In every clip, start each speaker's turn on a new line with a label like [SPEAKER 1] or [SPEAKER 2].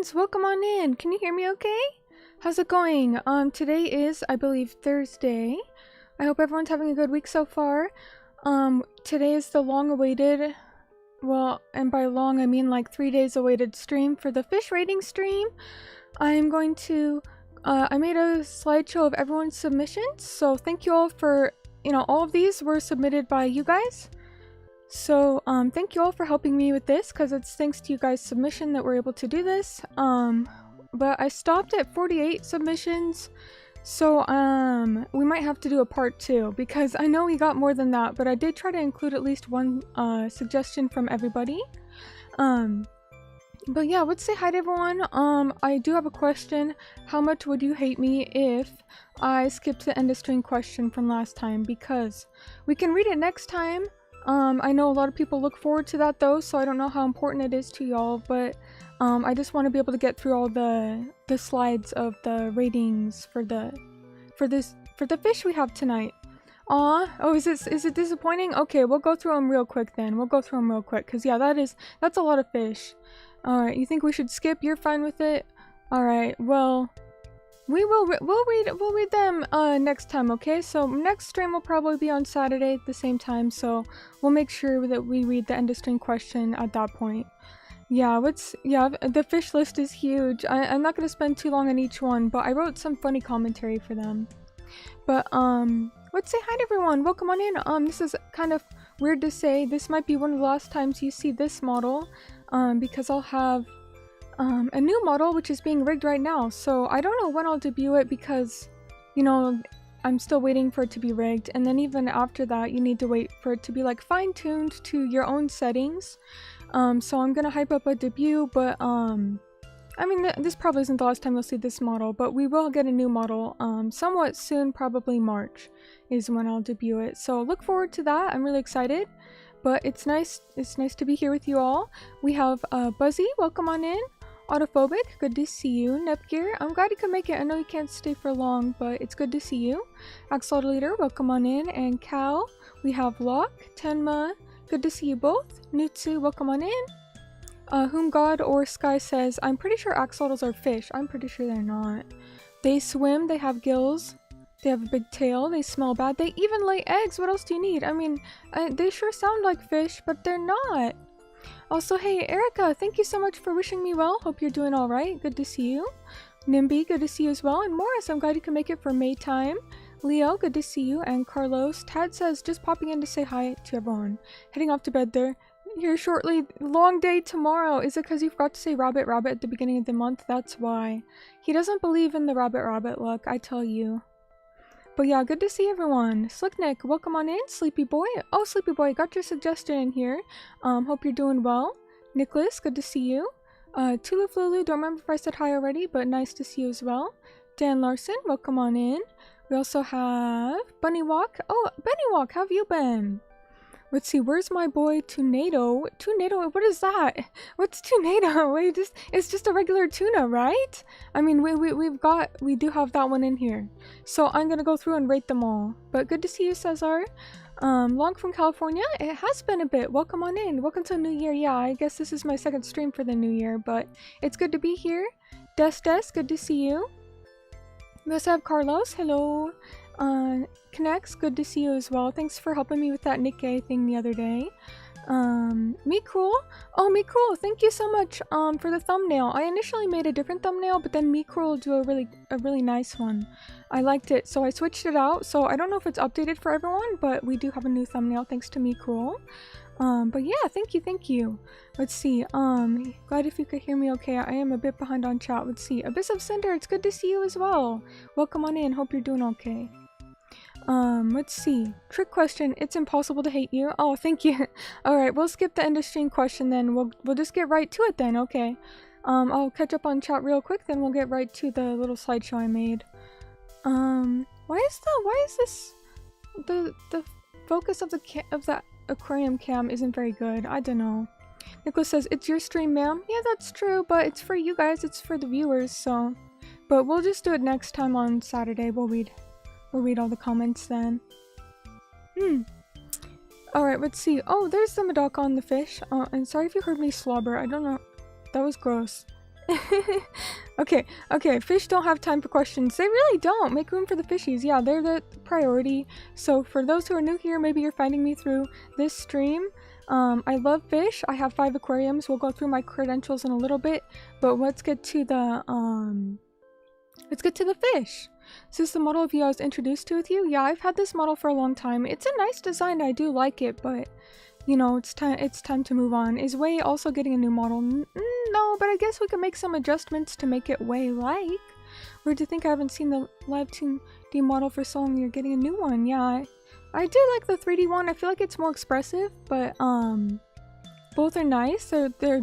[SPEAKER 1] friends, welcome on in. Can you hear me okay? How's it going? Today is, I believe, Thursday. I hope everyone's having a good week so far. Today is the long-awaited, well, and by long I mean like 3 days awaited stream for the fish rating stream. I'm going to, I made a slideshow of everyone's submissions, so thank you all for, all of these were submitted by you guys. So, thank you all for helping me with this, because it's thanks to you guys' submission that we're able to do this. But I stopped at 48 submissions, so, we might have to do a part 2, because I know we got more than that, but I did try to include at least one, suggestion from everybody. But yeah, let's say hi to everyone. I do have a question. How much would you hate me if I skipped the end of stream question from last time? Because we can read it next time. I know a lot of people look forward to that though, so I don't know how important it is to y'all, but I just want to be able to get through all the slides of the ratings for the fish we have tonight. Oh, is it disappointing? Okay, we'll go through them real quick then. We'll go through them real quick, cause yeah, that's a lot of fish. Alright, you think we should skip? You're fine with it? Alright, well, we'll read them next time, okay? So next stream will probably be on Saturday at the same time, so we'll make sure that we read the end of stream question at that point. Yeah, the fish list is huge. I'm not gonna spend too long on each one, but I wrote some funny commentary for them. But let's say hi to everyone. Welcome on in. This is kind of weird to say. This might be one of the last times you see this model, because I'll have a new model which is being rigged right now. So I don't know when I'll debut it because, I'm still waiting for it to be rigged, and then even after that you need to wait for it to be like fine-tuned to your own settings. So I'm gonna hype up a debut, but I mean, this probably isn't the last time you'll see this model, but we will get a new model somewhat soon, probably March is when I'll debut it. So look forward to that. I'm really excited, but it's nice to be here with you all. We have Buzzy, welcome on in. Autophobic, good to see you. Nepgear, I'm glad you could make it. I know you can't stay for long, but it's good to see you. Axolotl Leader, welcome on in. And Cal, we have Locke, Tenma, good to see you both. Nutsu, welcome on in. Whom God or Sky says, I'm pretty sure axolotls are fish. I'm pretty sure they're not. They swim, they have gills, they have a big tail, they smell bad, they even lay eggs. What else do you need? I mean, they sure sound like fish, but they're not. Also, hey, Erica, thank you so much for wishing me well. Hope you're doing alright. Good to see you. Nimby, good to see you as well. And Morris, I'm glad you can make it for May time. Leo, good to see you. And Carlos, Tad says, just popping in to say hi to everyone. Heading off to bed there. Here shortly. Long day tomorrow. Is it because you forgot to say rabbit rabbit at the beginning of the month? That's why. He doesn't believe in the rabbit rabbit look, I tell you. But yeah, good to see everyone. Slicknick, welcome on in. Sleepy Boy. Oh, Sleepy Boy, got your suggestion in here. Hope you're doing well. Nicholas, good to see you. Tuluflulu, don't remember if I said hi already, but nice to see you as well. Dan Larson, welcome on in. We also have Bunny Walk. Oh, Bunny Walk, how have you been? Let's see, where's my boy Tunado? Tunado, what is that? What's Tunado? Wait, it's just a regular tuna, right? I mean, we do have that one in here. So I'm gonna go through and rate them all. But good to see you, Cesar. Long from California? It has been a bit. Welcome on in. Welcome to the new year. Yeah, I guess this is my second stream for the new year, but it's good to be here. Des, good to see you. We also have Carlos. Hello. Connects, good to see you as well. Thanks for helping me with that Nikkei thing the other day. Mikul. Oh, Mikul, thank you so much for the thumbnail. I initially made a different thumbnail, but then Mikul will do a really nice one. I liked it, so I switched it out. So I don't know if it's updated for everyone, but we do have a new thumbnail thanks to Mikul. But yeah, thank you. Let's see. Glad if you could hear me okay. I am a bit behind on chat. Let's see. Abyss of Cinder, it's good to see you as well. Welcome on in. Hope you're doing okay. Let's see. Trick question. It's impossible to hate you. Oh, thank you. Alright, we'll skip the end of stream question then. We'll just get right to it then, okay. I'll catch up on chat real quick, then we'll get right to the little slideshow I made. Why is this the focus of the aquarium cam isn't very good? I don't know. Nicholas says, it's your stream, ma'am. Yeah, that's true, but it's for you guys, it's for the viewers, so. But we'll just do it next time on Saturday. We'll read all the comments then. Alright, let's see. Oh, there's the Madoka on the fish. And sorry if you heard me slobber. I don't know. That was gross. Okay, okay, fish don't have time for questions. They really don't. Make room for the fishies. Yeah, they're the priority. So for those who are new here, maybe you're finding me through this stream. I love fish. I have 5 aquariums. We'll go through my credentials in a little bit, but let's get to the fish. Is this the model of you I was introduced to with you? Yeah, I've had this model for a long time. It's a nice design. I do like it, but you know, it's time to move on. Is Wei also getting a new model? No, but I guess we can make some adjustments to make it Wei-like. Weird to think I haven't seen the live 2D model for so long. You're getting a new one. Yeah, I do like the 3D one. I feel like it's more expressive, but both are nice. They're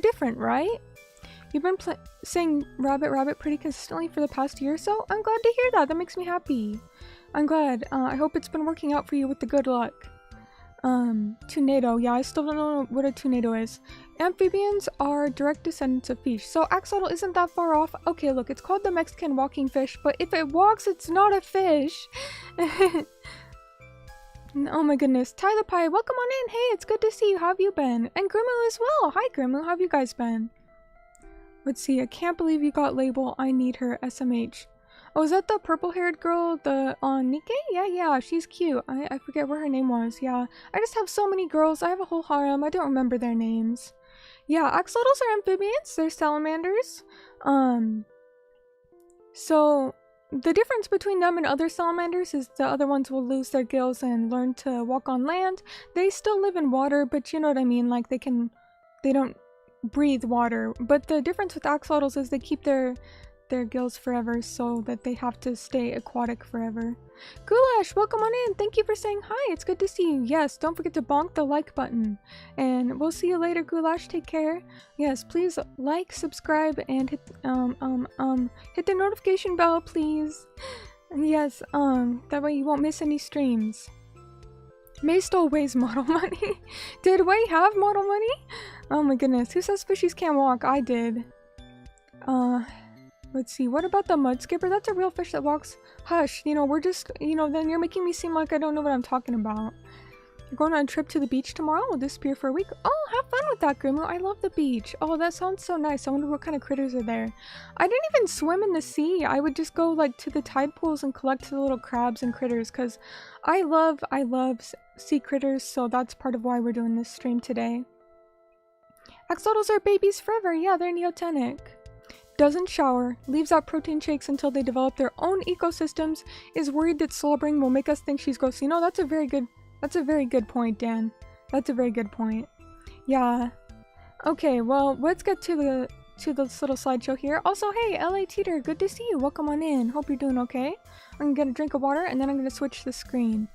[SPEAKER 1] different, right? You've been saying rabbit rabbit pretty consistently for the past year or so. I'm glad to hear that. That makes me happy. I'm glad. I hope it's been working out for you with the good luck. Tornado. Yeah, I still don't know what a tornado is. Amphibians are direct descendants of fish, so axolotl isn't that far off. Okay, look, it's called the Mexican walking fish, but if it walks, it's not a fish. Oh my goodness. Ty the Pie, welcome on in. Hey, it's good to see you. How have you been? And Grimu as well. Hi, Grimu. How have you guys been? Let's see. I can't believe you got label. I need her. SMH. Oh, is that the purple-haired girl, the Nikke? Yeah, she's cute. I forget what her name was. Yeah, I just have so many girls. I have a whole harem. I don't remember their names. Yeah, axolotls are amphibians. They're salamanders. So the difference between them and other salamanders is the other ones will lose their gills and learn to walk on land. They still live in water, but you know what I mean. Like they don't breathe water. But the difference with axolotls is they keep their gills forever, so that they have to stay aquatic forever. Goulash, welcome on in. Thank you for saying hi. It's good to see you. Yes, don't forget to bonk the like button. And we'll see you later, Goulash. Take care. Yes, please like, subscribe, and hit the notification bell, please. Yes, that way you won't miss any streams. Mei stole Wei's model money. Did Wei have model money? Oh my goodness. Who says fishies can't walk? I did. Let's see, what about the mud skipper? That's a real fish that walks. Hush, you know, we're just, you know, then you're making me seem like I don't know what I'm talking about. You're going on a trip to the beach tomorrow? We'll disappear for a week. Oh, have fun with that, Grimu. I love the beach. Oh, that sounds so nice. I wonder what kind of critters are there. I didn't even swim in the sea. I would just go, like, to the tide pools and collect the little crabs and critters, because I love sea critters, so that's part of why we're doing this stream today. Axolotls are babies forever. Yeah, they're neotenic. Doesn't shower, leaves out protein shakes until they develop their own ecosystems, is worried that slobbering will make us think she's gross. You know, that's a very good point, Dan. That's a very good point. Yeah. Okay, well, let's get to this little slideshow here. Also, hey, LA Teeter, good to see you. Welcome on in. Hope you're doing okay. I'm gonna get a drink of water and then I'm gonna switch the screen.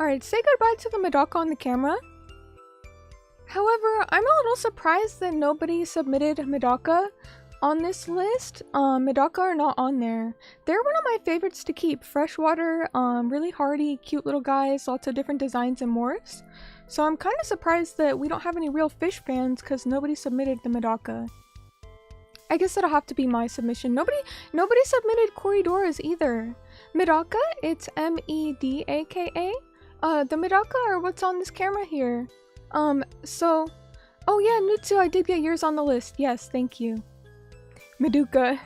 [SPEAKER 1] Alright, say goodbye to the Medaka on the camera. However, I'm a little surprised that nobody submitted Medaka on this list. Medaka are not on there. They're one of my favorites to keep. Freshwater, really hardy, cute little guys, lots of different designs and morphs. So I'm kind of surprised that we don't have any real fish fans because nobody submitted the Medaka. I guess that'll have to be my submission. Nobody submitted Corridoras either. Medaka, it's M-E-D-A-K-A. The Medaka are what's on this camera here. Oh yeah, Nutsu, I did get yours on the list. Yes, thank you. Maguka,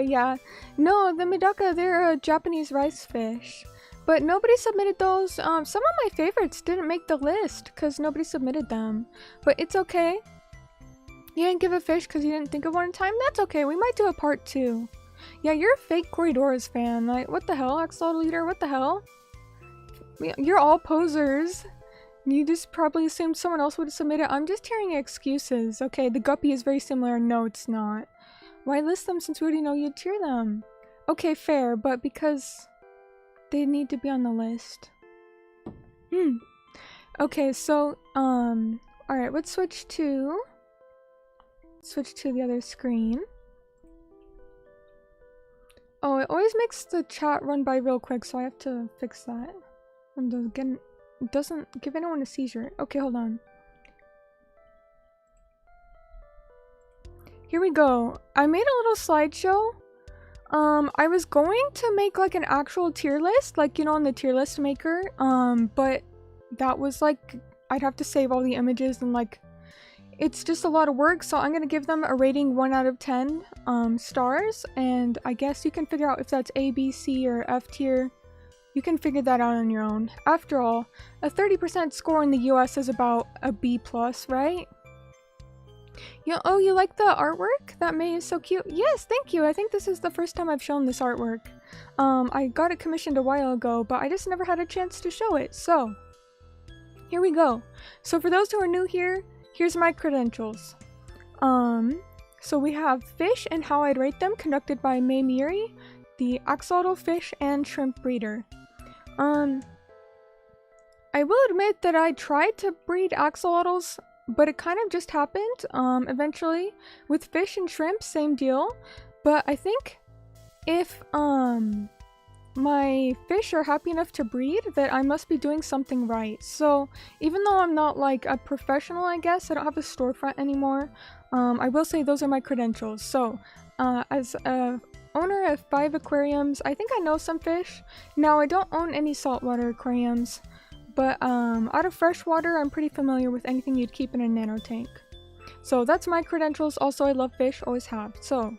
[SPEAKER 1] yeah. No, the Medaka, they're a Japanese rice fish. But nobody submitted those. Some of my favorites didn't make the list because nobody submitted them. But it's okay. You didn't give a fish because you didn't think of one in time? That's okay, we might do a part 2. Yeah, you're a fake Corridoras fan. Like, what the hell, Axolotl Leader? What the hell? You're all posers. You just probably assumed someone else would have submitted. I'm just hearing excuses. Okay, the guppy is very similar. No, it's not. Why list them since we already know you'd tier them? Okay, fair, but because they need to be on the list. Okay, so, alright, let's switch to the other screen. Oh, it always makes the chat run by real quick, so I have to fix that. It doesn't give anyone a seizure. Okay, hold on. here we go. I made a little slideshow. I was going to make like an actual tier list, like, you know, on the tier list maker, but that was like, I'd have to save all the images and like, it's just a lot of work, so I'm gonna give them a rating 1 out of 10 stars, and I guess you can figure out if that's A, B, C, or F tier. You can figure that out on your own. After all, a 30% score in the US is about a B+, right? Yeah, oh, you like the artwork? That Mei is so cute. Yes, thank you. I think this is the first time I've shown this artwork. I got it commissioned a while ago, but I just never had a chance to show it, so here we go. So for those who are new here, here's my credentials. So we have fish and how I'd rate them, conducted by Mei Miyuri, the axolotl fish and shrimp breeder. I will admit that I tried to breed axolotls, but it kind of just happened, eventually. With fish and shrimp, same deal. But I think if, my fish are happy enough to breed, that I must be doing something right. So even though I'm not like a professional, I guess, I don't have a storefront anymore, I will say those are my credentials. So, as a owner of 5 aquariums, I think I know some fish. Now, I don't own any saltwater aquariums, but out of freshwater, I'm pretty familiar with anything you'd keep in a nano tank. So that's my credentials. Also, I love fish, always have. So,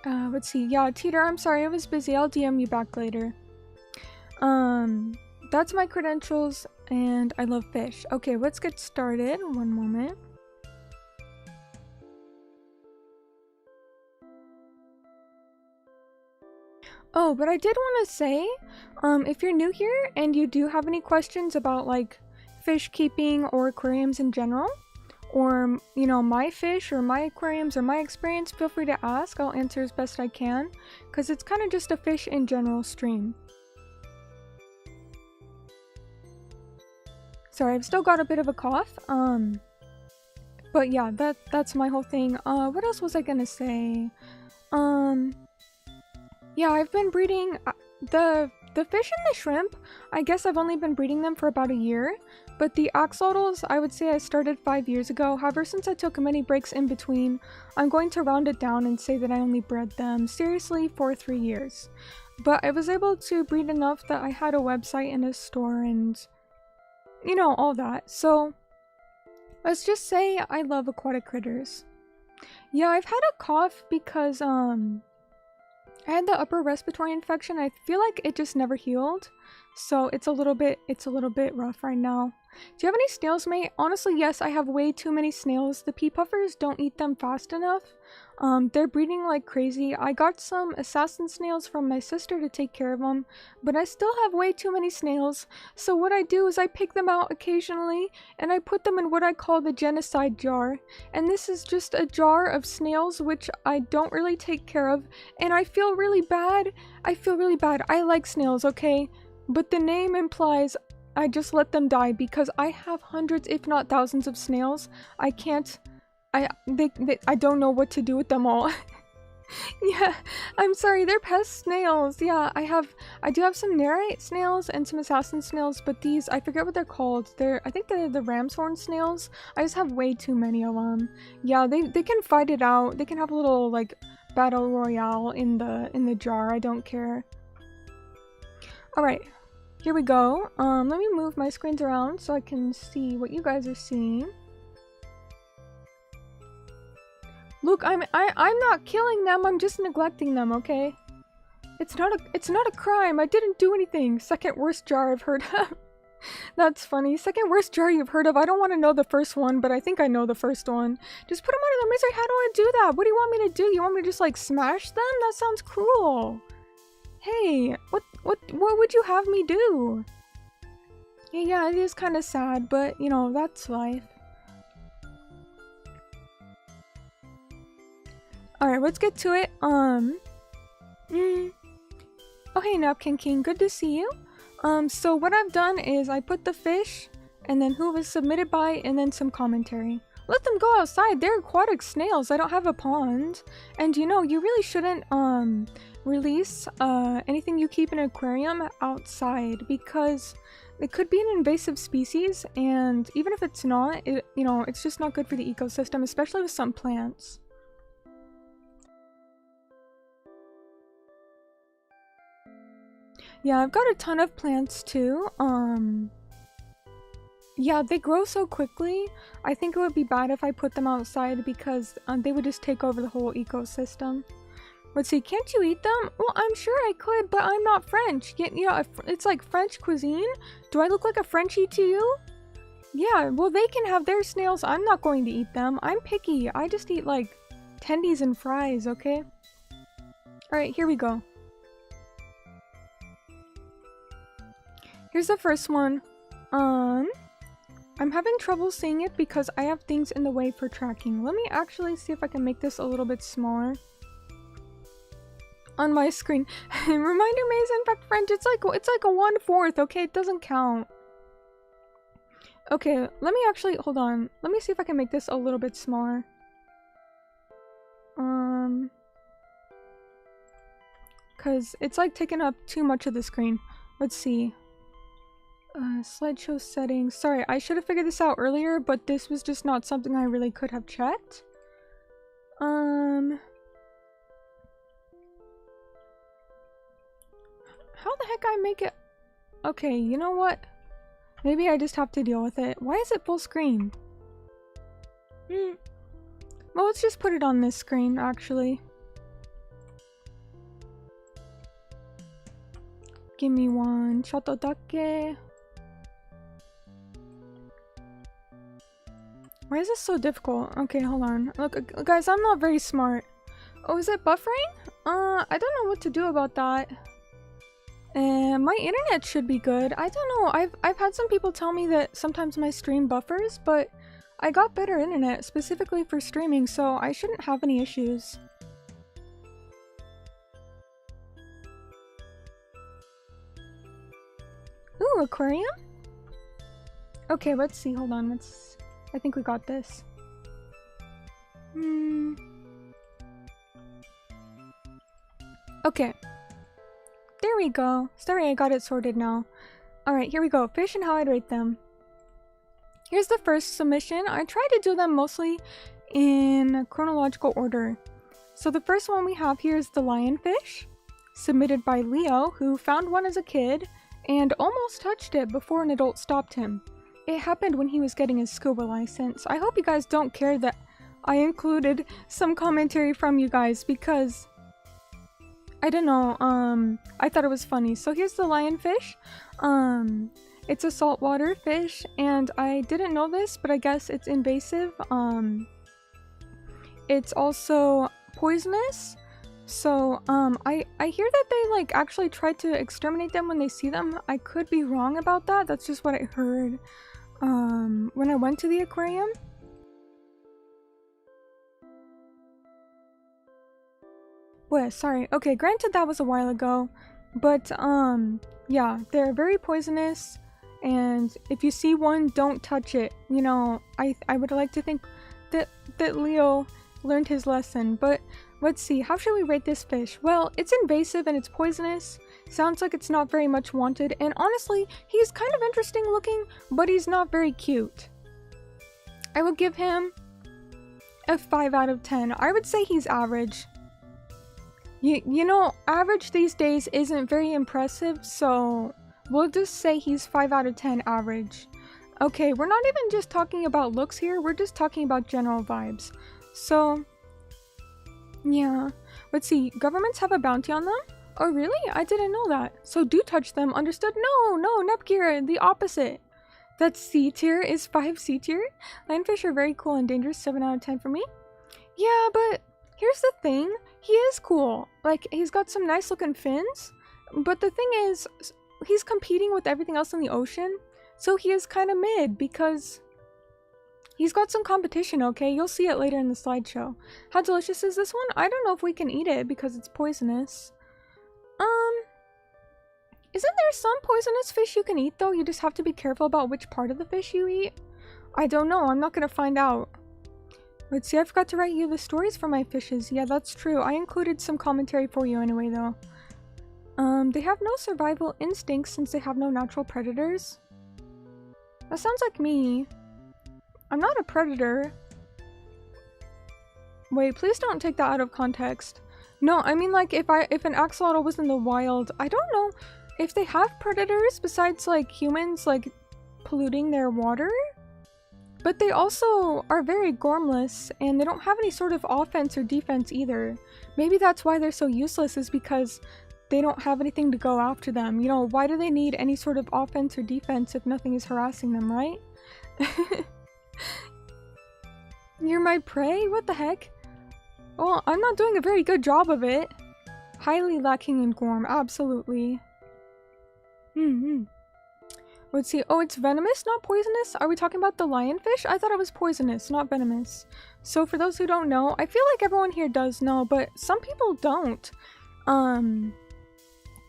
[SPEAKER 1] let's see. Yeah, Teeter, I'm sorry, I was busy. I'll DM you back later. That's my credentials, and I love fish. Okay, let's get started. One moment. Oh, but I did want to say, if you're new here and you do have any questions about like fish keeping or aquariums in general, or, you know, my fish or my aquariums or my experience, feel free to ask. I'll answer as best I can, because it's kind of just a fish in general stream. Sorry, I've still got a bit of a cough, but yeah, that's my whole thing. What else was I gonna say? Yeah, I've been breeding the fish and the shrimp. I guess I've only been breeding them for about a year, but the axolotls, I would say I started 5 years ago. However, since I took many breaks in between, I'm going to round it down and say that I only bred them seriously for 3 years. But I was able to breed enough that I had a website and a store and, you know, all that. So let's just say I love aquatic critters. Yeah, I've had a cough because I had the upper respiratory infection. I feel like it just never healed, so it's a little bit rough right now. Do you have any snails, mate? Honestly, yes, I have way too many snails. The pea puffers don't eat them fast enough. They're breeding like crazy. I got some assassin snails from my sister to take care of them, but I still have way too many snails. So what I do is I pick them out occasionally, and I put them in what I call the genocide jar. And this is just a jar of snails which I don't really take care of, and I feel really bad. I like snails, okay? But the name implies I just let them die because I have hundreds, if not thousands, of snails. I can't. I don't know what to do with them all. Yeah, I'm sorry, they're pest snails. Yeah, I do have some nerite snails and some assassin snails, but these, I forget what they're called. I think they're the ram's horn snails. I just have way too many of them. Yeah, they can fight it out. They can have a little like battle royale in the jar. I don't care. All right. Here we go. Let me move my screens around so I can see what you guys are seeing. Look, I'm not killing them. I'm just neglecting them, okay? It's not a crime. I didn't do anything. Second worst jar I've heard of. That's funny. Second worst jar you've heard of. I don't want to know the first one, but I think I know the first one. Just put them out of their misery. How do I do that? What do you want me to do? You want me to just like smash them? That sounds cruel. Hey, what would you have me do? Yeah, it is kind of sad, but you know, that's life. Alright, let's get to it. Oh hey Napkin King, good to see you. So what I've done is I put the fish, and then who was submitted by, and then some commentary. Let them go outside, they're aquatic snails, I don't have a pond. And you know, you really shouldn't, release anything you keep in an aquarium outside, because it could be an invasive species, and even if it's not, it's just not good for the ecosystem, especially with some plants. Yeah, I've got a ton of plants too. Yeah, they grow so quickly. I think it would be bad if I put them outside, because they would just take over the whole ecosystem. Let's see, can't you eat them? Well, I'm sure I could, but I'm not French. It's like French cuisine. Do I look like a Frenchie to you? Yeah, well, they can have their snails. I'm not going to eat them. I'm picky. I just eat like tendies and fries, okay? Alright, here we go. Here's the first one. I'm having trouble seeing it because I have things in the way for tracking. Let me actually see if I can make this a little bit smaller on my screen. Reminder, Mei's in fact French. It's like a 1/4, okay? It doesn't count. Okay, let me actually, hold on. Let me see if I can make this a little bit smaller. Cause it's like taking up too much of the screen. Let's see. Slideshow settings. Sorry, I should have figured this out earlier, but this was just not something I really could have checked. How the heck I make it? Okay, you know what? Maybe I just have to deal with it. Why is it full screen? Well, let's just put it on this screen, actually. Give me one. Shotodake. Why is this so difficult? Okay, hold on. Look, guys, I'm not very smart. Oh, is it buffering? I don't know what to do about that. My internet should be good. I don't know. I've had some people tell me that sometimes my stream buffers, but I got better internet specifically for streaming, so I shouldn't have any issues. Ooh, aquarium? Okay, let's see. Hold on. I think we got this. Okay. There we go. Sorry, I got it sorted now. Alright, here we go. Fish and how I'd rate them. Here's the first submission. I tried to do them mostly in chronological order. So the first one we have here is the lionfish, submitted by Leo, who found one as a kid and almost touched it before an adult stopped him. It happened when he was getting his scuba license. I hope you guys don't care that I included some commentary from you guys, because I don't know, I thought it was funny. So here's the lionfish. It's a saltwater fish, and I didn't know this, but I guess it's invasive. It's also poisonous. So, I hear that they, like, actually try to exterminate them when they see them. I could be wrong about that. That's just what I heard, when I went to the aquarium. Wait, sorry. Okay, granted that was a while ago, but, yeah, they're very poisonous, and if you see one, don't touch it. You know, I would like to think that Leo learned his lesson, but let's see, how should we rate this fish? Well, it's invasive and it's poisonous. Sounds like it's not very much wanted, and honestly, he's kind of interesting looking, but he's not very cute. I would give him a 5 out of 10. I would say he's average. You know, average these days isn't very impressive, so we'll just say he's 5 out of 10 average. Okay, we're not even just talking about looks here, we're just talking about general vibes. So, yeah. Let's see, governments have a bounty on them? Oh really? I didn't know that. So do touch them, understood? No, Nepgear, the opposite. That C tier is 5 C tier. Lionfish are very cool and dangerous, 7 out of 10 for me. Yeah, but here's the thing. He is cool. Like, he's got some nice looking fins. But the thing is, he's competing with everything else in the ocean. So he is kind of mid because he's got some competition, okay? You'll see it later in the slideshow. How delicious is this one? I don't know if we can eat it because it's poisonous. Isn't there some poisonous fish you can eat though? You just have to be careful about which part of the fish you eat. I don't know. I'm not gonna find out. Let's see, I forgot to write you the stories for my fishes. Yeah, that's true. I included some commentary for you anyway, though. They have no survival instincts since they have no natural predators. That sounds like me. I'm not a predator. Wait, please don't take that out of context. No, I mean like if an axolotl was in the wild, I don't know if they have predators besides like humans like polluting their water. But they also are very gormless and they don't have any sort of offense or defense either. Maybe that's why they're so useless, is because they don't have anything to go after them. You know, why do they need any sort of offense or defense if nothing is harassing them, right? You're my prey? What the heck? Well, I'm not doing a very good job of it. Highly lacking in gorm, absolutely. Let's see. Oh, it's venomous, not poisonous? Are we talking about the lionfish? I thought it was poisonous, not venomous. So for those who don't know, I feel like everyone here does know, but some people don't.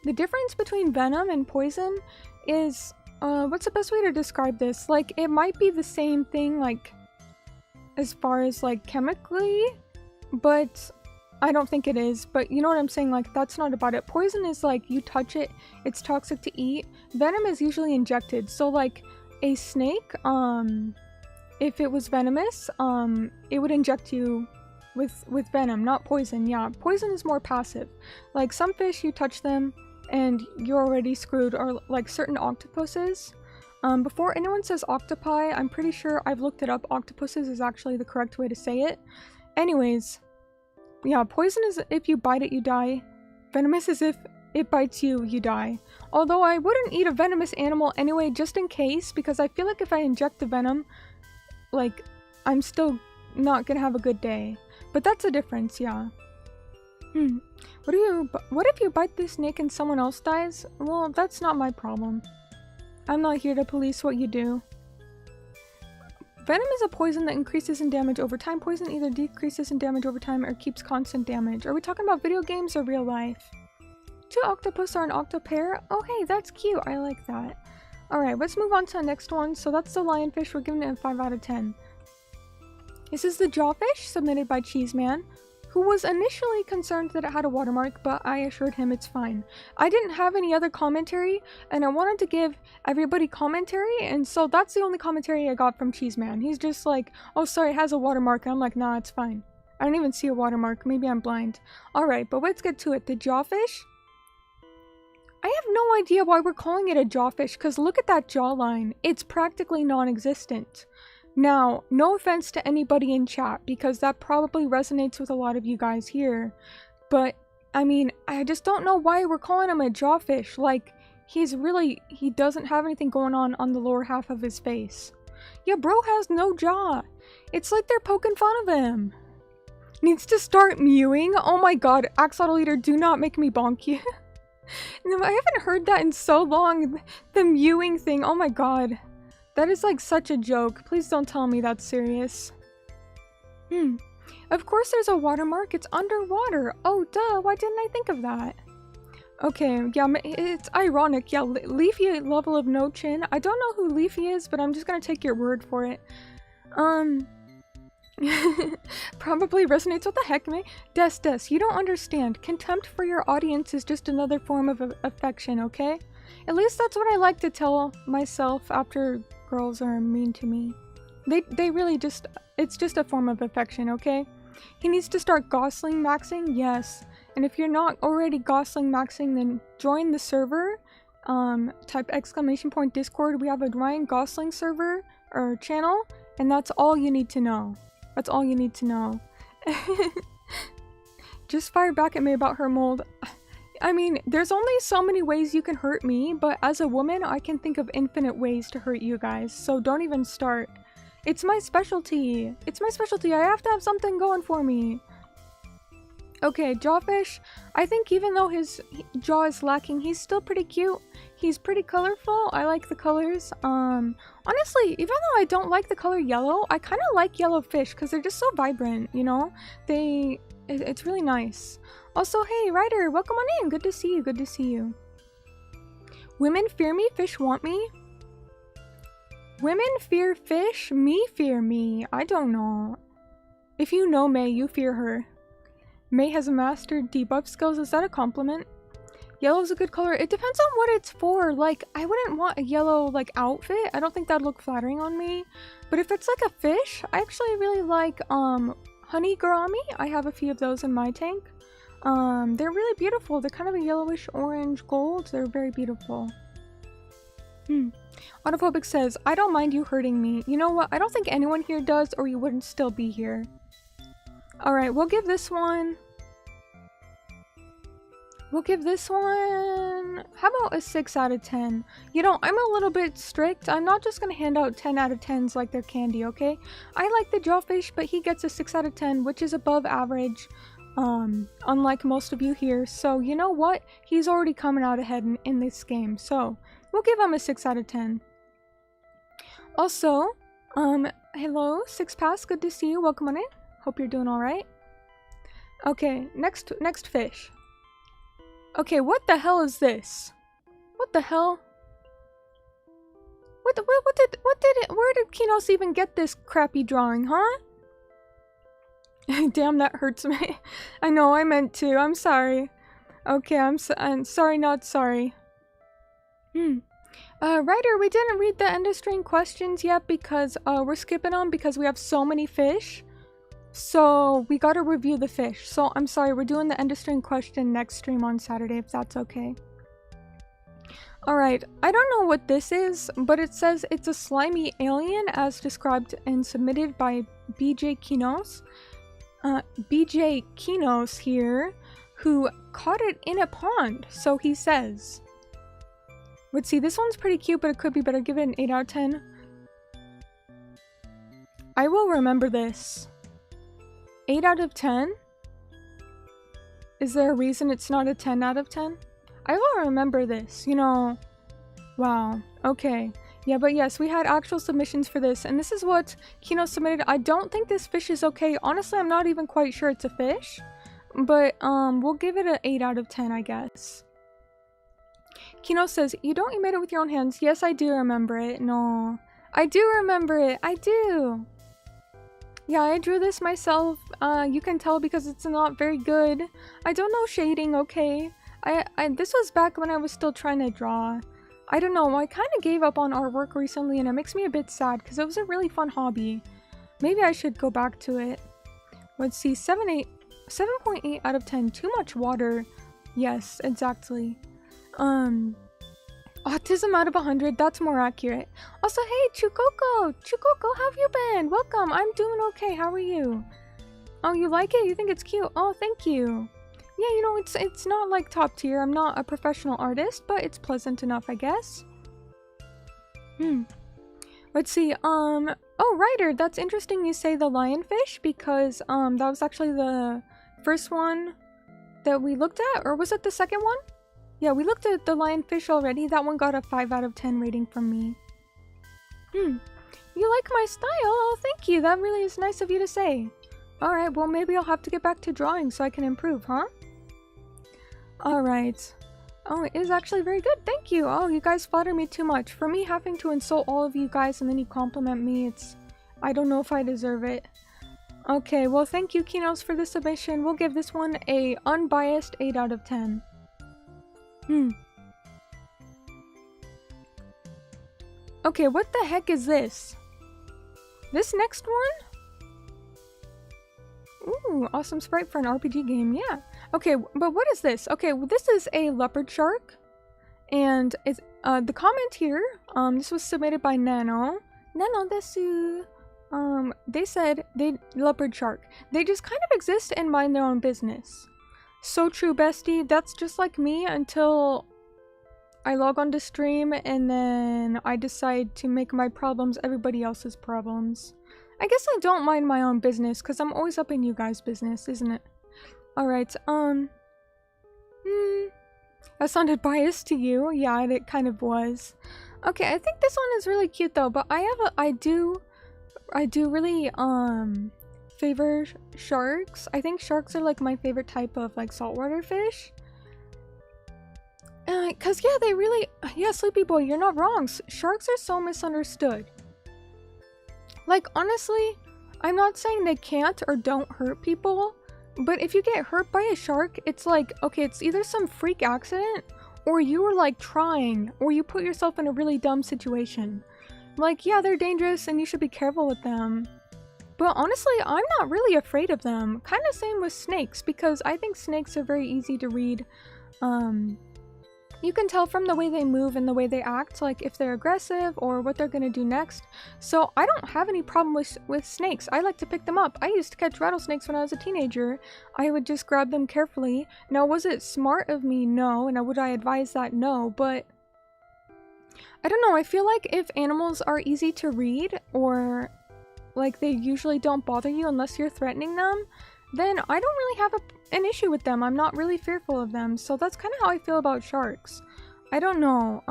[SPEAKER 1] The difference between venom and poison is, what's the best way to describe this? Like, it might be the same thing, like, as far as, like, chemically, but I don't think it is. But you know what I'm saying? Like, that's not about it. Poison is, like, you touch it, it's toxic to eat. Venom is usually injected. So, like, a snake, if it was venomous, it would inject you with venom, not poison. Yeah, poison is more passive. Like, some fish, you touch them, and you're already screwed, or like certain octopuses. Before anyone says octopi, I'm pretty sure I've looked it up. Octopuses is actually the correct way to say it. Anyways, yeah, poison is if you bite it, you die. Venomous is if it bites you, you die. Although I wouldn't eat a venomous animal anyway, just in case, because I feel like if I inject the venom, like, I'm still not gonna have a good day. But that's a difference, yeah. What if you bite the snake and someone else dies? Well, that's not my problem. I'm not here to police what you do. Venom is a poison that increases in damage over time. Poison either decreases in damage over time or keeps constant damage. Are we talking about video games or real life? 2 octopus are an octopair? Oh hey, that's cute. I like that. Alright, let's move on to the next one. So that's the lionfish. We're giving it a 5 out of 10. This is the jawfish, submitted by Cheeseman, who was initially concerned that it had a watermark, but I assured him it's fine. I didn't have any other commentary, and I wanted to give everybody commentary, and so that's the only commentary I got from Cheeseman. He's just like, oh sorry, it has a watermark, and I'm like, nah, it's fine. I don't even see a watermark, maybe I'm blind. Alright, but let's get to it. The jawfish? I have no idea why we're calling it a jawfish, because look at that jawline. It's practically non-existent. Now, no offense to anybody in chat, because that probably resonates with a lot of you guys here, but, I mean, I just don't know why we're calling him a jawfish. Like, he doesn't have anything going on the lower half of his face. Yeah, bro has no jaw. It's like they're poking fun of him. Needs to start mewing? Oh my god, axolotl eater, do not make me bonk you. No, I haven't heard that in so long, the mewing thing, oh my god. That is like such a joke. Please don't tell me that's serious. Of course there's a watermark. It's underwater. Oh, duh. Why didn't I think of that? Okay, yeah, it's ironic. Yeah, Leafy level of no chin. I don't know who Leafy is, but I'm just gonna take your word for it. Probably resonates. What the heck, Mei? Des, you don't understand. Contempt for your audience is just another form of affection, okay? At least that's what I like to tell myself after girls are mean to me. They really just, it's just a form of affection, okay? He needs to start Gosling maxing, yes. And if you're not already Gosling maxing, then join the server. Type ! Discord. We have a Ryan Gosling server, or channel, and that's all you need to know. That's all you need to know. Just fire back at me about her mold. I mean, there's only so many ways you can hurt me, but as a woman, I can think of infinite ways to hurt you guys, so don't even start. It's my specialty. It's my specialty. I have to have something going for me. Okay, jawfish. I think even though his jaw is lacking, he's still pretty cute. He's pretty colorful. I like the colors. Honestly, even though I don't like the color yellow, I kind of like yellow fish because they're just so vibrant, you know? It's really nice. Also, hey, Ryder, welcome on in. Good to see you. Good to see you. Women fear me, fish want me. Women fear fish, me fear me. I don't know. If you know Mei, you fear her. Mei has mastered debuff skills. Is that a compliment? Yellow is a good color. It depends on what it's for. Like, I wouldn't want a yellow, like, outfit. I don't think that'd look flattering on me. But if it's like a fish, I actually really like, honey gourami. I have a few of those in my tank. They're really beautiful. They're kind of a yellowish orange gold. They're very beautiful. Autophobic says, I don't mind you hurting me. You know what? I don't think anyone here does, or you wouldn't still be here. Alright, we'll give this one... how about a 6 out of 10? You know, I'm a little bit strict. I'm not just gonna hand out 10 out of 10s like they're candy, okay? I like the jawfish, but he gets a 6 out of 10, which is above average. Unlike most of you here. So, you know what? He's already coming out ahead in this game. So, we'll give him a 6 out of 10. Also, hello, 6pass, good to see you. Welcome on in. Hope you're doing alright. Okay, next fish. Okay, what the hell is this? What the hell? Where did Kinos even get this crappy drawing, huh? Damn, that hurts me. I know, I meant to. I'm sorry. Okay, I'm sorry, not sorry. Ryder, we didn't read the end of stream questions yet because, we're skipping them because we have so many fish. So, we gotta review the fish. So, I'm sorry, we're doing the end of stream question next stream on Saturday, if that's okay. Alright, I don't know what this is, but it says it's a slimy alien as described and submitted by BJ Kinos. BJ Kinos here, who caught it in a pond, so he says. Let's see, this one's pretty cute, but it could be better. Give it an 8 out of 10. I will remember this. 8 out of 10? Is there a reason it's not a 10 out of 10? I will remember this, you know. Wow, okay. Yeah, but yes, we had actual submissions for this, and this is what Kino submitted. I don't think this fish is okay. Honestly, I'm not even quite sure it's a fish. But, we'll give it an 8 out of 10, I guess. Kino says, you made it with your own hands. Yes, I do remember it. No. I do remember it. I do. Yeah, I drew this myself. You can tell because it's not very good. I don't know shading, okay? This was back when I was still trying to draw. I don't know, I kind of gave up on artwork recently and it makes me a bit sad because it was a really fun hobby. Maybe I should go back to it. Let's see, 7.8 out of 10. Too much water. Yes, exactly. Autism out of 100, that's more accurate. Also, hey, Chukoko! Chukoko, how have you been? Welcome, I'm doing okay, how are you? Oh, you like it? You think it's cute? Oh, thank you. Yeah, you know, it's not like top tier. I'm not a professional artist, but it's pleasant enough, I guess. Let's see, oh, Ryder, that's interesting you say the lionfish, because, that was actually the first one that we looked at, or was it the second one? Yeah, we looked at the lionfish already. That one got a 5 out of 10 rating from me. You like my style? Oh, thank you. That really is nice of you to say. Alright, well, maybe I'll have to get back to drawing so I can improve, huh? Alright. Oh, it is actually very good. Thank you. Oh, you guys flatter me too much. For me having to insult all of you guys and then you compliment me, it's... I don't know if I deserve it. Okay, well, thank you, Kinos, for the submission. We'll give this one a unbiased 8 out of 10. Okay, what the heck is this? This next one? Ooh, awesome sprite for an RPG game, yeah. Okay, but what is this? Okay, well, this is a leopard shark. And it's, the comment here, this was submitted by Nano. Nano desu. They said, leopard shark. They just kind of exist and mind their own business. So true, bestie. That's just like me until I log on to stream and then I decide to make my problems everybody else's problems. I guess I don't mind my own business because I'm always up in you guys' business, isn't it? Alright, that sounded biased to you. Yeah, it kind of was. Okay, I think this one is really cute though, but I do really, favor sharks. I think sharks are like my favorite type of like saltwater fish. Cause yeah, they really, yeah, Sleepy Boy, you're not wrong. Sharks are so misunderstood. Like honestly, I'm not saying they can't or don't hurt people, but if you get hurt by a shark, it's like, okay, it's either some freak accident, or you were like trying, or you put yourself in a really dumb situation. Like, yeah, they're dangerous and you should be careful with them. But honestly, I'm not really afraid of them. Kind of same with snakes, because I think snakes are very easy to read. You can tell from the way they move and the way they act, like if they're aggressive or what they're gonna do next. So I don't have any problem with snakes. I like to pick them up. I used to catch rattlesnakes when I was a teenager. I would just grab them carefully. Now, was it smart of me? No. And would I advise that? No. But I don't know. I feel like if animals are easy to read, or like they usually don't bother you unless you're threatening them, then I don't really have an issue with them. I'm not really fearful of them. So that's kind of how I feel about sharks. I don't know.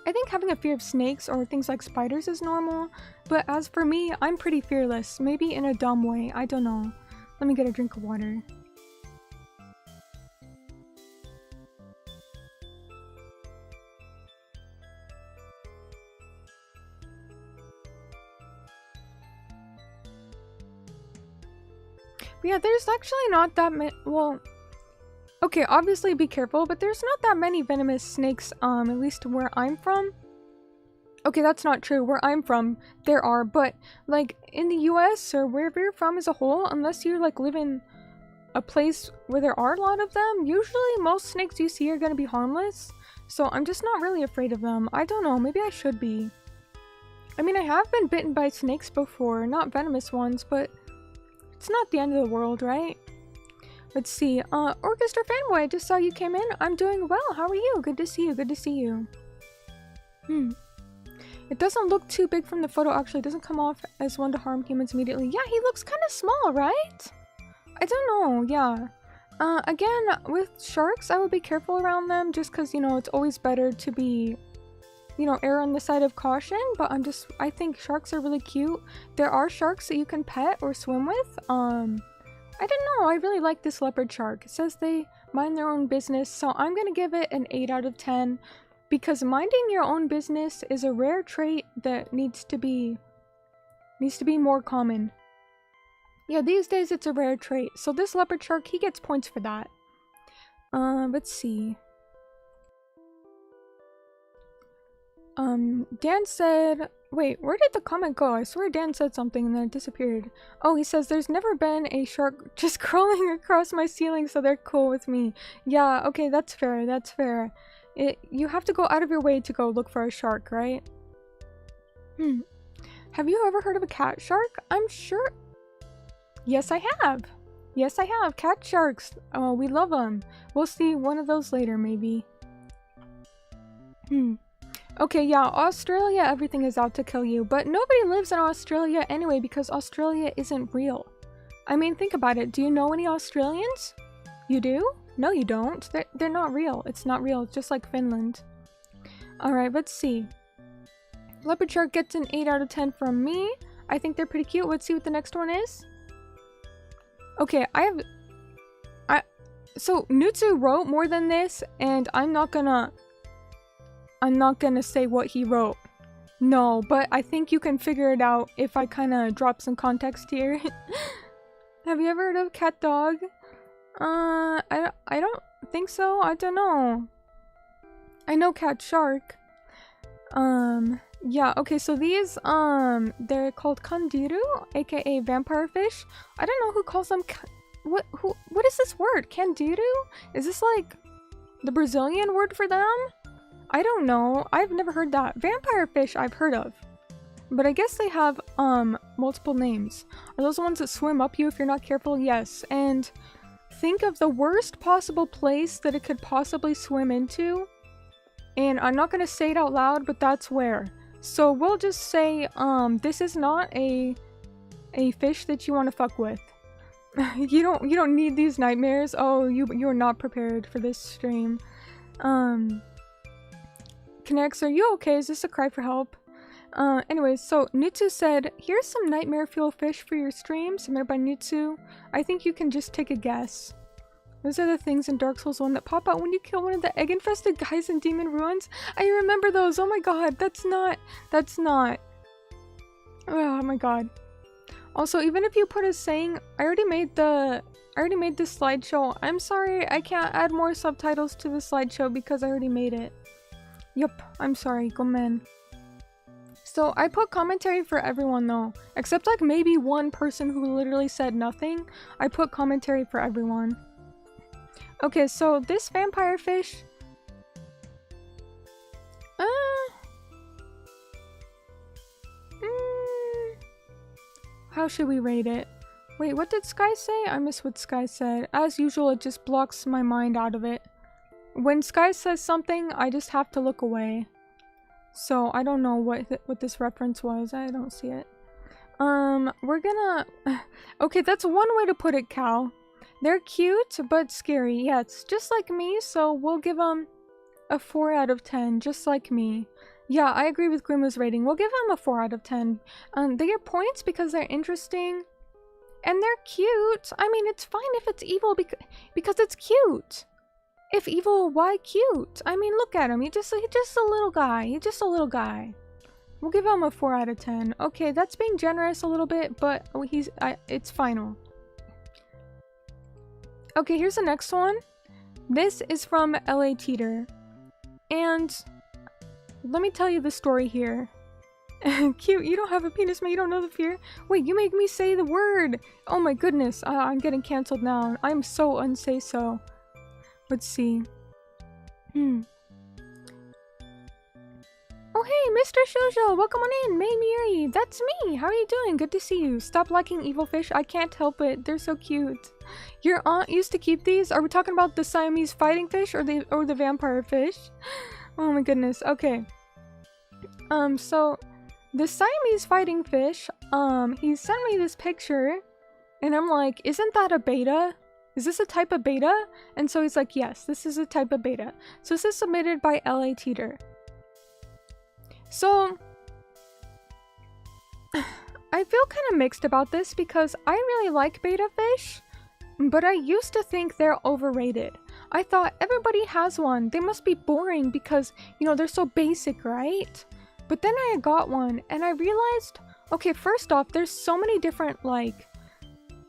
[SPEAKER 1] I think having a fear of snakes or things like spiders is normal. But as for me, I'm pretty fearless. Maybe in a dumb way. I don't know. Let me get a drink of water. But yeah, there's actually not that many. Well, okay, obviously be careful, but there's not that many venomous snakes, at least where I'm from. Okay, that's not true. Where I'm from, there are, but like in the US or wherever you're from as a whole, unless you like live in a place where there are a lot of them, usually most snakes you see are gonna be harmless. So I'm just not really afraid of them. I don't know, maybe I should be. I mean, I have been bitten by snakes before, not venomous ones, but it's not the end of the world, right? Let's see. Orchestra Fanboy, I just saw you came in. I'm doing well. How are you? Good to see you. Good to see you. It doesn't look too big from the photo, actually. It doesn't come off as one to harm humans immediately. Yeah, he looks kind of small, right? I don't know. Yeah. Again, with sharks, I would be careful around them just because, you know, it's always better to be, you know, err on the side of caution, but I think sharks are really cute. There are sharks that you can pet or swim with. I don't know, I really like this leopard shark. It says they mind their own business, so I'm gonna give it an 8 out of 10, because minding your own business is a rare trait that needs to be more common. Yeah, these days it's a rare trait, so this leopard shark, he gets points for that. Let's see. Dan said, wait, where did the comment go? I swear Dan said something and then it disappeared. Oh, he says, there's never been a shark just crawling across my ceiling, so they're cool with me. Yeah, okay, that's fair, that's fair. You have to go out of your way to go look for a shark, right? Have you ever heard of a cat shark? I'm sure... Yes, I have. Yes, I have. Cat sharks. Oh, we love them. We'll see one of those later, maybe. Okay, yeah, Australia, everything is out to kill you, but nobody lives in Australia anyway because Australia isn't real. I mean, think about it. Do you know any Australians? You do? No, you don't. They're not real. It's not real. It's just like Finland. Alright, let's see. Leopard shark gets an 8 out of 10 from me. I think they're pretty cute. Let's see what the next one is. Okay, so Nutsu wrote more than this, and I'm not gonna say what he wrote. No, but I think you can figure it out if I kind of drop some context here. Have you ever heard of cat dog? I don't think so. I don't know. I know cat shark. Yeah, okay, so these, they're called kandiru, aka vampire fish. I don't know who calls them what is this word? Kandiru? Is this like the Brazilian word for them? I don't know. I've never heard that. Vampire fish I've heard of. But I guess they have, multiple names. Are those the ones that swim up you if you're not careful? Yes. And think of the worst possible place that it could possibly swim into. And I'm not gonna say it out loud, but that's where. So we'll just say, this is not a fish that you want to fuck with. you don't need these nightmares. Oh, you're not prepared for this stream. Kinex, are you okay? Is this a cry for help? Anyways, so Nutsu said, here's some nightmare fuel fish for your stream, submitted by Nutsu. I think you can just take a guess. Those are the things in Dark Souls 1 that pop out when you kill one of the egg-infested guys in Demon Ruins. I remember those. Oh my god, that's not. Oh my god. Also, even if you put a saying, I already made this slideshow. I'm sorry, I can't add more subtitles to the slideshow because I already made it. Yup, I'm sorry, gomen. So I put commentary for everyone though, except like maybe one person who literally said nothing. I put commentary for everyone. Okay, so this vampire fish... How should we rate it? Wait, what did Sky say? I missed what Sky said. As usual, it just blocks my mind out of it. When Sky says something, I just have to look away. So I don't know what this reference was. I don't see it. We're gonna... Okay, that's one way to put it, Cal. They're cute, but scary. Yeah, it's just like me, so we'll give them a 4 out of 10, just like me. Yeah, I agree with Grima's rating. We'll give them a 4 out of 10. They get points because they're interesting. And they're cute. I mean, it's fine if it's evil because it's cute. If evil, why cute? I mean, look at him. He's just a little guy. He's just a little guy. We'll give him a 4 out of 10. Okay, that's being generous a little bit, but it's final. Okay, here's the next one. This is from LA Teeter. And let me tell you the story here. Cute, you don't have a penis, man, you don't know the fear? Wait, you make me say the word! Oh my goodness, I'm getting cancelled now. I'm so unsay-so. Let's see. Oh hey, Mr. Shoujo, welcome on in! Mei Miyuri, that's me! How are you doing? Good to see you. Stop liking evil fish, I can't help it. They're so cute. Your aunt used to keep these? Are we talking about the Siamese fighting fish or the vampire fish? Oh my goodness, okay. So the Siamese fighting fish, he sent me this picture and I'm like, isn't that a beta? Is this a type of beta? And so he's like, yes, this is a type of beta. So this is submitted by LA Teeter. So I feel kind of mixed about this because I really like beta fish, but I used to think they're overrated. I thought everybody has one. They must be boring because, you know, they're so basic, right? But then I got one and I realized, okay, first off, there's so many different, like,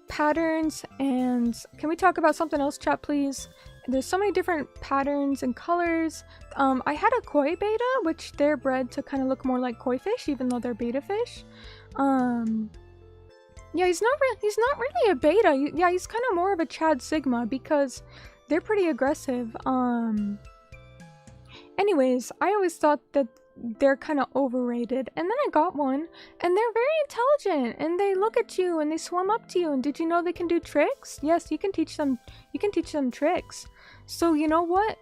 [SPEAKER 1] patterns and... Can we talk about something else, chat, please? There's so many different patterns and colors. I had a koi beta, which they're bred to kind of look more like koi fish, even though they're beta fish. Yeah, he's not really a beta. Yeah, he's kind of more of a Chad Sigma because they're pretty aggressive. Anyways, I always thought that they're kind of overrated, and then I got one and they're very intelligent and they look at you and they swim up to you. And did you know they can do tricks? Yes, you can teach them tricks. So you know what,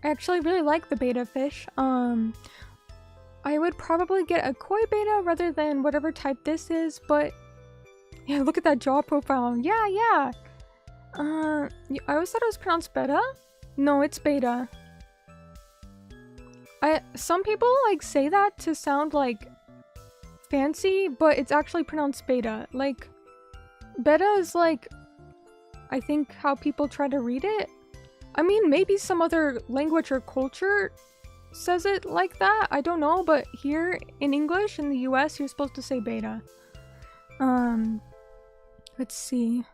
[SPEAKER 1] I actually really like the beta fish. I would probably get a koi beta rather than whatever type this is, but yeah, look at that jaw profile. Yeah. I always thought it was pronounced beta. No, it's beta. Some people like say that to sound like fancy, but it's actually pronounced beta. Like, beta is like, I think how people try to read it. I mean, maybe some other language or culture says it like that. I don't know, but here in English in the US, you're supposed to say beta. Let's see.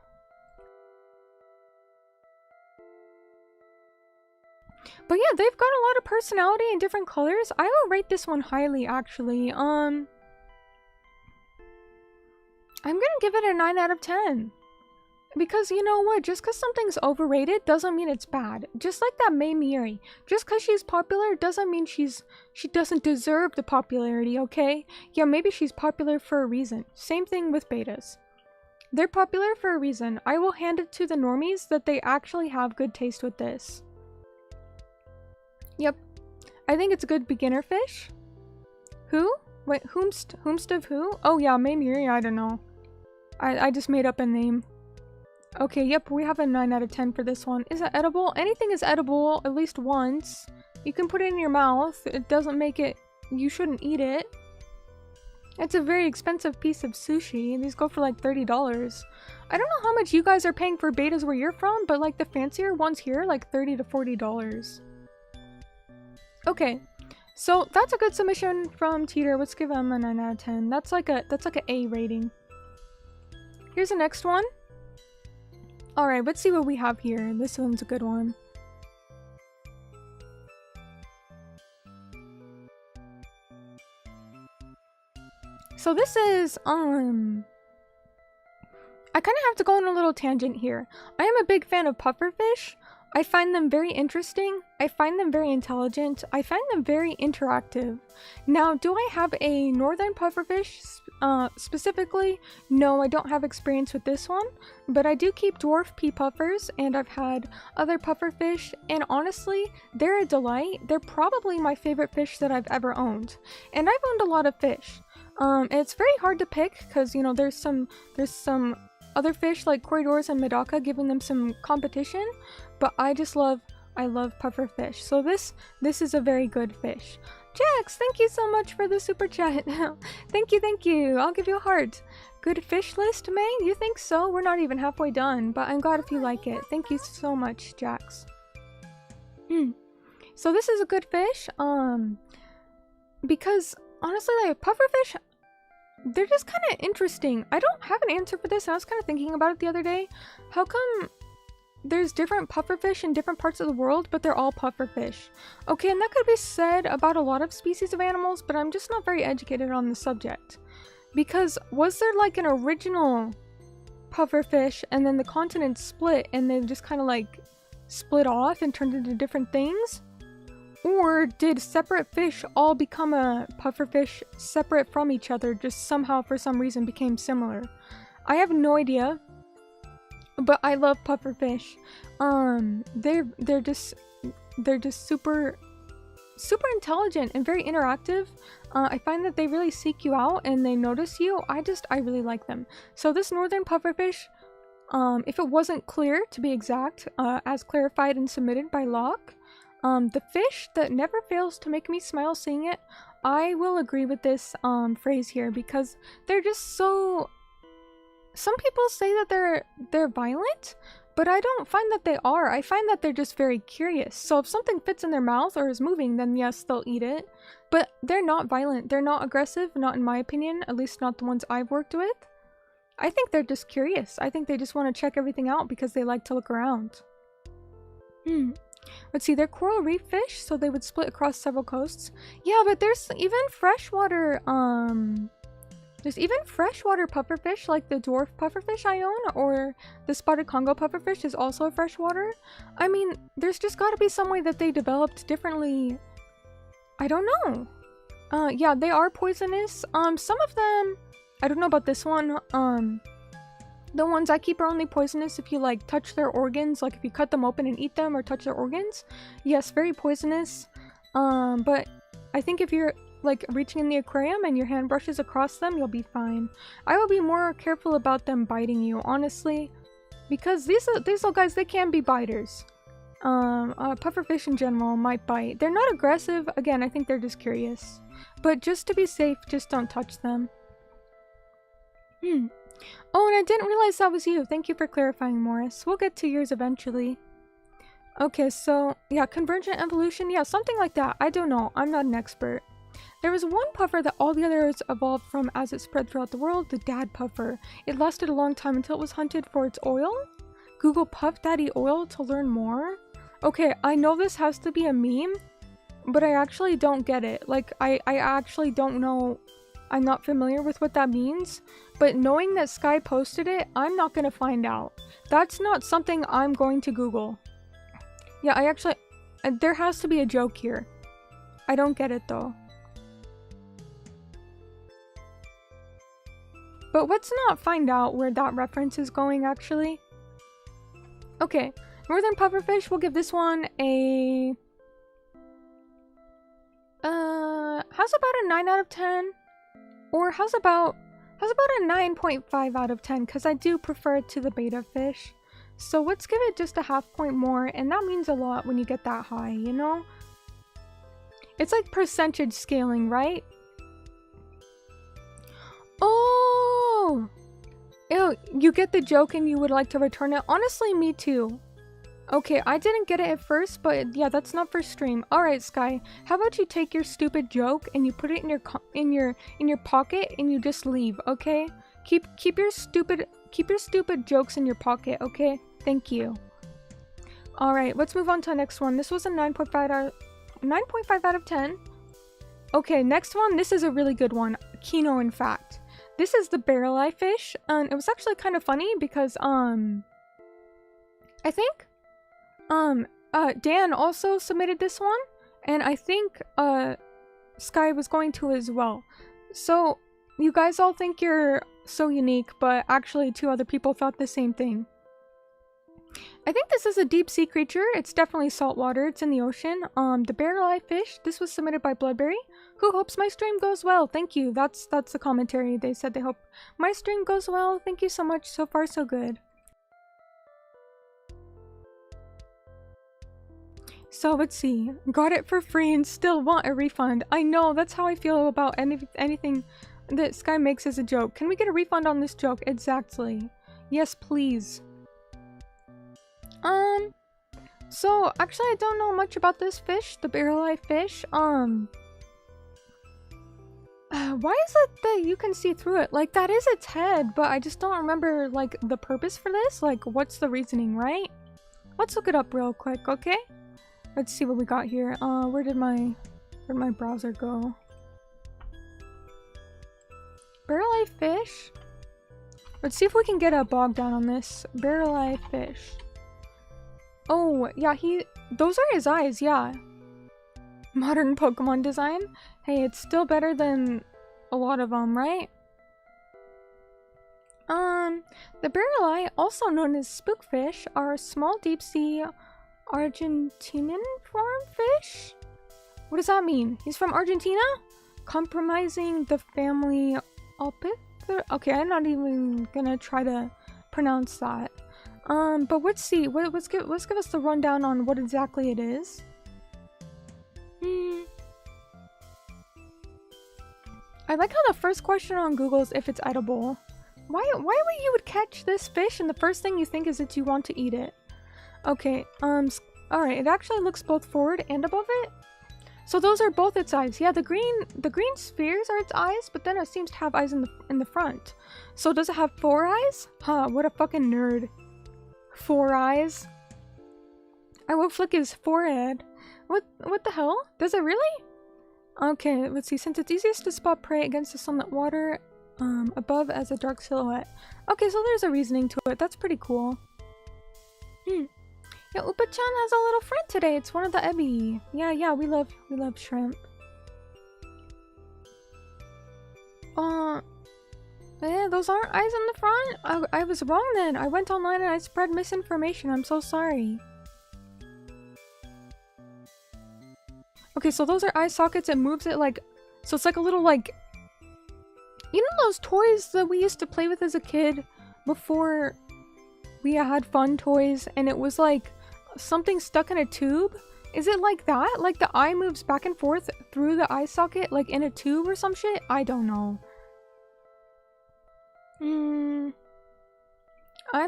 [SPEAKER 1] But yeah, they've got a lot of personality and different colors. I will rate this one highly, actually. I'm gonna give it a 9 out of 10. Because you know what? Just because something's overrated doesn't mean it's bad. Just like that Mei Miyuri. Just because she's popular doesn't mean she doesn't deserve the popularity, okay? Yeah, maybe she's popular for a reason. Same thing with betas. They're popular for a reason. I will hand it to the normies that they actually have good taste with this. Yep. I think it's a good beginner fish. Who? Wait, whomst of who? Oh yeah, Mei Miyuri, I don't know. I just made up a name. Okay, yep, we have a 9 out of 10 for this one. Is it edible? Anything is edible at least once. You can put it in your mouth. It doesn't make it... You shouldn't eat it. It's a very expensive piece of sushi. These go for like $30. I don't know how much you guys are paying for betas where you're from, but like the fancier ones here, like $30 to $40. Okay, so that's a good submission from Teeter. Let's give him a 9 out of 10. That's like a A rating. here's the next one. Alright, let's see what we have here. This one's a good one. So this is, I kind of have to go on a little tangent here. I am a big fan of pufferfish. I find them very interesting. I find them very intelligent. I find them very interactive. Now, do I have a northern pufferfish specifically? No, I don't have experience with this one, but I do keep dwarf pea puffers, and I've had other pufferfish, and honestly, they're a delight. They're probably my favorite fish that I've ever owned, and I've owned a lot of fish. It's very hard to pick because, you know, there's some other fish like corridors and medaka giving them some competition, but I love pufferfish. So this is a very good fish. Jax, thank you so much for the super chat. Thank you. I'll give you a heart. Good fish list, May? You think so? We're not even halfway done, but I'm glad if you like it. Thank you so much, Jax. So this is a good fish, because honestly, like pufferfish, they're just kind of interesting. I don't have an answer for this, and I was kind of thinking about it the other day. How come there's different pufferfish in different parts of the world, but they're all pufferfish? Okay, and that could be said about a lot of species of animals, but I'm just not very educated on the subject. Because was there like an original pufferfish, and then the continents split, and they just kind of like split off and turned into different things? Or did separate fish all become a pufferfish separate from each other, just somehow for some reason became similar? I have no idea, but I love pufferfish. They're just super intelligent and very interactive. I find that they really seek you out and they notice you. I really like them. So this northern pufferfish, if it wasn't clear to be exact, as clarified and submitted by Locke, the fish that never fails to make me smile seeing it, I will agree with this phrase here, because they're just so... Some people say that they're violent, but I don't find that they are. I find that they're just very curious. So if something fits in their mouth or is moving, then yes, they'll eat it. But they're not violent. They're not aggressive, not in my opinion, at least not the ones I've worked with. I think they're just curious. I think they just want to check everything out because they like to look around. Let's see, they're coral reef fish, so they would split across several coasts. Yeah, but there's even freshwater, pufferfish, like the dwarf pufferfish I own, or the spotted Congo pufferfish is also a freshwater. I mean, there's just gotta be some way that they developed differently. I don't know. Yeah, they are poisonous. Some of them, I don't know about this one, the ones I keep are only poisonous if you like touch their organs, like if you cut them open and eat them or touch their organs. Yes, very poisonous. But I think if you're like reaching in the aquarium and your hand brushes across them, you'll be fine. I will be more careful about them biting you, honestly, because these little guys, they can be biters. Pufferfish in general might bite. They're not aggressive. Again, I think they're just curious. But just to be safe, just don't touch them. Oh, and I didn't realize that was you. Thank you for clarifying, Morris. We'll get to yours eventually. Okay, so, yeah, convergent evolution. Yeah, something like that. I don't know. I'm not an expert. There was one puffer that all the others evolved from as it spread throughout the world, the dad puffer. It lasted a long time until it was hunted for its oil. Google Puff Daddy oil to learn more. Okay, I know this has to be a meme, but I actually don't get it. Like, I actually don't know. I'm not familiar with what that means, but knowing that Sky posted it, I'm not gonna find out. That's not something I'm going to Google. Yeah, there has to be a joke here. I don't get it though. But let's not find out where that reference is going actually. Okay, northern pufferfish, we'll give this one a... how's about a 9 out of 10? Or how's about a 9.5 out of 10, because I do prefer it to the beta fish. So let's give it just a half point more, and that means a lot when you get that high, you know? It's like percentage scaling, right? Oh! Ew, you get the joke and you would like to return it? Honestly, me too. Okay, I didn't get it at first, but yeah, that's not for stream. Alright, Sky, how about you take your stupid joke and you put it in your pocket and you just leave, okay? Keep your stupid keep your stupid jokes in your pocket, okay? Thank you. Alright, let's move on to the next one. This was a 9.5 out of 10. Okay, next one. This is a really good one. Kino, in fact. This is the barrel-eye fish, and it was actually kind of funny because, I think, Dan also submitted this one, and I think, Sky was going to as well. So, you guys all think you're so unique, but actually 2 other people thought the same thing. I think this is a deep sea creature. It's definitely saltwater. It's in the ocean. The barrel-eye fish. This was submitted by Bloodberry, who hopes my stream goes well. Thank you. That's the commentary. They said they hope my stream goes well. Thank you so much. So far, so good. So let's see. Got it for free and still want a refund. I know. That's how I feel about anything that Sky makes as a joke. Can we get a refund on this joke? Exactly. Yes, please. So actually I don't know much about this fish, the barrel-eye fish. Why is it that you can see through it? Like, that is its head, but I just don't remember, like, the purpose for this. Like, what's the reasoning, right? Let's look it up real quick, okay? Let's see what we got here. Where'd my browser go? Barrel-eye fish? Let's see if we can get a bog down on this. Barrel-eye fish. Oh, yeah, those are his eyes, yeah. Modern Pokemon design? Hey, it's still better than a lot of them, right? The barrel-eye, also known as spookfish, are a small deep-sea Argentinian farm fish? What does that mean? He's from Argentina? Compromising the family Alpith? Okay, I'm not even gonna try to pronounce that. But let's see. Let's give us the rundown on what exactly it is. I like how the first question on Google is if it's edible. Why would you catch this fish and the first thing you think is that you want to eat it? Okay, alright, it actually looks both forward and above it. So those are both its eyes. Yeah, the green spheres are its eyes, but then it seems to have eyes in the front. So does it have 4 eyes? Huh, what a fucking nerd. 4 eyes? I will flick his forehead. What the hell? Does it really? Okay, let's see. Since it's easiest to spot prey against the sunlit water, above as a dark silhouette. Okay, so there's a reasoning to it. That's pretty cool. Yeah, Upa-chan has a little friend today. It's one of the Ebi. Yeah, we love shrimp. Yeah, those aren't eyes in the front? I was wrong then. I went online and I spread misinformation. I'm so sorry. Okay, so those are eye sockets. It moves it like... So it's like a little like... You know those toys that we used to play with as a kid before we had fun toys and it was like something stuck in a tube? Is it like that? Like the eye moves back and forth through the eye socket like in a tube or some shit? I don't know. I'm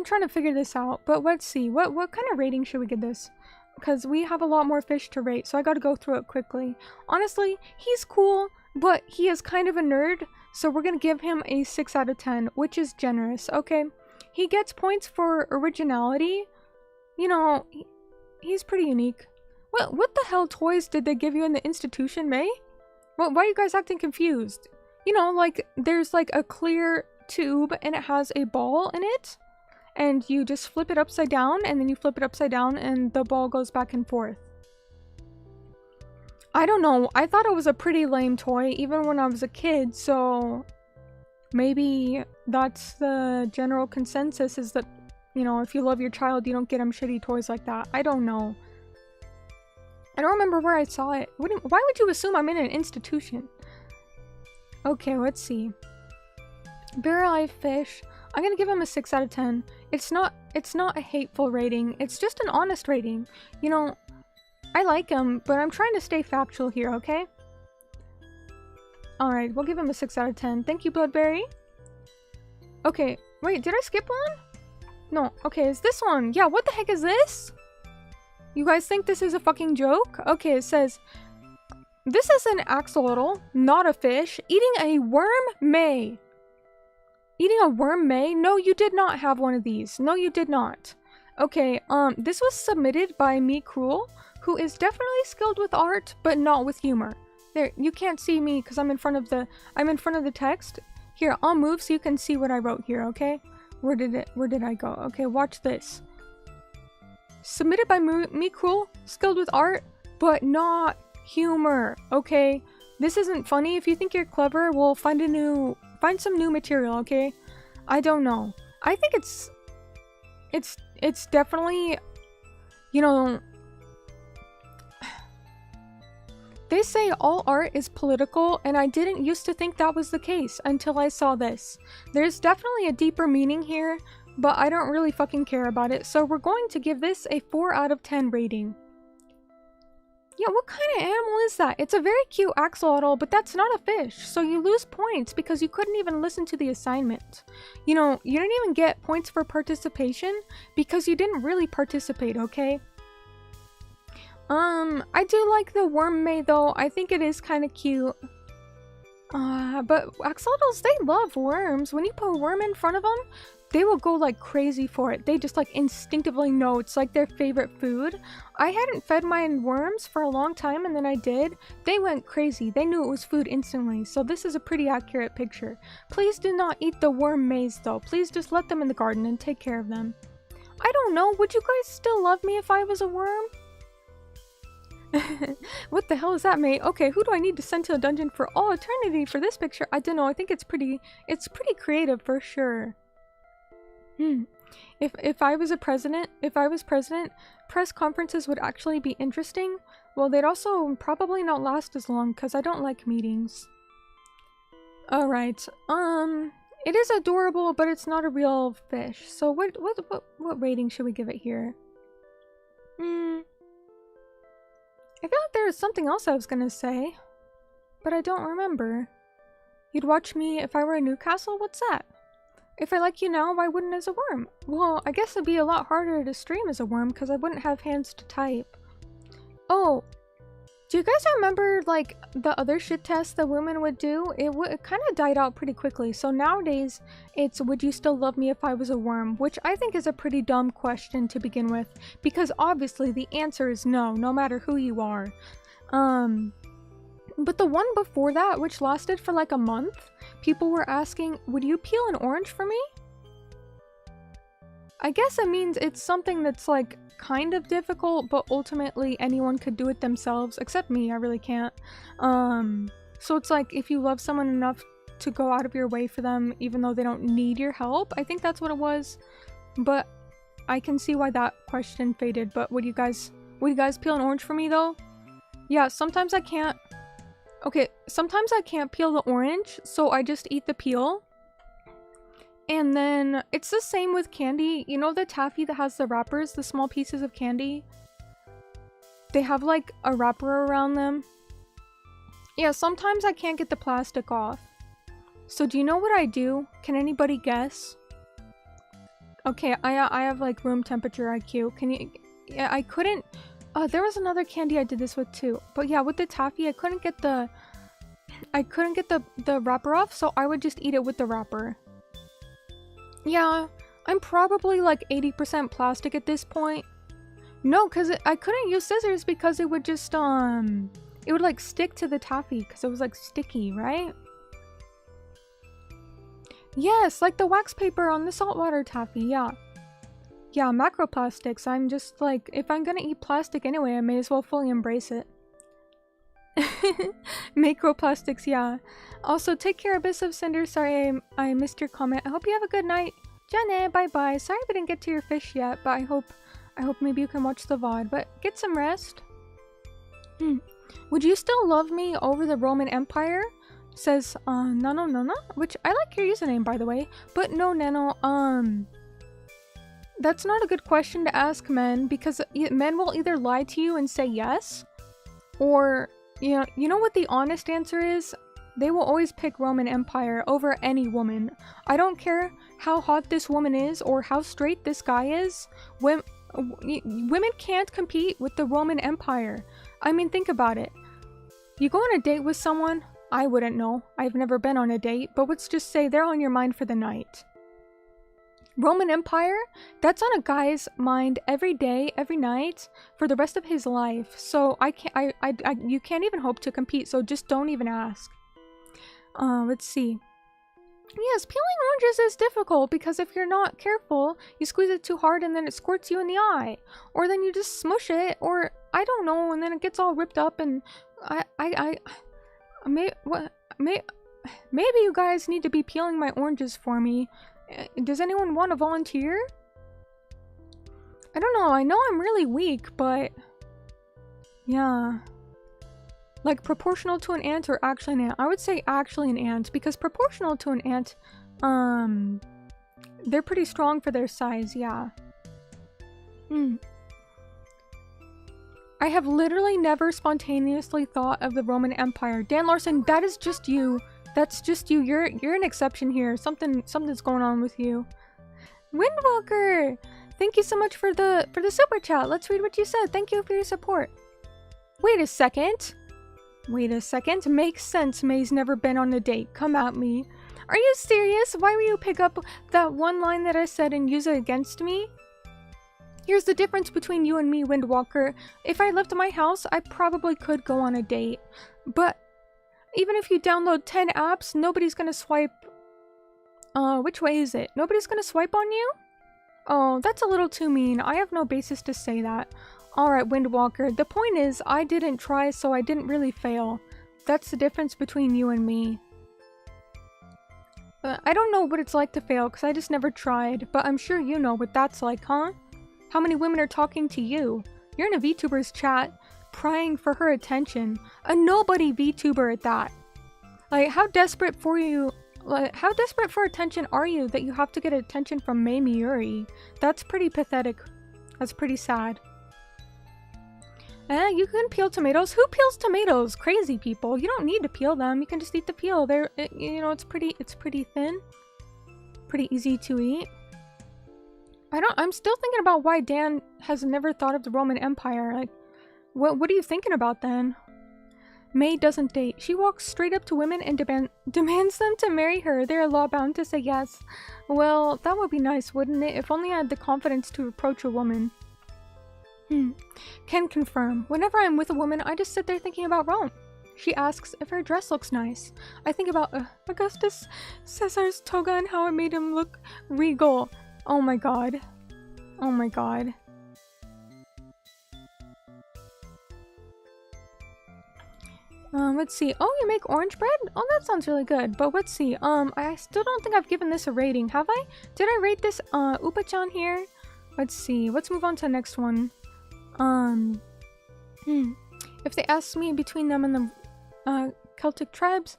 [SPEAKER 1] trying to figure this out, but let's see. What kind of rating should we give this? Because we have a lot more fish to rate, so I gotta go through it quickly. Honestly, he's cool, but he is kind of a nerd, so we're gonna give him a 6 out of 10, which is generous, okay? He gets points for originality. You know, he's pretty unique. What the hell toys did they give you in the institution, Mei? Why are you guys acting confused? You know, like, there's like a clear tube and it has a ball in it. And you just flip it upside down and then you flip it upside down and the ball goes back and forth. I don't know. I thought it was a pretty lame toy even when I was a kid, so maybe that's the general consensus is that, you know, if you love your child, you don't get them shitty toys like that. I don't know. I don't remember where I saw it. Why would you assume I'm in an institution? Okay, let's see. Barrel-eye fish. I'm gonna give him a 6 out of 10. It's not a hateful rating. It's just an honest rating. You know, I like him, but I'm trying to stay factual here, okay? Alright, we'll give him a 6 out of 10. Thank you, Bloodberry. Okay, wait, did I skip one? No, okay, is this one? Yeah, what the heck is this? You guys think this is a fucking joke? Okay, it says, this is an axolotl, not a fish, eating a worm Mei. Eating a worm, Mei? No, you did not have one of these. No, you did not. Okay, this was submitted by Me Cruel, who is definitely skilled with art, but not with humor. There, you can't see me because I'm in front of the text. Here, I'll move so you can see what I wrote here, okay? Where did I go? Okay, watch this. Submitted by Me Cruel, skilled with art, but not humor, okay? This isn't funny. If you think you're clever, we'll find some new material, okay? I don't know. I think it's definitely, you know, they say all art is political, and I didn't used to think that was the case until I saw this. There's definitely a deeper meaning here, but I don't really fucking care about it, so we're going to give this a 4 out of 10 rating. Yeah, what kind of animal is that? It's a very cute axolotl, but that's not a fish, so you lose points because you couldn't even listen to the assignment. You know, you didn't even get points for participation because you didn't really participate, okay? I do like the worm Mei though. I think it is kind of cute. But axolotls, they love worms. When you put a worm in front of them, they will go like crazy for it. They just like instinctively know it's like their favorite food. I hadn't fed my worms for a long time, and then I did. They went crazy. They knew it was food instantly, so this is a pretty accurate picture. Please do not eat the worm Meis though. Please just let them in the garden and take care of them. I don't know, would you guys still love me if I was a worm? What the hell is that, mate? Okay, who do I need to send to a dungeon for all eternity for this picture? I don't know. I think it's pretty creative for sure. If I was president, press conferences would actually be interesting. Well, they'd also probably not last as long because I don't like meetings. All right. It is adorable, but it's not a real fish. So what rating should we give it here? I feel like there was something else I was gonna say, but I don't remember. You'd watch me if I were in Newcastle? What's that? If I like you now, why wouldn't as a worm? Well, I guess it'd be a lot harder to stream as a worm because I wouldn't have hands to type. Oh, do you guys remember like the other shit tests that women would do? It kind of died out pretty quickly. So nowadays it's would you still love me if I was a worm? Which I think is a pretty dumb question to begin with, because obviously the answer is no, no matter who you are. But the one before that, which lasted for like a month, people were asking, would you peel an orange for me? I guess it means it's something that's like kind of difficult, but ultimately anyone could do it themselves, except me. I really can't. So it's like if you love someone enough to go out of your way for them even though they don't need your help. I think that's what it was, but I can see why that question faded. But would you guys peel an orange for me though? Yeah, sometimes I can't. Okay, sometimes I can't peel the orange, so I just eat the peel. And then it's the same with candy. You know the taffy that has the wrappers, the small pieces of candy? They have like a wrapper around them. Yeah, sometimes I can't get the plastic off. So do you know what I do? Can anybody guess? Okay, I have like room temperature IQ. Can you? Yeah, I couldn't. There was another candy I did this with too. But yeah, with the taffy, I couldn't get the wrapper off, so I would just eat it with the wrapper. Yeah, I'm probably like 80% plastic at this point. No, because I couldn't use scissors because it would just, it would like stick to the taffy because it was like sticky, right? Yes, like the wax paper on the saltwater taffy, yeah. Yeah, macroplastics. I'm just like, if I'm gonna eat plastic anyway, I may as well fully embrace it. Macroplastics, yeah. Also, take care, Abyss of Cinder. Sorry I missed your comment. I hope you have a good night. Jane, bye-bye. Sorry we didn't get to your fish yet, but I hope maybe you can watch the VOD. But get some rest. Would you still love me over the Roman Empire? Says, Nano Nana? Which, I like your username, by the way. But no, Nano, that's not a good question to ask men, because men will either lie to you and say yes, or, you know what the honest answer is? They will always pick Roman Empire over any woman. I don't care how hot this woman is or how straight this guy is. Women can't compete with the Roman Empire. I mean, think about it. You go on a date with someone, I wouldn't know. I've never been on a date, but let's just say they're on your mind for the night. Roman Empire? That's on a guy's mind every day, every night, for the rest of his life. So you can't even hope to compete, so just don't even ask. Let's see. Yes, peeling oranges is difficult because if you're not careful, you squeeze it too hard and then it squirts you in the eye. Or then you just smush it, or I don't know, and then it gets all ripped up and maybe you guys need to be peeling my oranges for me. Does anyone want to volunteer? I don't know. I know I'm really weak, but yeah. Like proportional to an ant or actually an ant? I would say actually an ant because proportional to an ant, they're pretty strong for their size, yeah. I have literally never spontaneously thought of the Roman Empire. Dan Larson, that is just you. That's just you. You're an exception here. Something's going on with you. Windwalker! Thank you so much for the super chat. Let's read what you said. Thank you for your support. Wait a second. Makes sense. May's never been on a date. Come at me. Are you serious? Why will you pick up that one line that I said and use it against me? Here's the difference between you and me, Windwalker. If I left my house, I probably could go on a date. But even if you download 10 apps, nobody's gonna swipe... which way is it? Nobody's gonna swipe on you? Oh, that's a little too mean. I have no basis to say that. Alright, Windwalker. The point is, I didn't try, so I didn't really fail. That's the difference between you and me. I don't know what it's like to fail, because I just never tried. But I'm sure you know what that's like, huh? How many women are talking to you? You're in a VTuber's chat, prying for her attention. A nobody VTuber at that. Like, how desperate for attention are you that you have to get attention from Mei Miyuri? That's pretty pathetic. That's pretty sad. You can peel tomatoes. Who peels tomatoes? Crazy people. You don't need to peel them. You can just eat the peel. It's pretty thin. Pretty easy to eat. I'm still thinking about why Dan has never thought of the Roman Empire. Like, what are you thinking about then? Mei doesn't date. She walks straight up to women and demands them to marry her. They're law-bound to say yes. Well, that would be nice, wouldn't it? If only I had the confidence to approach a woman. Can confirm. Whenever I'm with a woman, I just sit there thinking about Rome. She asks if her dress looks nice. I think about Augustus Caesar's toga and how it made him look regal. Oh my god. Oh my god. Let's see. Oh, you make orange bread? Oh, that sounds really good. But let's see. I still don't think I've given this a rating, have I? Did I rate this, Upa-chan here? Let's see. Let's move on to the next one. If they asked me between them and the, Celtic tribes,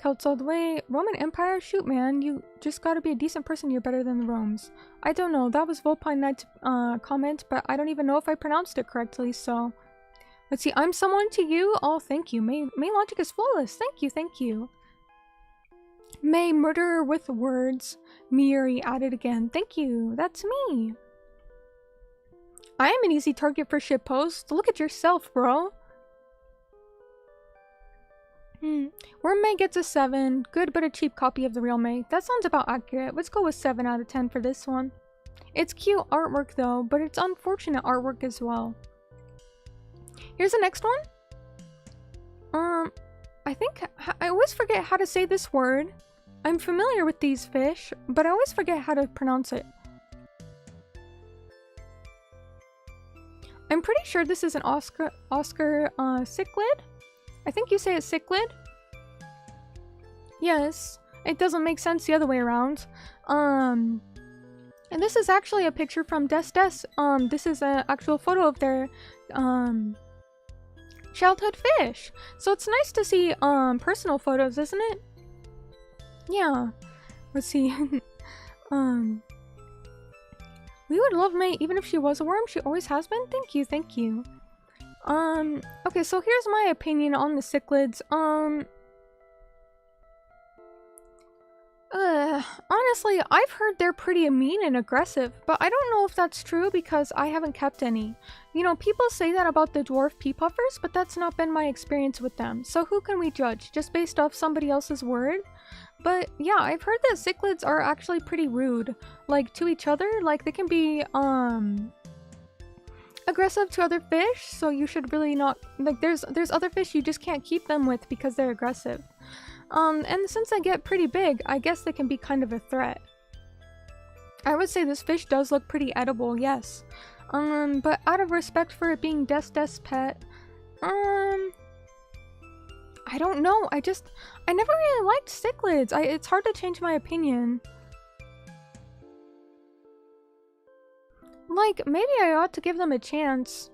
[SPEAKER 1] Celts all the way, Roman Empire? Shoot, man. You just gotta be a decent person. You're better than the Romes. I don't know. That was Volpine Knight's, comment, but I don't even know if I pronounced it correctly, so... Let's see. I'm someone to you? Oh, thank you. May logic is flawless. Thank you, thank you. May murderer with words. Miyuri added again. Thank you. That's me. I am an easy target for shitposts. Look at yourself, bro. Where Mei gets a 7. Good but a cheap copy of the real Mei. That sounds about accurate. Let's go with 7 out of 10 for this one. It's cute artwork though, but it's unfortunate artwork as well. Here's the next one. I think I always forget how to say this word. I'm familiar with these fish, but I always forget how to pronounce it. I'm pretty sure this is an Oscar cichlid. I think you say it cichlid. Yes, it doesn't make sense the other way around. And this is actually a picture from Des. This is an actual photo of their childhood fish. So it's nice to see personal photos, isn't it? Yeah. Let's see. We would love Mei even if she was a worm. She always has been. Thank you, thank you. Okay, so here's my opinion on the cichlids. Honestly, I've heard they're pretty mean and aggressive, but I don't know if that's true because I haven't kept any. You know, people say that about the dwarf pea puffers, but that's not been my experience with them. So who can we judge? Just based off somebody else's word? But yeah, I've heard that cichlids are actually pretty rude. Like, to each other. Like, they can be, aggressive to other fish, so you should really not... Like, there's other fish you just can't keep them with because they're aggressive. And since they get pretty big, I guess they can be kind of a threat. I would say this fish does look pretty edible, yes. But out of respect for it being Des' pet, I don't know. I never really liked cichlids. It's hard to change my opinion. Like, maybe I ought to give them a chance.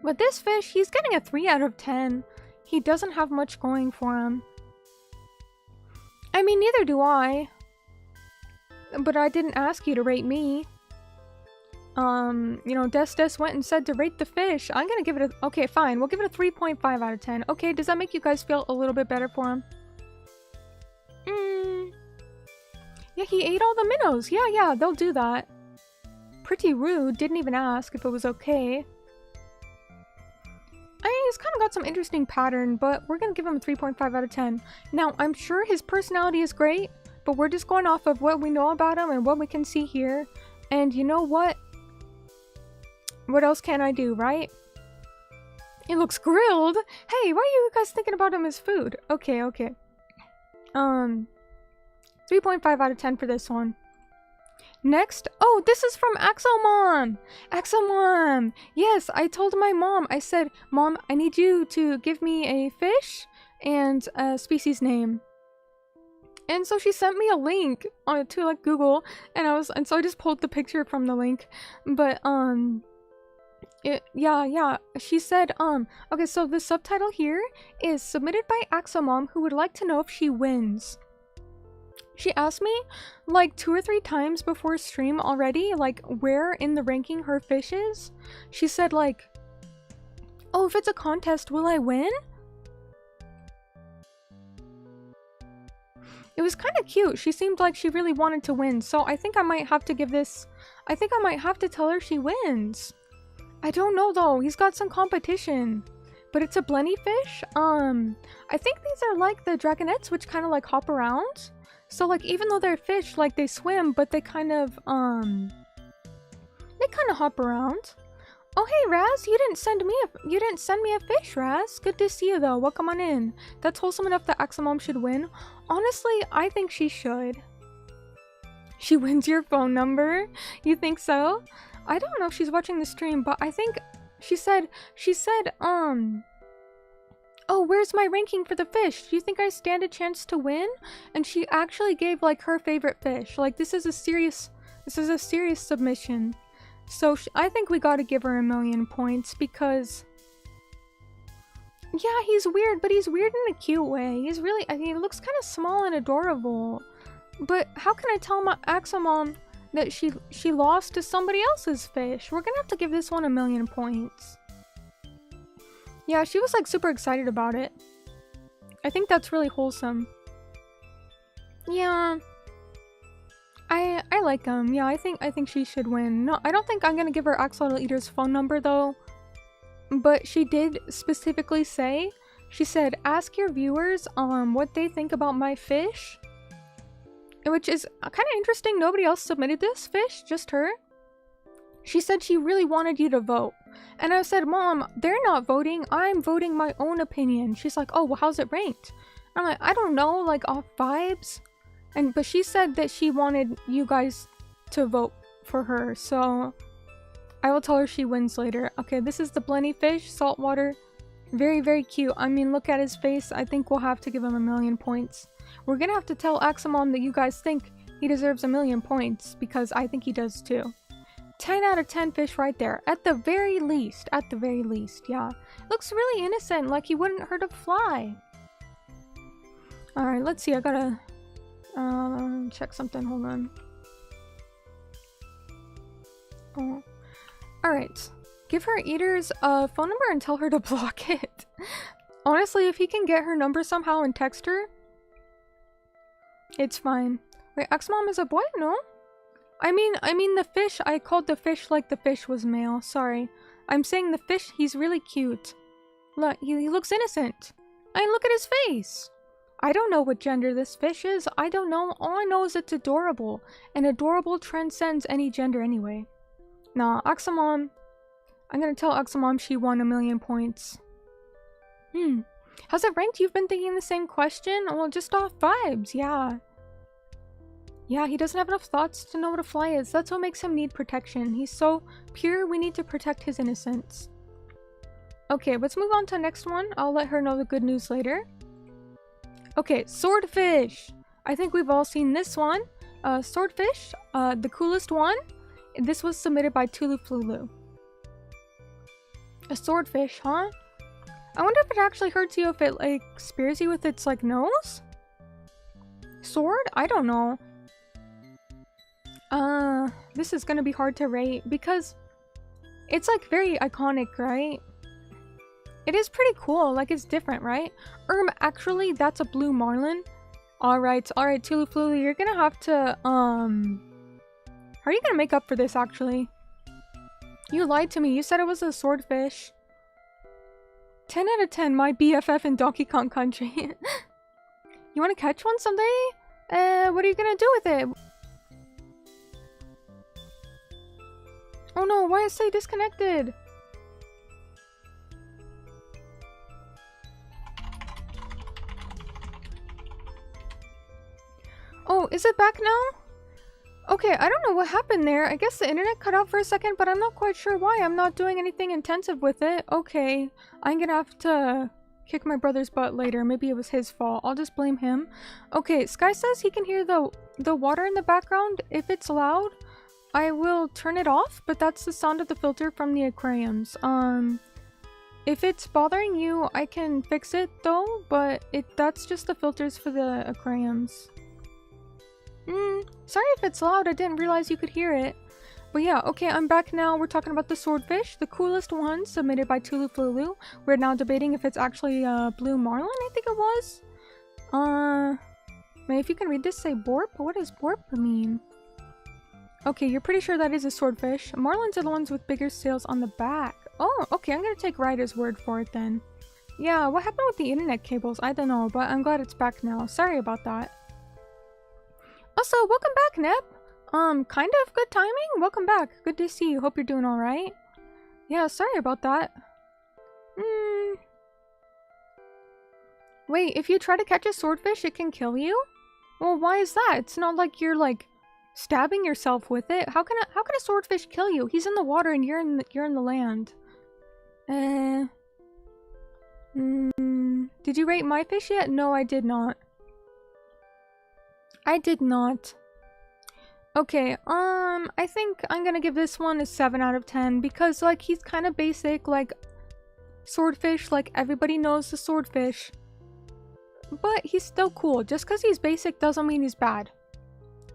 [SPEAKER 1] But this fish, he's getting a 3 out of 10. He doesn't have much going for him. I mean, neither do I. But I didn't ask you to rate me. You know, Des went and said to rate the fish. I'm gonna give it a... Okay, fine. We'll give it a 3.5 out of 10. Okay, does that make you guys feel a little bit better for him? Yeah, he ate all the minnows. Yeah, they'll do that. Pretty rude. Didn't even ask if it was okay. I mean, he's kind of got some interesting pattern, but we're gonna give him a 3.5 out of 10. Now, I'm sure his personality is great, but we're just going off of what we know about him and what we can see here. And you know what? What else can I do, right? He looks grilled! Hey, why are you guys thinking about him as food? Okay. 3.5 out of 10 for this one. Next, oh, this is from Axomom! Axomom! Yes, I told my mom, I said, Mom, I need you to give me a fish and a species name. And so she sent me a link to like Google, and so I just pulled the picture from the link. But yeah. She said, okay, so the subtitle here is submitted by Axomom, who would like to know if she wins. She asked me like 2 or 3 times before stream already, like where in the ranking her fish is. She said like, oh, if it's a contest, will I win? It was kind of cute. She seemed like she really wanted to win, so I think I might have to give this... I think I might have to tell her she wins. I don't know though, he's got some competition. But it's a blenny fish. I think these are like the dragonets, which kind of like hop around. So like even though they're fish, like they swim, but they kind of hop around. Oh hey Raz, you didn't send me a fish, Raz. Good to see you though. Welcome on in. That's wholesome enough that Axomom should win. Honestly, I think she should. She wins your phone number? You think so? I don't know if she's watching the stream, but I think she said, oh, where's my ranking for the fish? Do you think I stand a chance to win? And she actually gave like her favorite fish. Like this is a serious submission. So I think we gotta give her 1,000,000 points because yeah, he's weird, but he's weird in a cute way. He's really, I mean, he looks kind of small and adorable. But how can I tell my Axomom that she lost to somebody else's fish? We're gonna have to give this one 1,000,000 points. Yeah, she was like super excited about it. I think that's really wholesome. Yeah. I like him. Yeah, I think she should win. No, I don't think I'm gonna give her Axolotl Eater's phone number though. But she did specifically say, she said, ask your viewers what they think about my fish. Which is kind of interesting. Nobody else submitted this fish, just her. She said she really wanted you to vote. And I said, Mom, they're not voting. I'm voting my own opinion. She's like, oh, well, how's it ranked? I'm like, I don't know, like off vibes. But she said that she wanted you guys to vote for her. So I will tell her she wins later. Okay, this is the blenny fish, saltwater. Very, very cute. I mean, look at his face. I think we'll have to give him 1,000,000 points. We're gonna have to tell Axomom that you guys think he deserves 1,000,000 points, because I think he does too. 10 out of 10 fish right there. At the very least. At the very least, yeah. Looks really innocent, like he wouldn't hurt a fly. Alright, let's see. I gotta check something. Hold on. Oh. Alright. Give her Eater's phone number and tell her to block it. Honestly, if he can get her number somehow and text her, It's fine. Wait, Axmom is a boy? No? I mean the fish. I called the fish like the fish was male. Sorry. I'm saying the fish, he's really cute. Look, he looks innocent. I mean, look at his face. I don't know what gender this fish is. I don't know. All I know is it's adorable. And adorable transcends any gender anyway. Nah, Axomon. I'm gonna tell Axomon she won 1,000,000 points. How's it ranked? You've been thinking the same question? Well, just off vibes, yeah. Yeah, he doesn't have enough thoughts to know what a fly is. That's what makes him need protection. He's so pure, we need to protect his innocence. Okay, let's move on to the next one. I'll let her know the good news later. Okay, swordfish. I think we've all seen this one. Swordfish, the coolest one. This was submitted by Tuluflulu. A swordfish, huh? I wonder if it actually hurts you if it, like, spears you with its, like, nose? Sword? I don't know. This is gonna be hard to rate because it's, like, very iconic, right? It is pretty cool, like, it's different, right? Actually, that's a blue marlin. Alright, Tuluflulu, you're gonna have to, how are you gonna make up for this, actually? You lied to me, you said it was a swordfish. 10 out of 10, my BFF in Donkey Kong Country. You wanna catch one someday? What are you gonna do with it? Oh no, why is it disconnected? Oh, is it back now? Okay, I don't know what happened there. I guess the internet cut out for a second, but I'm not quite sure why. I'm not doing anything intensive with it. Okay, I'm gonna have to kick my brother's butt later. Maybe it was his fault. I'll just blame him. Okay, Sky says he can hear the water in the background. If it's loud, I will turn it off, but that's the sound of the filter from the aquariums. If it's bothering you, I can fix it though, but that's just the filters for the aquariums. Sorry if it's loud, I didn't realize you could hear it. But yeah, okay, I'm back now. We're talking about the swordfish, the coolest one, submitted by Tuluflulu. We're now debating if it's actually blue marlin, I think it was. If you can read this, say borp. What does borp mean? Okay, you're pretty sure that is a swordfish. Marlins are the ones with bigger scales on the back. Oh, okay, I'm gonna take Ryder's word for it then. Yeah, what happened with the internet cables? I don't know, but I'm glad it's back now. Sorry about that. Also, welcome back, Nep. Kind of good timing? Welcome back. Good to see you. Hope you're doing alright. Yeah, sorry about that. Wait, if you try to catch a swordfish, it can kill you? Well, why is that? It's not like you're, like, stabbing yourself with it. How can a swordfish kill you? He's in the water and you're in the land. Did you rate my fish yet? No, I did not. I did not. Okay, I think I'm gonna give this one a 7 out of 10 because, like, he's kind of basic, like, swordfish, like, everybody knows the swordfish. But he's still cool. Just because he's basic doesn't mean he's bad.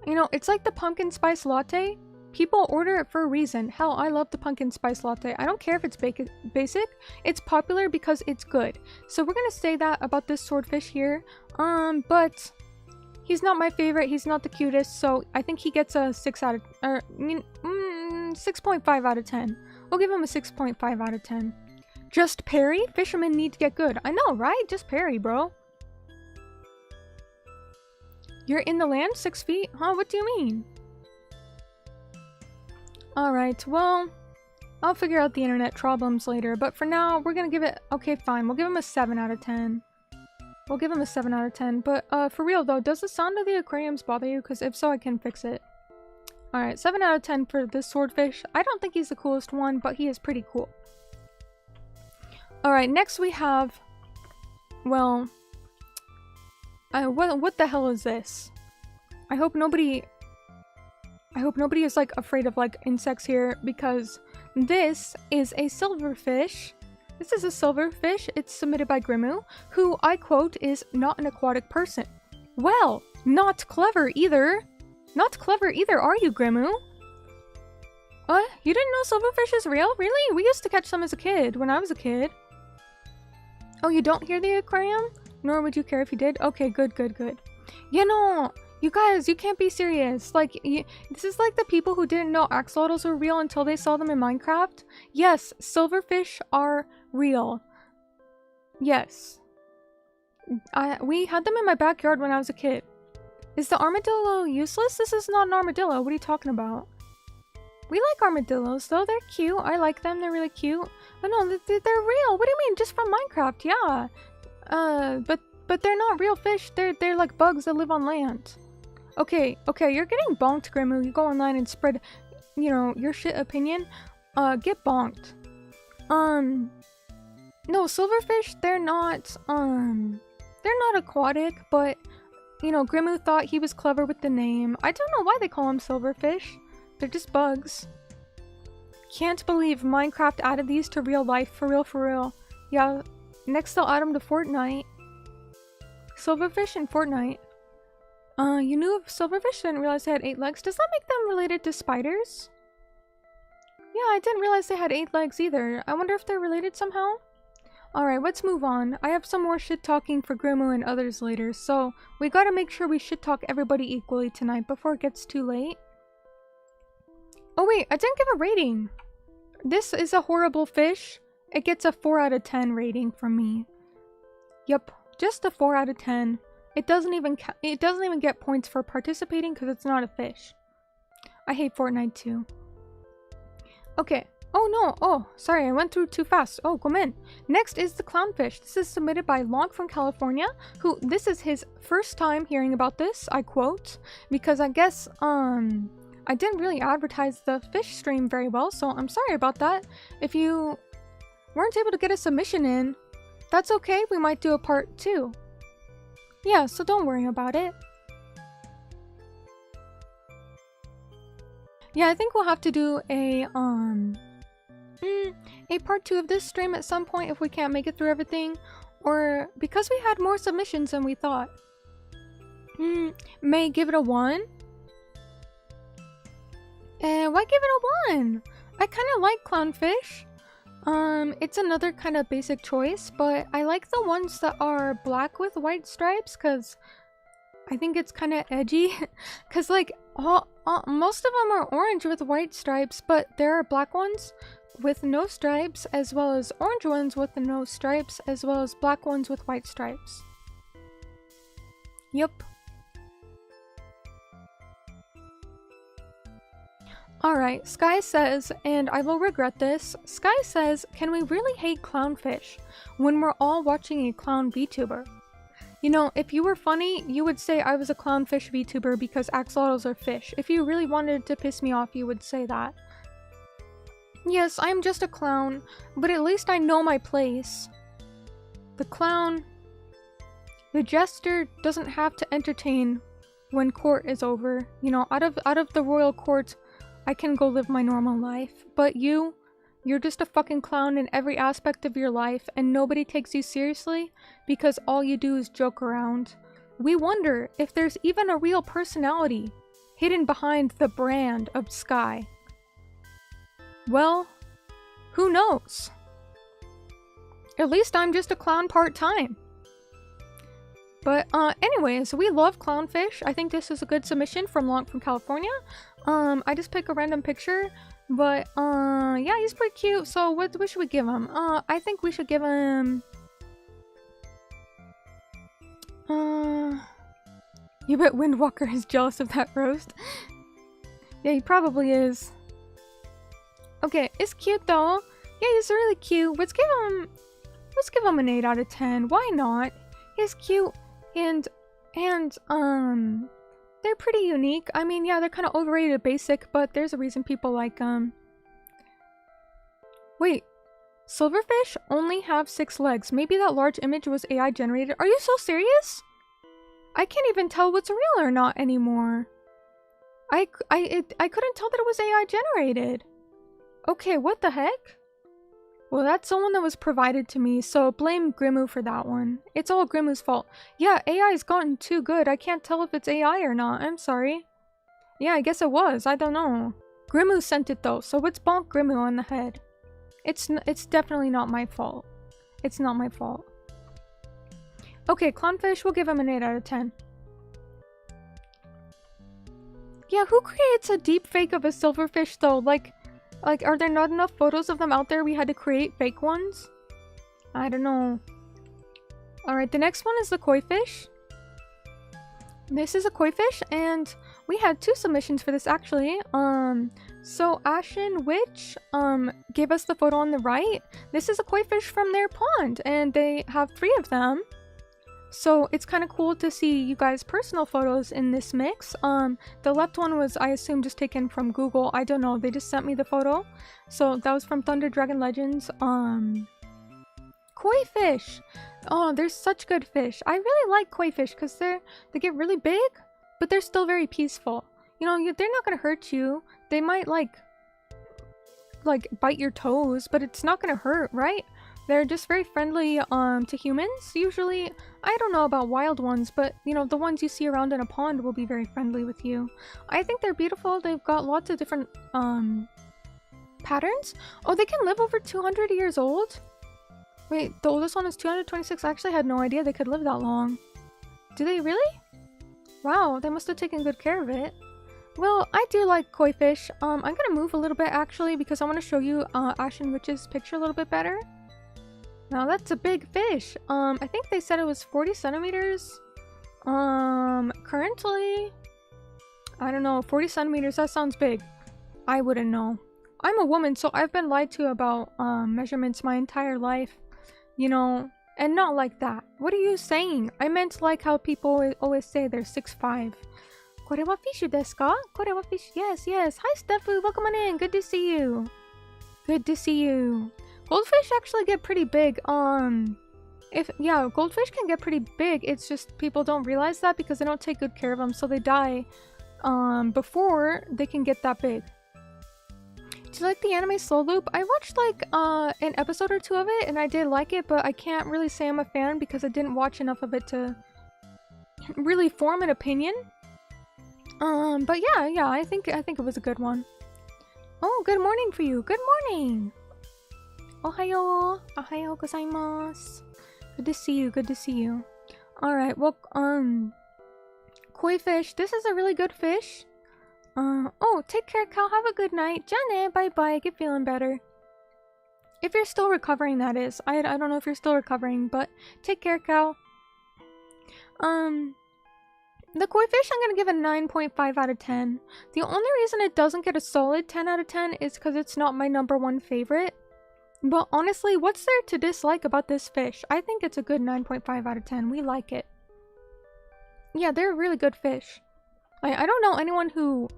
[SPEAKER 1] You know, it's like the pumpkin spice latte. People order it for a reason. Hell, I love the pumpkin spice latte. I don't care if it's basic. It's popular because it's good. So we're gonna say that about this swordfish here. But he's not my favorite. He's not the cutest. So I think he gets a 6.5 out of 10. We'll give him a 6.5 out of 10. Just parry? Fishermen need to get good. I know, right? Just parry, bro. You're in the land? 6 feet? Huh? What do you mean? Alright, well, I'll figure out the internet problems later, but for now, we're gonna give it... Okay, fine. We'll give him a 7 out of 10. We'll give him a 7 out of 10, but for real though, does the sound of the aquariums bother you? Because if so, I can fix it. Alright, 7 out of 10 for this swordfish. I don't think he's the coolest one, but he is pretty cool. Alright, next we have... Well... what the hell is this? I hope nobody is, like, afraid of, like, insects here, because this is a silverfish. This is a silverfish. It's submitted by Grimu, who, I quote, is not an aquatic person. Well, not clever either. Not clever either, are you, Grimu? What? You didn't know silverfish is real? Really? We used to catch them as a kid, when I was a kid. Oh, you don't hear the aquarium? Nor would you care if you did? Okay, good, good, good. You You guys, you can't be serious. Like, this is like the people who didn't know axolotls were real until they saw them in Minecraft. Yes, silverfish are real. Yes. We had them in my backyard when I was a kid. Is the armadillo useless? This is not an armadillo. What are you talking about? We like armadillos, though. They're cute. I like them. They're really cute. But no, they're real. What do you mean? Just from Minecraft, yeah. But they're not real fish. They're like bugs that live on land. Okay, you're getting bonked, Grimu. You go online and spread, you know, your shit opinion. Get bonked. No, silverfish, they're not aquatic, but, you know, Grimu thought he was clever with the name. I don't know why they call them silverfish. They're just bugs. Can't believe Minecraft added these to real life, for real. Yeah, next they'll add them to Fortnite. Silverfish in Fortnite. You knew of silverfish, didn't realize they had 8 legs. Does that make them related to spiders? Yeah, I didn't realize they had 8 legs either. I wonder if they're related somehow? Alright, let's move on. I have some more shit talking for Grimu and others later, so we gotta make sure we shit talk everybody equally tonight before it gets too late. Oh wait, I didn't give a rating. This is a horrible fish. It gets a 4 out of 10 rating from me. Yup, just a 4 out of 10. It doesn't even get points for participating because it's not a fish. I hate Fortnite too. Okay. Oh no, oh, sorry, I went through too fast. Oh, come in. Next is the clownfish. This is submitted by Long from California, who, this is his first time hearing about this, I quote, because I guess, I didn't really advertise the fish stream very well, so I'm sorry about that. If you weren't able to get a submission in, that's okay, we might do a part 2. Yeah, so don't worry about it. Yeah, I think we'll have to do a part 2 of this stream at some point if we can't make it through everything, or because we had more submissions than we thought. May give it a 1? Why give it a 1? I kind of like clownfish. It's another kind of basic choice, but I like the ones that are black with white stripes because I think it's kind of edgy. Because like most of them are orange with white stripes, but there are black ones with no stripes, as well as orange ones with no stripes, as well as black ones with white stripes. Yup. Alright, Sky says, and I will regret this, Sky says, can we really hate clownfish when we're all watching a clown VTuber? You know, if you were funny, you would say I was a clownfish VTuber because axolotls are fish. If you really wanted to piss me off, you would say that. Yes, I'm just a clown, but at least I know my place. The clown... The jester doesn't have to entertain when court is over. You know, out of the royal court, I can go live my normal life. But you're just a fucking clown in every aspect of your life, and nobody takes you seriously because all you do is joke around. We wonder if there's even a real personality hidden behind the brand of Sky. Well, who knows? At least I'm just a clown part-time. But anyways, we love clownfish. I think this is a good submission from Long from California. I just pick a random picture, but yeah, he's pretty cute. So what should we give him? I think we should give him you bet Windwalker is jealous of that roast. Yeah, he probably is. Okay, it's cute though. Yeah, he's really cute. Let's give him an 8 out of 10. Why not? He's cute and they're pretty unique. I mean, yeah, they're kind of overrated basic, but there's a reason people like them. Wait, silverfish only have 6 legs. Maybe that large image was AI generated. Are you so serious? I can't even tell what's real or not anymore. I couldn't tell that it was AI generated. Okay, what the heck? Well, that's the one that was provided to me, so blame Grimu for that one. It's all Grimu's fault. Yeah, AI's gotten too good. I can't tell if it's AI or not. I'm sorry. Yeah, I guess it was. I don't know. Grimu sent it though, so let's bonk Grimu on the head. It's definitely not my fault. It's not my fault. Okay, clownfish, we'll give him an 8 out of 10. Yeah, who creates a deep fake of a silverfish though? Like, are there not enough photos of them out there? We had to create fake ones? I don't know. Alright, the next one is the koi fish. This is a koi fish, and we had 2 submissions for this actually. So Ashen Witch gave us the photo on the right. This is a koi fish from their pond, and they have 3 of them. So it's kind of cool to see you guys' personal photos in this mix. The left one was, I assume, just taken from Google. I don't know. They just sent me the photo. So that was from Thunder Dragon Legends. Koi fish. Oh, they're such good fish. I really like koi fish because they get really big, but they're still very peaceful. You know, they're not gonna hurt you. They might like bite your toes, but it's not gonna hurt, right? They're just very friendly to humans. Usually, I don't know about wild ones, but you know, the ones you see around in a pond will be very friendly with you. I think they're beautiful. They've got lots of different patterns. Oh, they can live over 200 years old. Wait, the oldest one is 226. I actually had no idea they could live that long. Do they really? Wow, they must have taken good care of it. Well, I do like koi fish. I'm gonna move a little bit actually because I want to show you Ashen Witch's picture a little bit better. Now that's a big fish. I think they said it was 40 centimeters. Currently, I don't know, 40 centimeters, that sounds big. I wouldn't know. I'm a woman, so I've been lied to about measurements my entire life. You know, and not like that. What are you saying? I meant like how people always say they're 6'5". Kore wa fishu desu ka? Kore wa fish? Yes, yes. Hi, Steffu. Welcome on in. Good to see you. Good to see you. Goldfish actually get pretty big. Yeah, goldfish can get pretty big. It's just people don't realize that because they don't take good care of them, so they die before they can get that big. Do you like the anime Soul Loop? I watched like an episode or 2 of it, and I did like it, but I can't really say I'm a fan because I didn't watch enough of it to really form an opinion. But yeah, I think it was a good one. Oh, good morning for you. Good morning. Ohayo. Ohayo gozaimasu. Good to see you. Good to see you. All right. Well, koi fish. This is a really good fish. Oh, take care, Cal. Have a good night. Jane, bye-bye. Get feeling better. If you're still recovering, that is. I don't know if you're still recovering, but take care, Cal. The koi fish, I'm gonna give a 9.5 out of 10. The only reason it doesn't get a solid 10 out of 10 is because it's not my #1 favorite. But honestly, what's there to dislike about this fish? I think it's a good 9.5 out of 10. We like it. Yeah, they're a really good fish. I don't know anyone who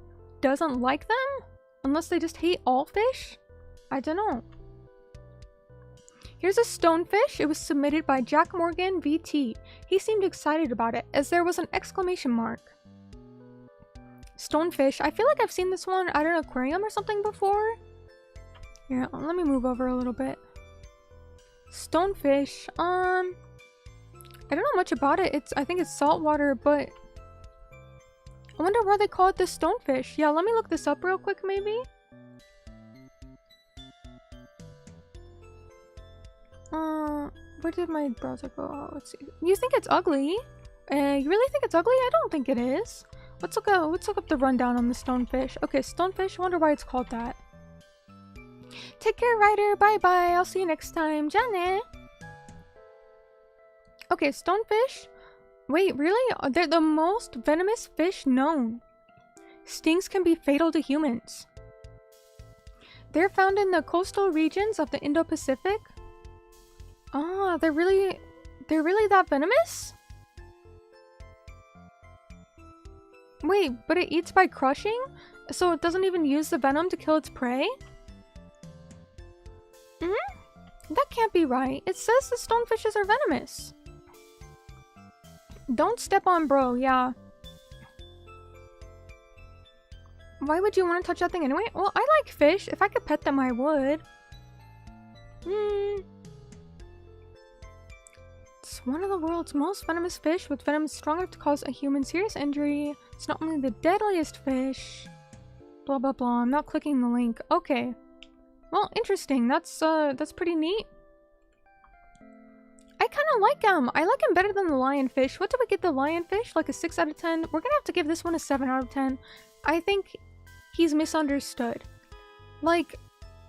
[SPEAKER 1] doesn't like them, unless they just hate all fish. I don't know. Here's a stonefish. It was submitted by Jack Morgan VT. He seemed excited about it, as there was an exclamation mark. Stonefish. I feel like I've seen this one at an aquarium or something before. Here, let me move over a little bit. Stonefish. I don't know much about it. I think it's saltwater, but I wonder why they call it the stonefish. Yeah, let me look this up real quick, maybe. Where did my browser go? Oh, let's see. You think it's ugly? You really think it's ugly? I don't think it is. Let's look up the rundown on the stonefish. Okay, stonefish. I wonder why it's called that. Take care, Ryder. Bye-bye. I'll see you next time. Jane. Okay, stonefish. Wait, really? They're the most venomous fish known. Stings can be fatal to humans. They're found in the coastal regions of the Indo-Pacific. Ah, they're really that venomous? Wait, but it eats by crushing? So it doesn't even use the venom to kill its prey? That can't be right. It says the stonefishes are venomous. Don't step on bro, yeah. Why would you want to touch that thing anyway? Well, I like fish. If I could pet them, I would. It's one of the world's most venomous fish, with venom strong enough to cause a human serious injury. It's not only the deadliest fish. Blah blah blah. I'm not clicking the link. Okay. Well, interesting. That's pretty neat. I kind of like him. I like him better than the lionfish. What did we get the lionfish? Like a 6 out of 10? We're gonna have to give this one a 7 out of 10. I think he's misunderstood. Like,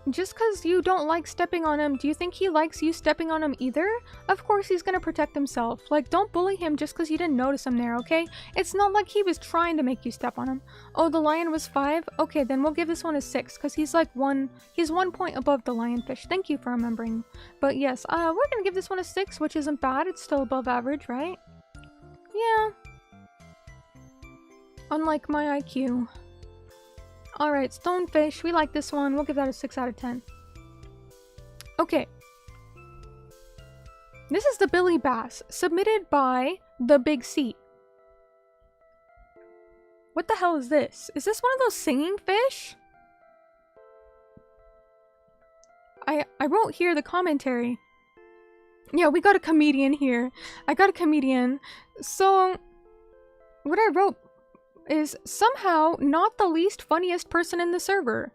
[SPEAKER 1] just because you don't like stepping on him, do you think he likes you stepping on him either? Of course he's gonna protect himself. Like, don't bully him just because you didn't notice him there, okay? It's not like he was trying to make you step on him. Oh, the lion was 5? Okay, then we'll give this one a 6, because he's like he's 1 point above the lionfish. Thank you for remembering. But yes, we're gonna give this one a 6, which isn't bad. It's still above average, right? Yeah. Unlike my IQ. Alright, stonefish. We like this one. We'll give that a 6 out of 10. Okay. This is the Billy Bass, submitted by the Big C. What the hell is this? Is this one of those singing fish? I wrote here the commentary. Yeah, we got a comedian here. I got a comedian. So, what I wrote is somehow not the least funniest person in the server.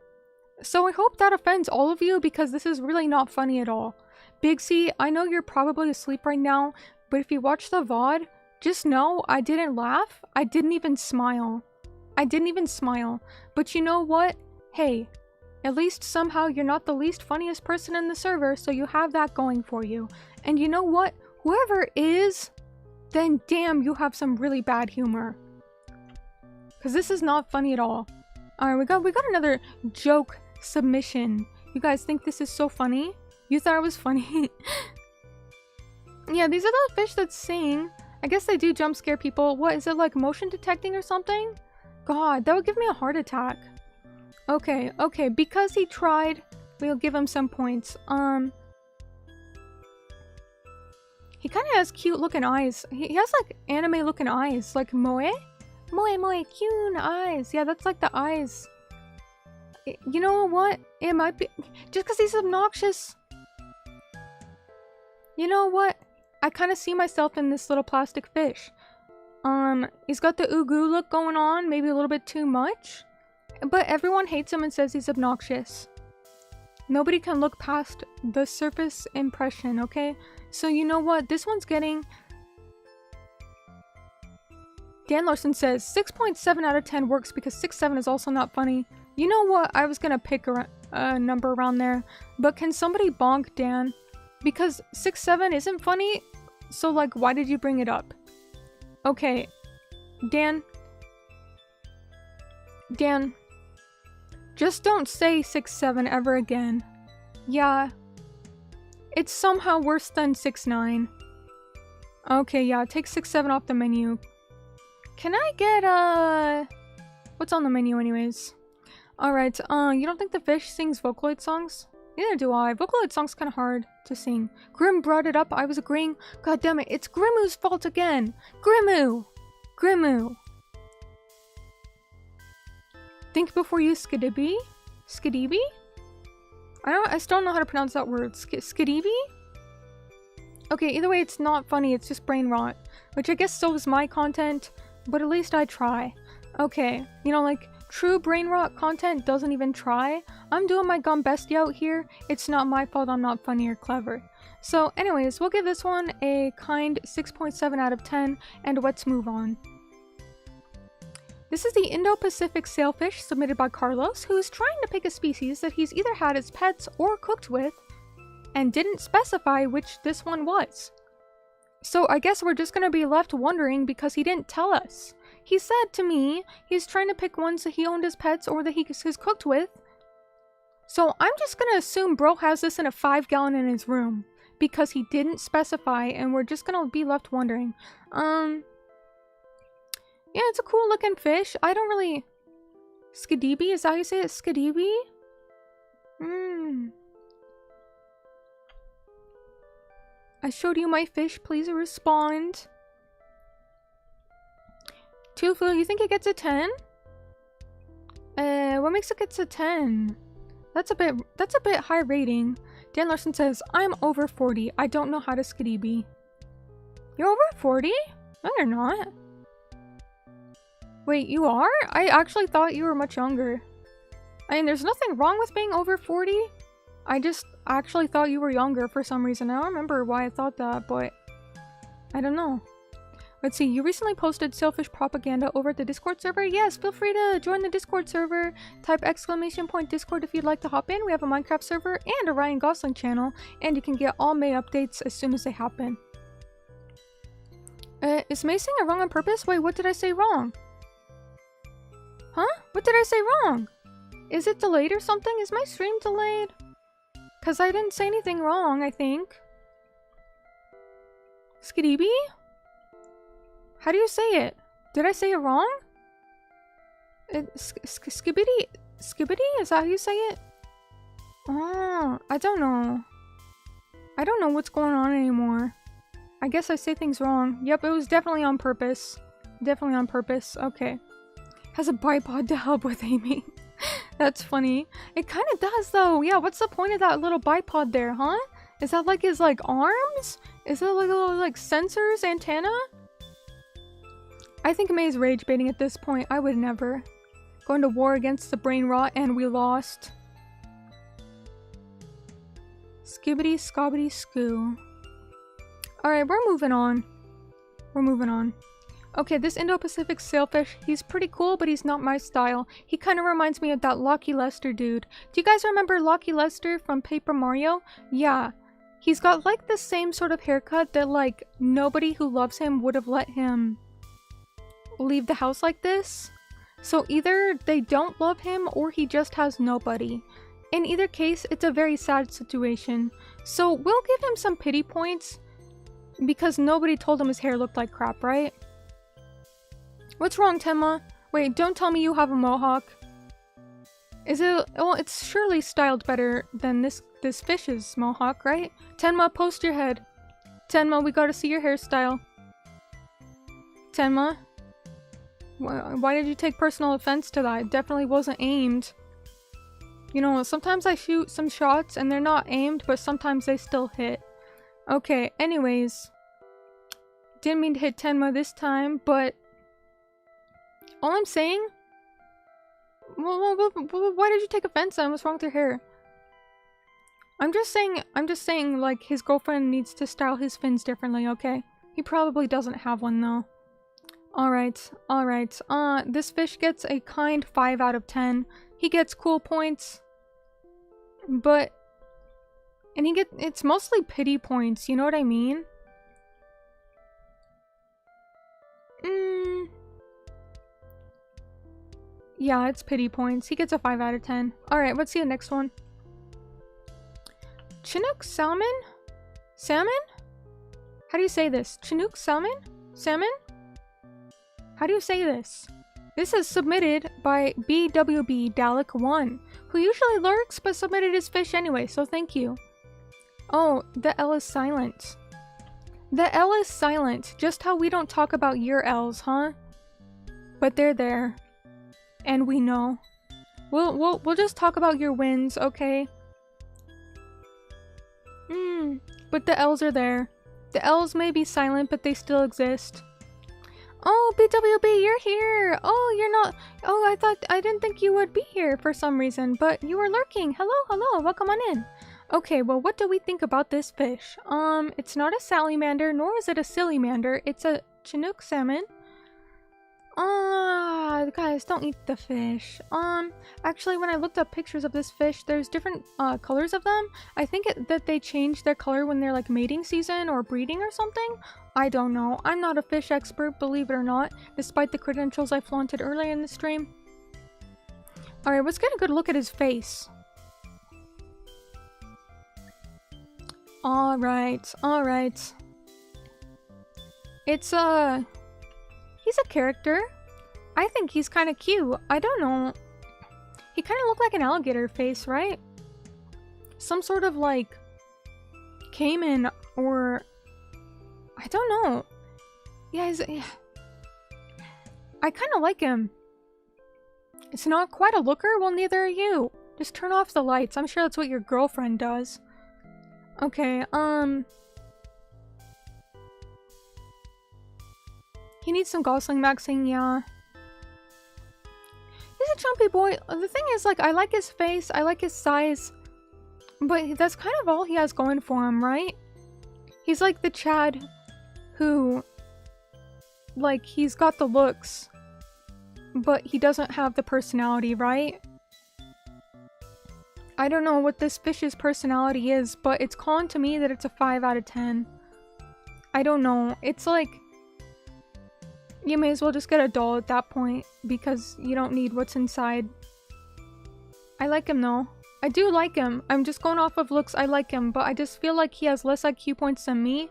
[SPEAKER 1] So I hope that offends all of you because this is really not funny at all. Big C, I know you're probably asleep right now, but if you watch the VOD, just know I didn't laugh. I didn't even smile. I didn't even smile. But you know what? Hey, at least somehow you're not the least funniest person in the server, so you have that going for you. And you know what? Whoever is, then damn, you have some really bad humor. Because this is not funny at all. Alright, we got another joke submission. You guys think this is so funny? You thought it was funny? Yeah, these are the fish that sing. I guess they do jump scare people. What, is it like motion detecting or something? God, that would give me a heart attack. Okay, okay, because he tried, we'll give him some points. He kind of has cute looking eyes. He has like anime looking eyes, like moe? Moe, cute eyes. Yeah, that's like the eyes. You know what? It might be just because he's obnoxious. You know what? I kind of see myself in this little plastic fish. He's got the ugu look going on, maybe a little bit too much. But everyone hates him and says he's obnoxious. Nobody can look past the surface impression, okay? So you know what? This one's getting... Dan Larson says 6.7 out of 10 works because 6.7 is also not funny. You know what? I was gonna pick a number around there, but can somebody bonk Dan? Because 6.7 isn't funny, so like, why did you bring it up? Okay, Dan, just don't say 6.7 ever again. Yeah, it's somehow worse than 6.9. Okay, yeah, take 6.7 off the menu. Can I get, what's on the menu anyways? Alright, you don't think the fish sings Vocaloid songs? Neither do I. Vocaloid songs kind of hard to sing. Grim brought it up, I was agreeing. God damn it, it's Grimmoo's fault again! Grimmoo! Think before you skidibby? Skidibby? I still don't know how to pronounce that word. Skidibby? Okay, either way, it's not funny, it's just brain rot. Which I guess so is my content, but at least I try. Okay, you know, like, true brain rot content doesn't even try. I'm doing my gum bestie out here. It's not my fault I'm not funny or clever. So anyways, we'll give this one a kind 6.7 out of 10, and let's move on. This is the Indo-Pacific sailfish submitted by Carlos, who is trying to pick a species that he's either had as pets or cooked with, and didn't specify which this one was. So I guess we're just gonna be left wondering because he didn't tell us. He said to me he's trying to pick ones that he owned as pets or that he has cooked with. So I'm just gonna assume bro has this in a 5-gallon in his room because he didn't specify, and we're just gonna be left wondering. Yeah, it's a cool looking fish. I don't really... Skidibby? Is that how you say it? Skidibby? I showed you my fish. Please respond. Tofu, you think it gets a 10? What makes it get a 10? That's a bit high rating. Dan Larson says, I'm over 40. I don't know how to skidibby. You're over 40? No, you're not. Wait, you are? I actually thought you were much younger. I mean, there's nothing wrong with being over 40. I just actually thought you were younger for some reason. I don't remember why I thought that, but I don't know. Let's see, you recently posted selfish propaganda over at the Discord server? Yes, feel free to join the Discord server. Type !Discord if you'd like to hop in. We have a Minecraft server and a Ryan Gosling channel, and you can get all Mei updates as soon as they happen. Is Mei saying it wrong on purpose? Wait, what did I say wrong? Huh? What did I say wrong? Is it delayed or something? Is my stream delayed? Because I didn't say anything wrong, I think. Skidibi? How do you say it? Did I say it wrong? Skibidi? Skibidi? Is that how you say it? Oh, I don't know. I don't know what's going on anymore. I guess I say things wrong. Yep, it was definitely on purpose. Definitely on purpose. Okay. Has a bipod to help with aiming. That's funny. It kind of does though. Yeah, what's the point of that little bipod there, huh? Is that like his like arms? Is that like little like sensors, antenna? I think Mei's rage baiting at this point. I would never. Going to war against the brain rot and we lost. Skibbity scobbity skoo. Alright, we're moving on. We're moving on. Okay, this Indo-Pacific sailfish, he's pretty cool, but he's not my style. He kind of reminds me of that Lucky Lester dude. Do you guys remember Lucky Lester from Paper Mario? Yeah. He's got like the same sort of haircut that like nobody who loves him would have let him leave the house like this. So either they don't love him or he just has nobody. In either case, it's a very sad situation. So we'll give him some pity points because nobody told him his hair looked like crap, right? What's wrong, Tenma? Wait, don't tell me you have a mohawk. Is it? Well, it's surely styled better than this fish's mohawk, right? Tenma, post your head. Tenma, we gotta see your hairstyle. Tenma? Why did you take personal offense to that? It definitely wasn't aimed. You know, sometimes I shoot some shots and they're not aimed, but sometimes they still hit. Okay, anyways. Didn't mean to hit Tenma this time, but all I'm saying... why did you take offense then? What's wrong with your hair? I'm just saying, like, his girlfriend needs to style his fins differently, okay? He probably doesn't have one, though. Alright, alright. This fish gets a kind 5 out of 10. He gets cool points. But... and it's mostly pity points, you know what I mean? Yeah, it's pity points. He gets a 5 out of 10. Alright, let's see the next one. Chinook salmon? Salmon? How do you say this? Chinook salmon? Salmon? How do you say this? This is submitted by BWB Dalek1, who usually lurks but submitted his fish anyway, so thank you. Oh, the L is silent. The L is silent, just how we don't talk about your L's, huh? But they're there. And we know. We'll just talk about your wins, okay? But the L's are there. The L's may be silent, but they still exist. Oh, BWB, you're here! Oh, you're not... oh, I didn't think you would be here for some reason, but you were lurking. Hello, hello, welcome on in. Okay, well, what do we think about this fish? It's not a salamander, nor is it a sillymander. It's a Chinook salmon. Guys, don't eat the fish. Actually, when I looked up pictures of this fish, there's different colors of them. I think that they change their color when they're like mating season or breeding or something. I don't know. I'm not a fish expert, believe it or not, despite the credentials I flaunted earlier in the stream. Alright, let's get a good look at his face. Alright, alright. It's he's a character. I think he's kind of cute. I don't know. He kind of looked like an alligator face, right? Some sort of like caiman or... I don't know. Yeah, I kind of like him. It's not quite a looker? Well, neither are you. Just turn off the lights. I'm sure that's what your girlfriend does. Okay, he needs some Gosling maxing, yeah. He's a chumpy boy. The thing is, like, I like his face, I like his size, but that's kind of all he has going for him, right? He's like the Chad who like, he's got the looks, but he doesn't have the personality, right? I don't know what this fish's personality is, but it's calling to me that it's a 5 out of 10. I don't know. It's like, you may as well just get a doll at that point, because you don't need what's inside. I like him though. I do like him. I'm just going off of looks. I like him, but I just feel like he has less IQ points than me.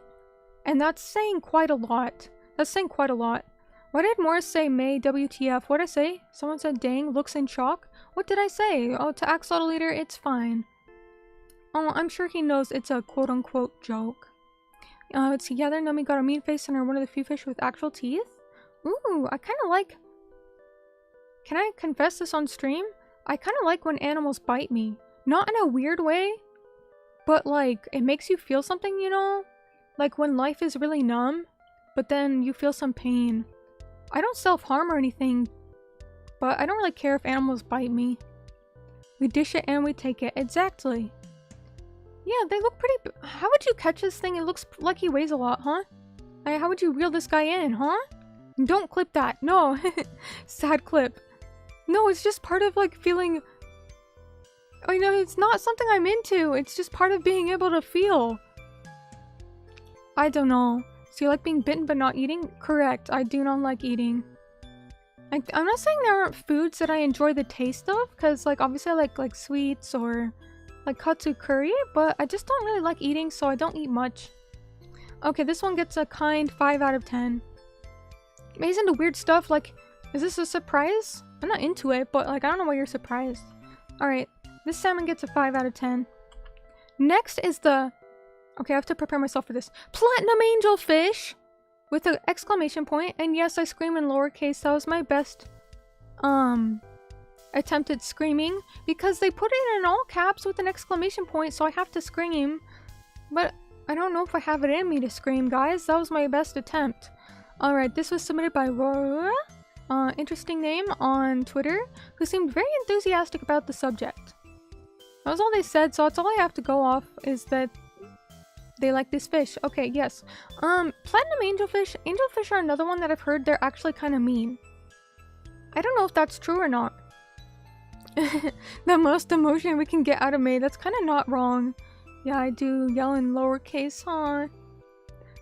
[SPEAKER 1] And that's saying quite a lot. That's saying quite a lot. Why did Morris say May WTF? What'd I say? Someone said dang, looks in shock? What did I say? Oh, to Axolotl Leader, it's fine. Oh, I'm sure he knows it's a quote-unquote joke. Let's see. Yeah, Nomi got a mean face and are one of the few fish with actual teeth. Ooh, I kind of like... Can I confess this on stream? I kind of like when animals bite me. Not in a weird way, but like, it makes you feel something, you know? Like when life is really numb, but then you feel some pain. I don't self-harm or anything, but I don't really care if animals bite me. We dish it and we take it. Exactly. Yeah, they look pretty... How would you catch this thing? It looks like he weighs a lot, huh? How would you reel this guy in, huh? Don't clip that. No. Sad clip. No, it's just part of like feeling... I know, it's not something I'm into. It's just part of being able to feel. I don't know. So you like being bitten but not eating? Correct. I do not like eating. I'm not saying there aren't foods that I enjoy the taste of, because like obviously I like sweets or like katsu curry, but I just don't really like eating, so I don't eat much. Okay, this one gets a kind 5 out of 10. May's into weird stuff, like, is this a surprise? I'm not into it, but like I don't know why you're surprised. Alright, this salmon gets a 5 out of 10. Next is the... Okay, I have to prepare myself for this. Platinum angelfish! With an exclamation point, and yes, I scream in lowercase. That was my best, attempted screaming, because they put it in all caps with an exclamation point, so I have to scream. But I don't know if I have it in me to scream, guys. That was my best attempt. Alright, this was submitted by Rora, interesting name, on Twitter, who seemed very enthusiastic about the subject. That was all they said, so that's all I have to go off, is that they like this fish. Okay, yes. Platinum angelfish. Angelfish are another one that I've heard they're actually kind of mean. I don't know if that's true or not. The most emotion we can get out of Mei. That's kind of not wrong. Yeah, I do yell in lowercase, huh?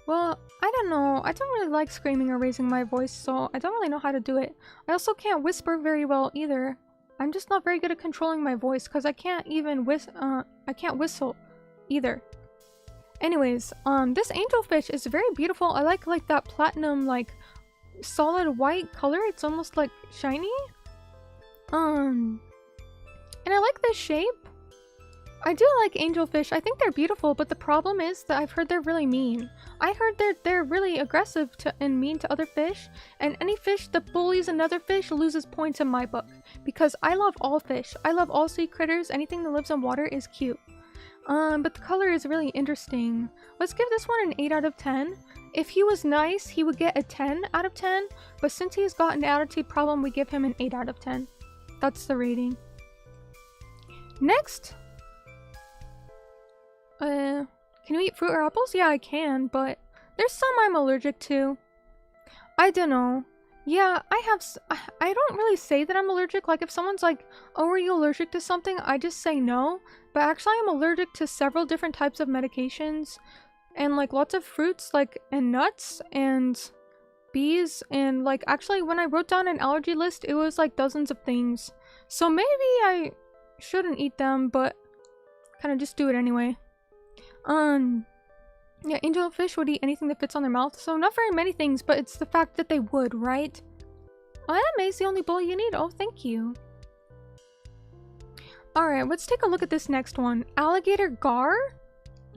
[SPEAKER 1] Well, I don't know. I don't really like screaming or raising my voice, so I don't really know how to do it. I also can't whisper very well either. I'm just not very good at controlling my voice, because I can't even I can't whistle either. Anyways, this angelfish is very beautiful. I like that platinum, like, solid white color. It's almost like shiny. And I like this shape. I do like angelfish. I think they're beautiful, but the problem is that I've heard they're really mean. I heard they're really aggressive and mean to other fish, and any fish that bullies another fish loses points in my book. Because I love all fish. I love all sea critters. Anything that lives in water is cute. But the color is really interesting. Let's give this one an 8 out of 10. If he was nice, he would get a 10 out of 10, but since he's got an attitude problem, we give him an 8 out of 10. That's the rating. Next! Can you eat fruit or apples? Yeah, I can, but there's some I'm allergic to. I don't know. Yeah, I don't really say that I'm allergic. Like, if someone's like, oh, are you allergic to something? I just say no. But actually, I'm allergic to several different types of medications. And, like, lots of fruits, like, and nuts, and bees. And, like, actually, when I wrote down an allergy list, it was, like, dozens of things. So maybe I shouldn't eat them, but kind of just do it anyway. Yeah, angelfish would eat anything that fits on their mouth, so not very many things, but it's the fact that they would, right? Oh, that Mei's the only bowl you need. Oh, thank you. Alright, let's take a look at this next one. Alligator Gar?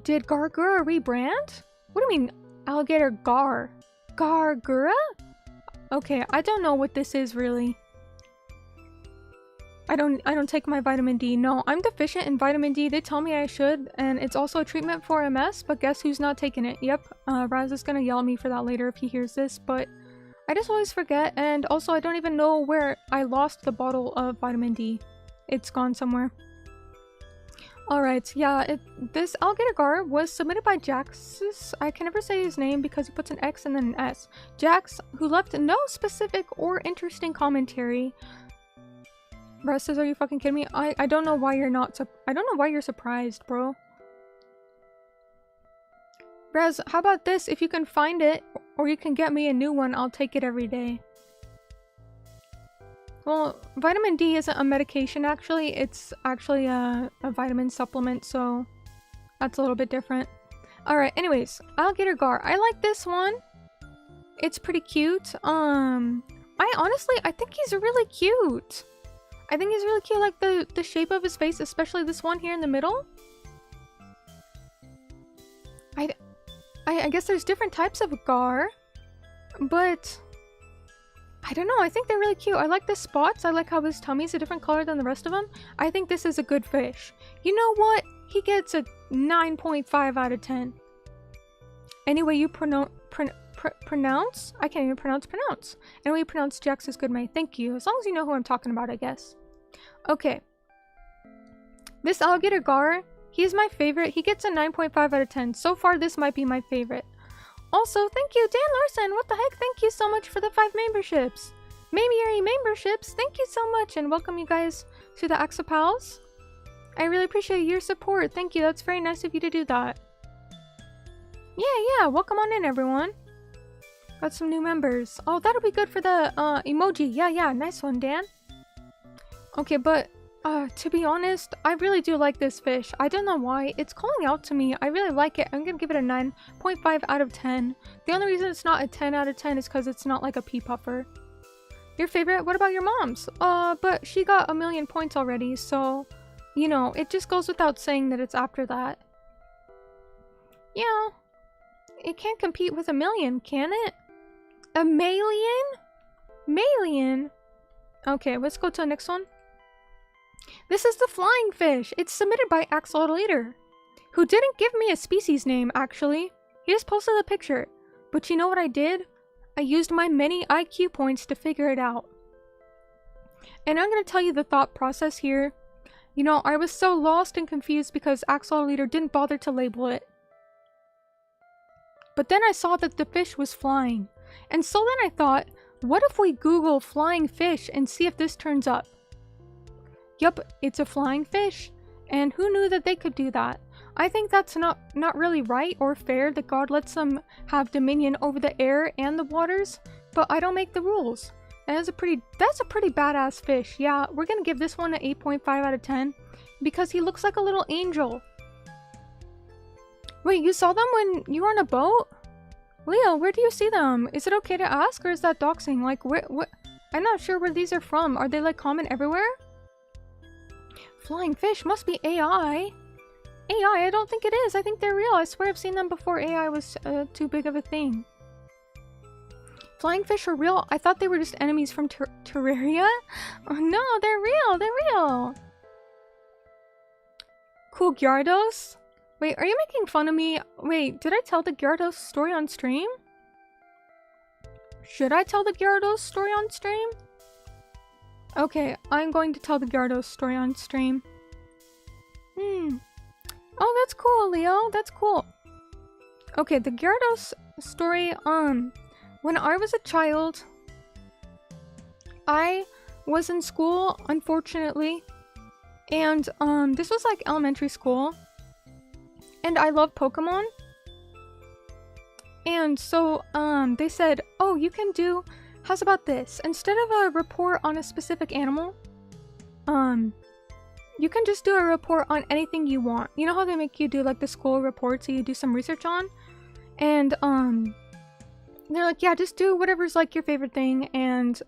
[SPEAKER 1] Did Gargura rebrand? What do you mean, Alligator Gar? Gargura? Okay, I don't know what this is, really. I don't take my vitamin D. No, I'm deficient in vitamin D. They tell me I should, and it's also a treatment for MS, but guess who's not taking it? Yep, Raz is gonna yell at me for that later if he hears this, but I just always forget, and also I don't even know where I lost the bottle of vitamin D. It's gone somewhere. Alright, yeah, this alligator gar was submitted by Jax's. I can never say his name because he puts an X and then an S. Jax, who left no specific or interesting commentary. Russ says, are you fucking kidding me? I don't know why you're not I don't know why you're surprised, bro. Brez, how about this? If you can find it, or you can get me a new one, I'll take it every day. Well, vitamin D isn't a medication, actually. It's actually a vitamin supplement, so that's a little bit different. Alright, anyways, alligator gar. I like this one. It's pretty cute. I think he's really cute. I think he's really cute, like the shape of his face, especially this one here in the middle. I guess there's different types of gar, but I don't know, I think they're really cute. I like the spots. I like how his tummy's a different color than the rest of them. I think this is a good fish. You know what? He gets a 9.5 out of 10. Anyway, you pronounce? I can't even pronounce. Anyway, you pronounce Jax is good, May. Thank you. As long as you know who I'm talking about, I guess. Okay. This alligator gar, he's my favorite. He gets a 9.5 out of 10. So far, this might be my favorite. Also, thank you, Dan Larson. What the heck? Thank you so much for the 5 memberships. Mei Miyuri memberships. Thank you so much, and welcome you guys to the Axopals. I really appreciate your support. Thank you. That's very nice of you to do that. Yeah. Welcome on in, everyone. Got some new members. Oh, that'll be good for the emoji. Yeah. Nice one, Dan. Okay, but to be honest, I really do like this fish. I don't know why. It's calling out to me. I really like it. I'm gonna give it a 9.5 out of 10. The only reason it's not a 10 out of 10 is because it's not like a pea puffer. Your favorite? What about your mom's? But she got 1,000,000 points already, so, you know, it just goes without saying that it's after that. Yeah. It can't compete with 1,000,000, can it? 1,000,000? 1,000,000? Okay, let's go to the next one. This is the flying fish. It's submitted by Axolotl, who didn't give me a species name, actually. He just posted a picture. But you know what I did? I used my many IQ points to figure it out. And I'm going to tell you the thought process here. You know, I was so lost and confused because Axolotl didn't bother to label it. But then I saw that the fish was flying. And so then I thought, what if we Google flying fish and see if this turns up? Yup, it's a flying fish. And who knew that they could do that? I think that's not really right or fair that God lets them have dominion over the air and the waters, but I don't make the rules. That's a pretty badass fish. Yeah, we're gonna give this one an 8.5 out of 10 because he looks like a little angel. Wait, you saw them when you were on a boat? Leo, where do you see them? Is it okay to ask, or is that doxing? Like, what? I'm not sure where these are from. Are they like common everywhere? Flying fish must be AI. AI? I don't think it is. I think they're real. I swear I've seen them before AI was too big of a thing. Flying fish are real? I thought they were just enemies from Terraria? Oh no, they're real. They're real. Cool Gyarados? Wait, are you making fun of me? Wait, did I tell the Gyarados story on stream? Should I tell the Gyarados story on stream? Okay, I'm going to tell the Gyarados story on stream. Oh, that's cool, Leo. That's cool. Okay, the Gyarados story, when I was a child, I was in school, unfortunately, and, this was like elementary school, and I love Pokemon, and so, they said, oh, you can do, how's about this? Instead of a report on a specific animal, you can just do a report on anything you want. You know how they make you do like the school reports that you do some research on? And, they're like, yeah, just do whatever's like your favorite thing, and,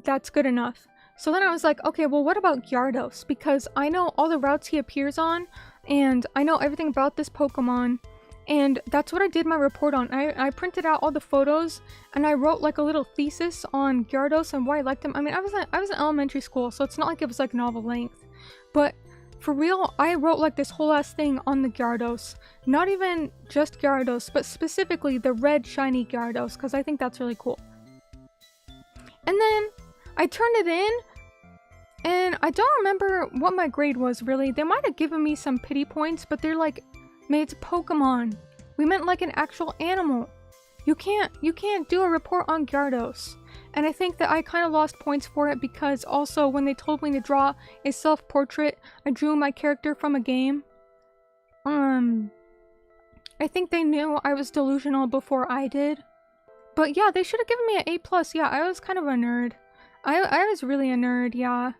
[SPEAKER 1] that's good enough. So then I was like, okay, well, what about Gyarados? Because I know all the routes he appears on, and I know everything about this Pokemon, and that's what I did my report on. I printed out all the photos, and I wrote like a little thesis on Gyarados and why I liked him. I mean, I was in elementary school, so it's not like it was like novel length. But for real, I wrote like this whole ass thing on the Gyarados. Not even just Gyarados, but specifically the red shiny Gyarados, because I think that's really cool. And then I turned it in, And I don't remember what my grade was, really. They might have given me some pity points, but they're like, Mei, it's Pokemon. We meant like an actual animal. You can't do a report on Gyarados. And I think that I kind of lost points for it because also when they told me to draw a self-portrait, I drew my character from a game. I think they knew I was delusional before I did. But yeah, they should have given me an A+. Yeah, I was kind of a nerd. I was really a nerd, yeah.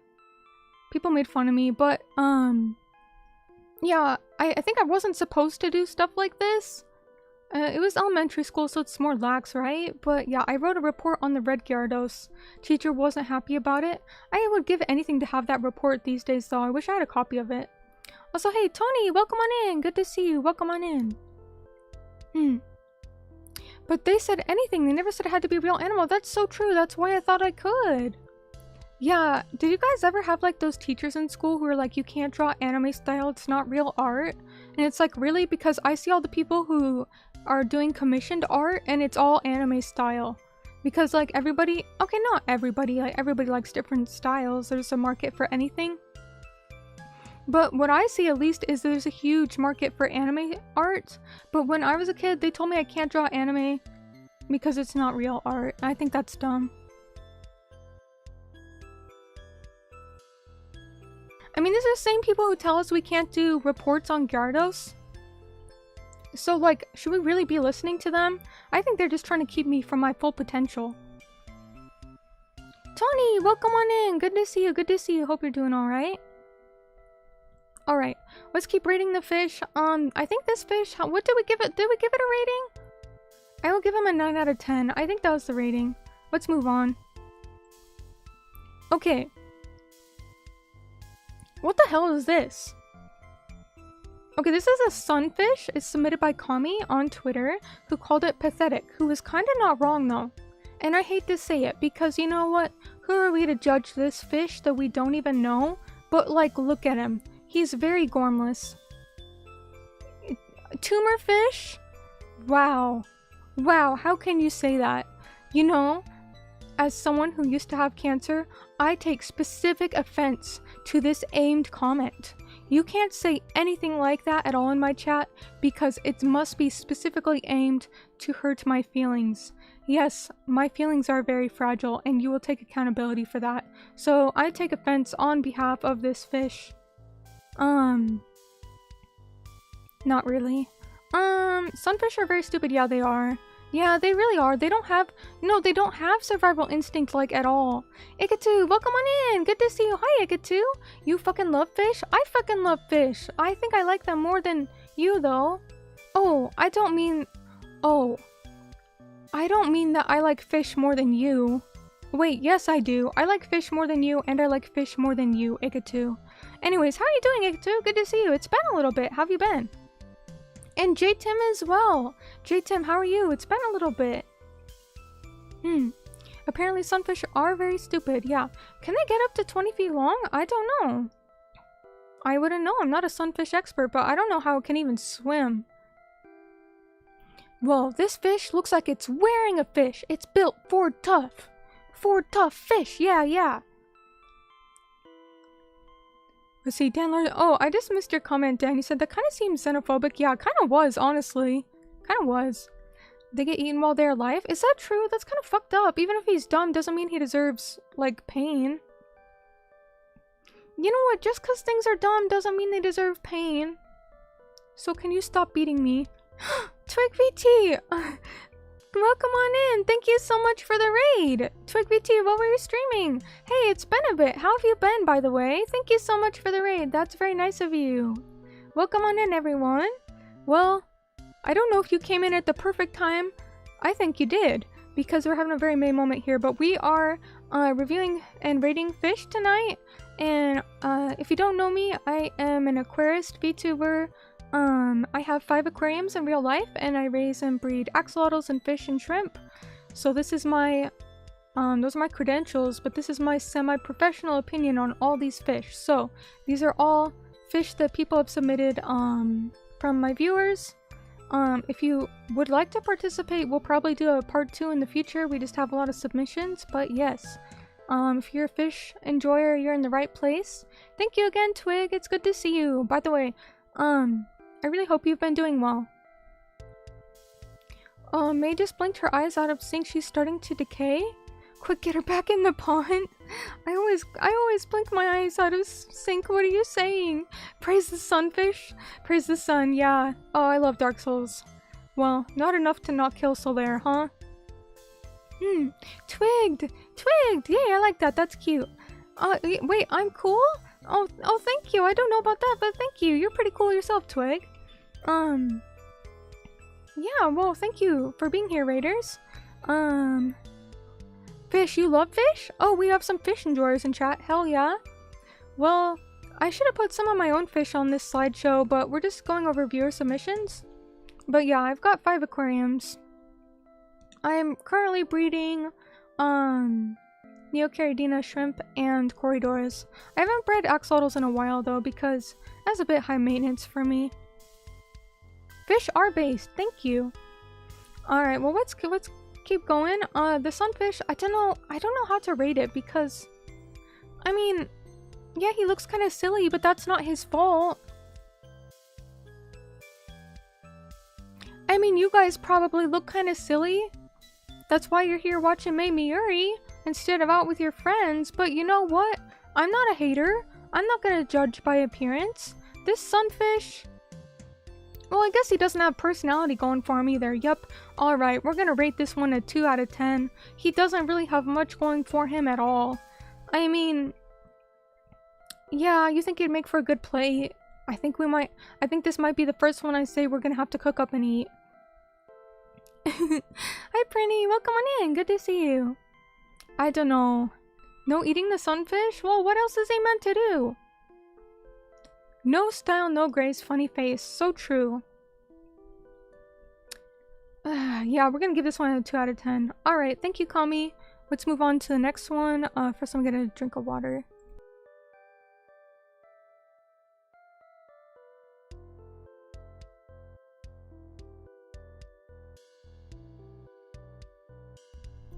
[SPEAKER 1] People made fun of me, but, yeah, I think I wasn't supposed to do stuff like this. It was elementary school, so it's more lax, right? But yeah, I wrote a report on the red Gyarados. Teacher wasn't happy about it. I would give anything to have that report these days, though. I wish I had a copy of it. Also, hey, Tony, welcome on in. Good to see you. Welcome on in. But they said anything. They never said it had to be a real animal. That's so true. That's why I thought I could. Yeah, did you guys ever have like those teachers in school who are like, you can't draw anime style, it's not real art? And it's like, really? Because I see all the people who are doing commissioned art and it's all anime style. Because like everybody, okay, not everybody, like everybody likes different styles. There's a market for anything. But what I see at least is there's a huge market for anime art. But when I was a kid, they told me I can't draw anime because it's not real art. I think that's dumb. I mean, these are the same people who tell us we can't do reports on Gyarados. So, like, should we really be listening to them? I think they're just trying to keep me from my full potential. Tony, welcome on in. Good to see you. Good to see you. Hope you're doing alright. Alright, let's keep rating the fish. I think this fish, what did we give it? Did we give it a rating? I will give him a 9 out of 10. I think that was the rating. Let's move on. Okay. What the hell is this? Okay, this is a sunfish. It's submitted by Kami on Twitter, who called it pathetic, who was kind of not wrong though. And I hate to say it, because you know what? Who are we to judge this fish that we don't even know? But like, look at him. He's very gormless. Tumor fish? Wow. Wow, how can you say that? You know, as someone who used to have cancer, I take specific offense to this aimed comment. You can't say anything like that at all in my chat because it must be specifically aimed to hurt my feelings. Yes, my feelings are very fragile and you will take accountability for that. So I take offense on behalf of this fish. Not really. Sunfish are very stupid. Yeah, they are. Yeah, they really are. They don't have survival instinct, like, at all. Ikatu, welcome on in! Good to see you. Hi, Ikatu! You fucking love fish? I fucking love fish. I think I like them more than you, though. Oh, I don't mean that I like fish more than you. Wait, yes I do. I like fish more than you, and I like fish more than you, Ikatu. Anyways, how are you doing, Ikatu? Good to see you. It's been a little bit. How have you been? And J-Tim as well. J-Tim, how are you? It's been a little bit. Apparently sunfish are very stupid. Yeah. Can they get up to 20 feet long? I don't know. I wouldn't know. I'm not a sunfish expert, but I don't know how it can even swim. Whoa, this fish looks like it's wearing a fish. It's built for tough. For tough fish. Yeah, yeah. Let's see, Dan Larson. Oh, I just missed your comment, Dan. You said that kind of seems xenophobic. Yeah, it kind of was, honestly. Kind of was. They get eaten while they're alive? Is that true? That's kind of fucked up. Even if he's dumb doesn't mean he deserves, like, pain. You know what? Just because things are dumb doesn't mean they deserve pain. So can you stop beating me? Twig VT! Welcome on in! Thank you so much for the raid! Twig VT, what were you streaming? Hey, it's been a bit. How have you been, by the way? Thank you so much for the raid. That's very nice of you. Welcome on in, everyone. Well, I don't know if you came in at the perfect time. I think you did, because we're having a very May moment here, but we are reviewing and rating fish tonight. And if you don't know me, I am an aquarist, VTuber. I have 5 aquariums in real life, and I raise and breed axolotls and fish and shrimp. So this is my, those are my credentials, but this is my semi-professional opinion on all these fish. So these are all fish that people have submitted, from my viewers. If you would like to participate, we'll probably do a part 2 in the future. We just have a lot of submissions, but yes. If you're a fish enjoyer, you're in the right place. Thank you again, Twig. It's good to see you. By the way, I really hope you've been doing well. Mei just blinked her eyes out of sync. She's starting to decay. Quick, get her back in the pond. I always blink my eyes out of sync. What are you saying? Praise the sunfish. Praise the sun. Yeah. Oh, I love Dark Souls. Well, not enough to not kill Solaire, huh? Twigged! Twigged! Yeah, I like that. That's cute. Wait, I'm cool? Oh, thank you. I don't know about that, but thank you. You're pretty cool yourself, Twig. Yeah, well, thank you for being here, Raiders. Fish, you love fish? Oh, we have some fish enjoyers in chat. Hell yeah. Well, I should have put some of my own fish on this slideshow, but we're just going over viewer submissions. But yeah, I've got 5 aquariums. I am currently breeding Neocaridina shrimp and Corydoras. I haven't bred axolotls in a while though because that's a bit high maintenance for me. Fish are based, thank you. Alright, well let's keep going. The sunfish, I don't know how to rate it because I mean, yeah, he looks kind of silly, but that's not his fault. I mean, you guys probably look kind of silly. That's why you're here watching Mei Miyuri instead of out with your friends. But you know what? I'm not a hater. I'm not gonna judge by appearance. This sunfish... Well, I guess he doesn't have personality going for him either. Yup. Alright, we're gonna rate this one a 2 out of 10. He doesn't really have much going for him at all. I mean... Yeah, you think he'd make for a good plate? I think this might be the first one I say we're gonna have to cook up and eat. Hi Prinny, welcome on in, good to see you. I don't know. No eating the sunfish? Well, what else is he meant to do? No style, no grace, funny face. So true. Yeah, we're gonna give this one a 2 out of 10. Alright, thank you, Kami. Let's move on to the next one. First I'm gonna drink a water.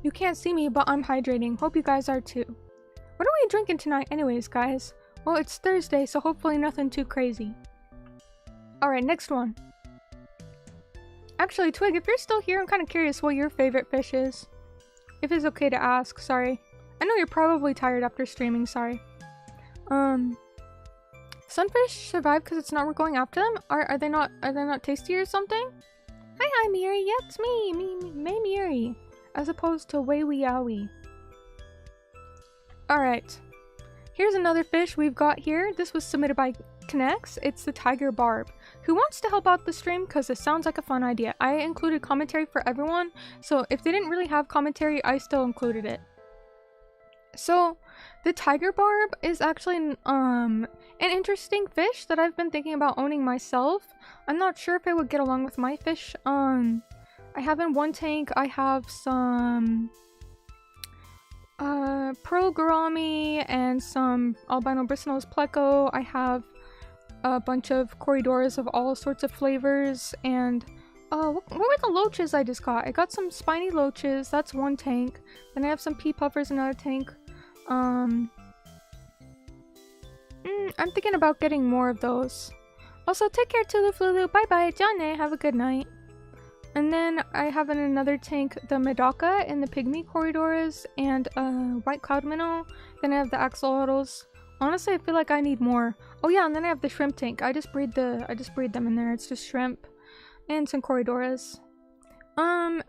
[SPEAKER 1] You can't see me, but I'm hydrating. Hope you guys are too. What are we drinking tonight anyways, guys? Well, it's Thursday, so hopefully nothing too crazy. Alright, next one. Actually, Twig, if you're still here, I'm kind of curious what your favorite fish is. If it's okay to ask, sorry. I know you're probably tired after streaming, sorry. Sunfish survive because it's not going after them? Are they not tasty or something? Hi, Miyuri. Yeah, it's me, Mei Miyuri. As opposed to Wei Wee Yowie. Alright. Here's another fish we've got here. This was submitted by Connects. It's the tiger barb. Who wants to help out the stream? Because it sounds like a fun idea. I included commentary for everyone. So if they didn't really have commentary, I still included it. So the tiger barb is actually an interesting fish that I've been thinking about owning myself. I'm not sure if it would get along with my fish. I have in one tank, I have some pearl gourami and some albino bristlenose pleco. I have a bunch of Corydoras of all sorts of flavors, and what were the loaches I just got? I got some spiny loaches, that's one tank. Then I have some pea puffers in another tank. I'm thinking about getting more of those. Also, take care, Tuluflulu. Bye bye, Jane. Have a good night. And then I have in another tank the Medaka and the Pygmy Corydoras and White Cloud Minnow. Then I have the axolotls. Honestly, I feel like I need more. Oh yeah, and then I have the shrimp tank. I just breed them in there. It's just shrimp and some Corydoras.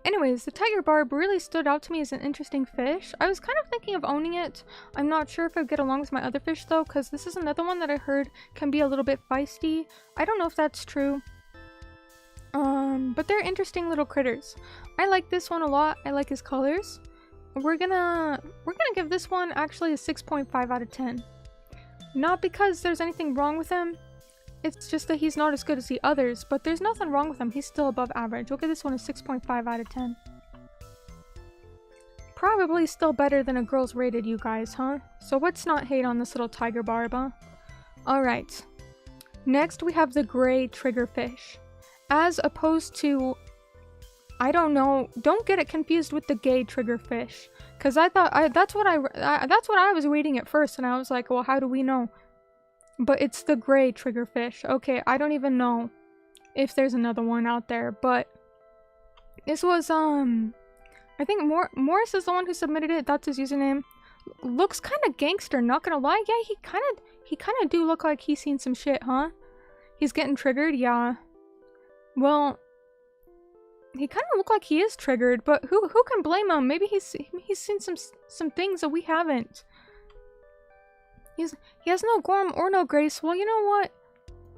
[SPEAKER 1] Anyways, the tiger barb really stood out to me as an interesting fish. I was kind of thinking of owning it. I'm not sure if it would get along with my other fish though, because this is another one that I heard can be a little bit feisty. I don't know if that's true. But they're interesting little critters. I like this one a lot. I like his colors. We're gonna give this one actually a 6.5 out of 10. Not because there's anything wrong with him. It's just that he's not as good as the others, but there's nothing wrong with him. He's still above average. We'll give this one a 6.5 out of 10. Probably still better than a girl's rated, you guys, huh? So let's not hate on this little tiger barb, huh? Alright. Next we have the gray triggerfish. As opposed to I don't know. Don't get it confused with the gay triggerfish. Because I thought, that's what I was reading at first. And I was like, well, how do we know? But it's the gray triggerfish. Okay, I don't even know if there's another one out there. But this was, I think Morris is the one who submitted it. That's his username. Looks kind of gangster, not gonna lie. Yeah, he kind of do look like he's seen some shit, huh? He's getting triggered, yeah. Well, he kind of look like he is triggered, but who can blame him? Maybe he's seen some things that we haven't. He has no Gorm or no Grace. Well, you know what?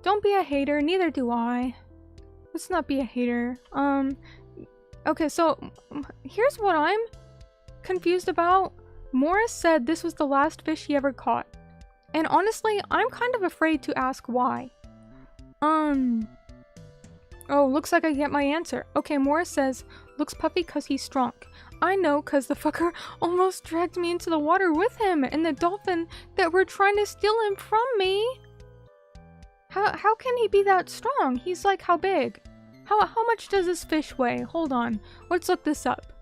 [SPEAKER 1] Don't be a hater. Neither do I. Let's not be a hater. Okay, so here's what I'm confused about. Morris said this was the last fish he ever caught. And honestly, I'm kind of afraid to ask why. Oh, looks like I get my answer. Okay, Morris says, looks puffy cause he's strong. I know cause the fucker almost dragged me into the water with him and the dolphin that were trying to steal him from me. How can he be that strong? He's like, how big? How much does this fish weigh? Hold on. Let's look this up.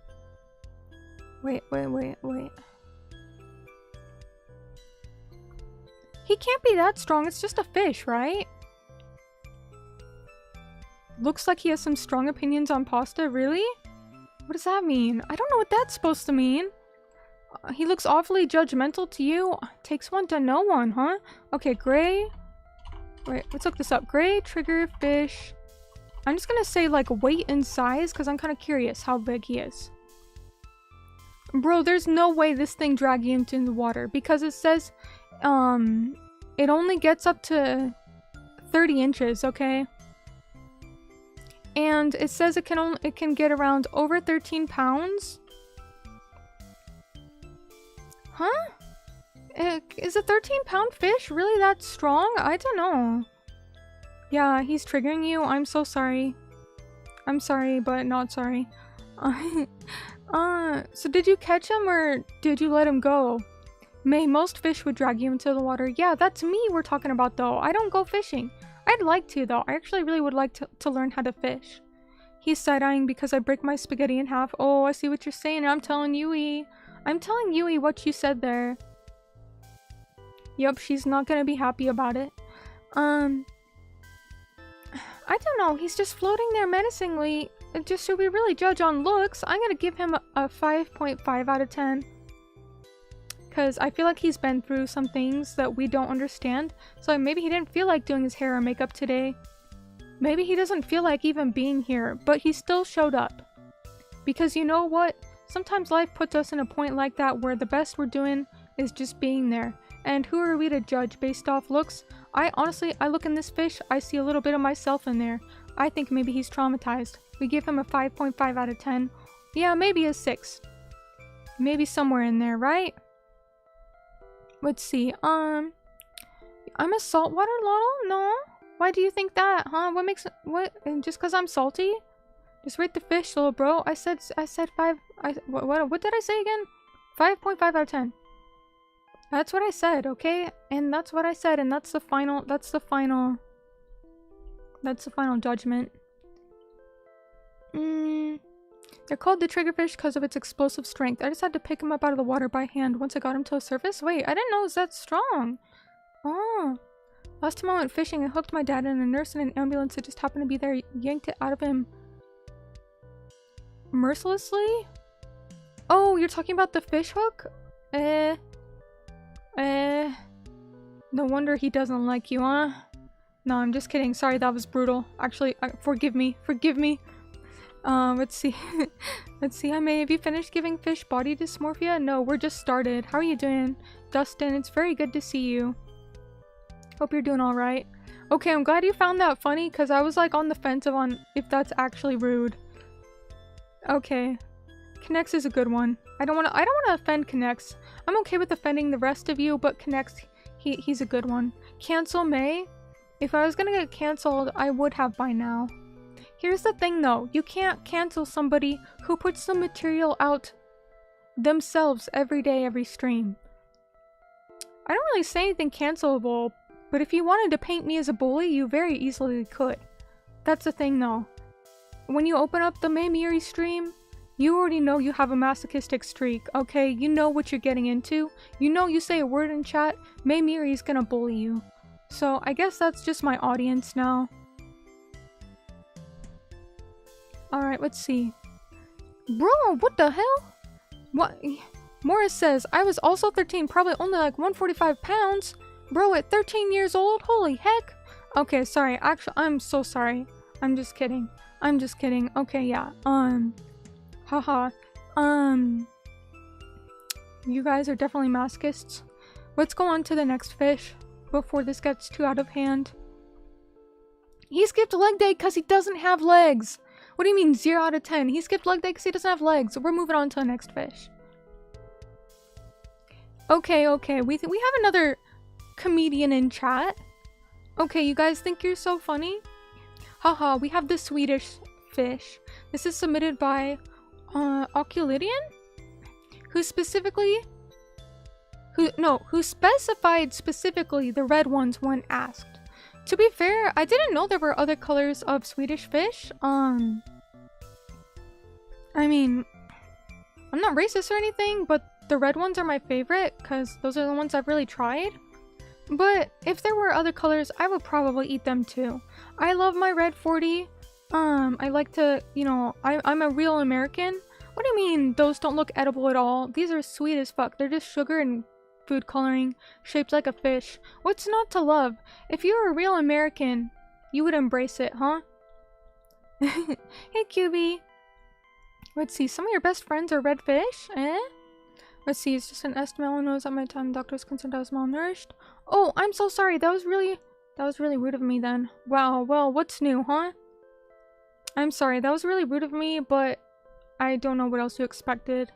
[SPEAKER 1] Wait. He can't be that strong. It's just a fish, right? Looks like he has some strong opinions on pasta. Really? What does that mean? I don't know what that's supposed to mean. He looks awfully judgmental to you. Takes one to know one, huh? Okay, gray. Wait, let's look this up. Gray triggerfish. I'm just gonna say like weight and size because I'm kind of curious how big he is. Bro, there's no way this thing dragged you into the water because it says it only gets up to 30 inches, okay? And it says it can get around over 13 pounds. Huh? Is a 13-pound fish really that strong? I don't know. Yeah, he's triggering you. I'm so sorry. I'm sorry, but not sorry. So did you catch him or did you let him go? May, most fish would drag you into the water. Yeah, that's me we're talking about though. I don't go fishing. I'd like to though. I actually really would like to learn how to fish. He's side-eyeing because I break my spaghetti in half. Oh, I see what you're saying. I'm telling Yui. I'm telling Yui what you said there. Yup, she's not gonna be happy about it. I don't know. He's just floating there menacingly. Just should we really judge on looks? I'm gonna give him a 5.5 out of 10. Because I feel like he's been through some things that we don't understand. So maybe he didn't feel like doing his hair or makeup today. Maybe he doesn't feel like even being here, but he still showed up. Because you know what? Sometimes life puts us in a point like that where the best we're doing is just being there. And who are we to judge based off looks? I look in this fish, I see a little bit of myself in there. I think maybe he's traumatized. We give him a 5.5 out of 10. Yeah, maybe a 6. Maybe somewhere in there, right? Let's see, I'm a saltwater lotl? No? Why do you think that, huh? What? Just because I'm salty? Just rate the fish, little bro. I said 5, what did I say again? 5.5 out of 10. That's what I said, okay? And that's what I said, and that's the final judgment. They're called the triggerfish because of its explosive strength. I just had to pick him up out of the water by hand once I got him to the surface. Wait, I didn't know it was that strong. Oh. Last time I went fishing, I hooked my dad and a nurse in an ambulance that just happened to be there, yanked it out of him mercilessly? Oh, you're talking about the fish hook? No wonder he doesn't like you, huh? No, I'm just kidding. Sorry, that was brutal. Actually, forgive me. Forgive me. Let's see. Let's see. I may have you finished giving fish body dysmorphia? No, we're just started. How are you doing? Dustin, it's very good to see you. Hope you're doing alright. Okay, I'm glad you found that funny, because I was like on the fence on if that's actually rude. Okay. Connects is a good one. I don't want to offend Connects. I'm okay with offending the rest of you, but Connects, he's a good one. Cancel May? If I was gonna get canceled, I would have by now. Here's the thing though, you can't cancel somebody who puts the material out themselves every day, every stream. I don't really say anything cancelable, but if you wanted to paint me as a bully, you very easily could. That's the thing though. when you open up the Mei Miyuri stream, you already know you have a masochistic streak, okay? You know what you're getting into. You know you say a word in chat, Mei Miyuri is gonna bully you. So I guess that's just my audience now. Alright, let's see. Bro, what the hell? What? Morris says, I was also 13, probably only like 145 pounds. Bro, at 13 years old? Holy heck. Okay, sorry. Actually, I'm so sorry. I'm just kidding. I'm just kidding. Okay, yeah. Haha. You guys are definitely masochists. Let's go on to the next fish before this gets too out of hand. He skipped leg day because he doesn't have legs. What do you mean 0 out of 10? He skipped leg day because he doesn't have legs. We're moving on to the next fish. Okay, we have another comedian in chat. Okay, you guys think you're so funny? Haha, we have the Swedish fish. This is submitted by Oculidian? Who specified specifically the red ones when asked. To be fair, I didn't know there were other colors of Swedish fish. I mean, I'm not racist or anything, but the red ones are my favorite because those are the ones I've really tried. But if there were other colors, I would probably eat them too. I love my red 40. I like to, you know, I'm a real American. What do you mean those don't look edible at all? These are sweet as fuck. They're just sugar and food coloring shaped like a fish. What's not to love? If you were a real American, you would embrace it, huh? Hey, QB. Let's see. Some of your best friends are red fish, eh? Let's see. It's just an estimate. Knows at my time doctor was concerned I was malnourished. Oh, I'm so sorry. That was really rude of me then. Wow. Well, what's new, huh? I'm sorry. That was really rude of me, but I don't know what else you expected.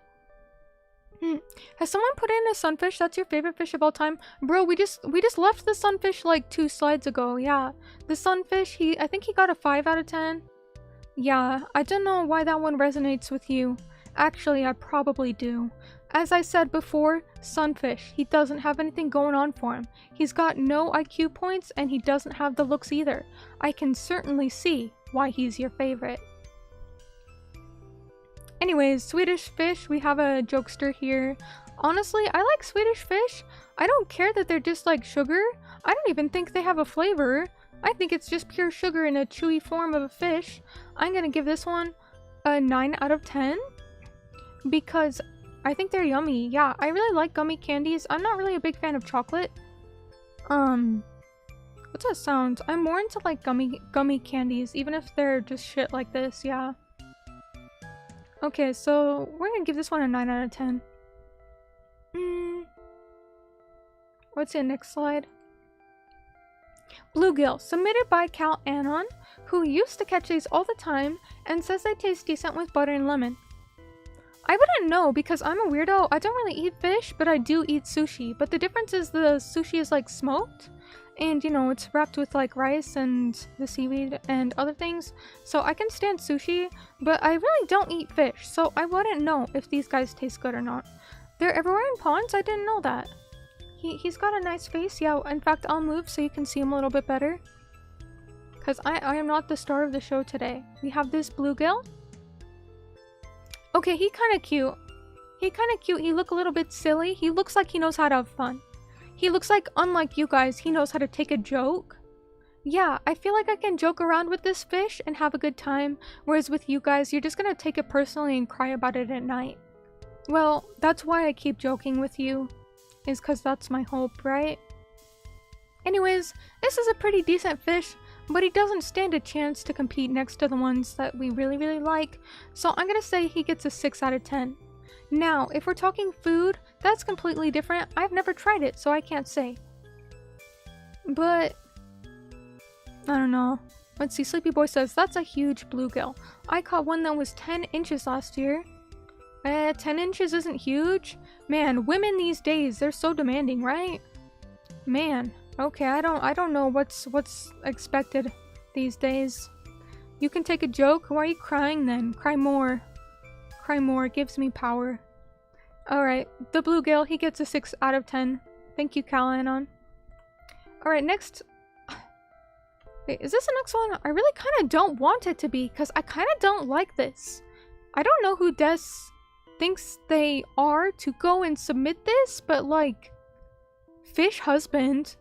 [SPEAKER 1] Has someone put in a sunfish? That's your favorite fish of all time? Bro, we just left the sunfish like 2 slides ago. Yeah. The sunfish, I think he got a 5 out of 10. Yeah, I don't know why that one resonates with you. Actually, I probably do. As I said before, sunfish, he doesn't have anything going on for him. He's got no IQ points and he doesn't have the looks either. I can certainly see why he's your favorite. Anyways, Swedish fish, we have a jokester here. Honestly, I like Swedish fish. I don't care that they're just like sugar. I don't even think they have a flavor. I think it's just pure sugar in a chewy form of a fish. I'm gonna give this one a 9 out of 10 because I think they're yummy. Yeah, I really like gummy candies. I'm not really a big fan of chocolate. What's that sound? I'm more into like gummy candies, even if they're just shit like this, yeah. Okay, so we're gonna give this one a 9 out of 10. What's the next slide? Bluegill, submitted by Cal Anon, who used to catch these all the time and says they taste decent with butter and lemon. I wouldn't know because I'm a weirdo. I don't really eat fish, but I do eat sushi. But the difference is the sushi is like smoked and, you know, it's wrapped with like rice and the seaweed and other things. So I can stand sushi, but I really don't eat fish. So I wouldn't know if these guys taste good or not. They're everywhere in ponds? I didn't know that. He's got a nice face. Yeah, in fact, I'll move so you can see him a little bit better. Because I am not the star of the show today. We have this bluegill. Okay, he kind of cute. He look a little bit silly. He looks like he knows how to have fun. He looks like, unlike you guys, he knows how to take a joke. Yeah, I feel like I can joke around with this fish and have a good time. Whereas with you guys, you're just gonna take it personally and cry about it at night. Well, that's why I keep joking with you. Is because that's my hope, right? Anyways, this is a pretty decent fish, but he doesn't stand a chance to compete next to the ones that we really like, so I'm gonna say he gets a 6 out of 10. Now, if we're talking food, that's completely different. I've never tried it, so I can't say. But I don't know. Let's see, Sleepy Boy says, that's a huge bluegill. I caught one that was 10 inches last year. 10 inches isn't huge? Man, women these days, they're so demanding, right? Man, okay, I don't know what's expected these days. You can take a joke? Why are you crying then? Cry more. Cry more, it gives me power. Alright, the bluegill, he gets a 6 out of 10. Thank you, Calanon. Alright, next. Wait, is this the next one? I really kind of don't want it to be, because I kind of don't like this. I don't know who Des thinks they are to go and submit this, but like, fish husband.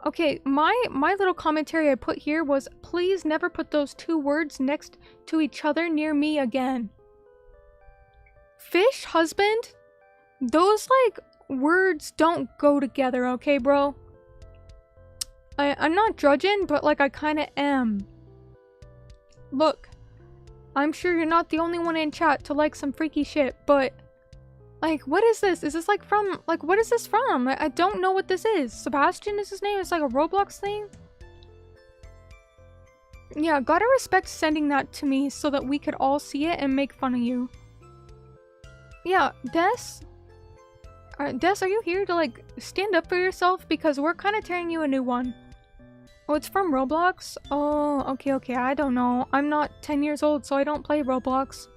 [SPEAKER 1] Okay, my little commentary I put here was, please never put those two words next to each other near me again. Fish husband? Those, like, words don't go together, okay, bro? I'm not judging, but, like, I kind of am. Look, I'm sure you're not the only one in chat to like some freaky shit, but, like, what is this? Is this, like, from, like, what is this from? I don't know what this is. Sebastian is his name? It's like a Roblox thing? Yeah, gotta respect sending that to me so that we could all see it and make fun of you. Yeah, Des, are you here to, like, stand up for yourself? Because we're kind of tearing you a new one. Oh, it's from Roblox? Oh, okay, I don't know. I'm not 10 years old, so I don't play Roblox.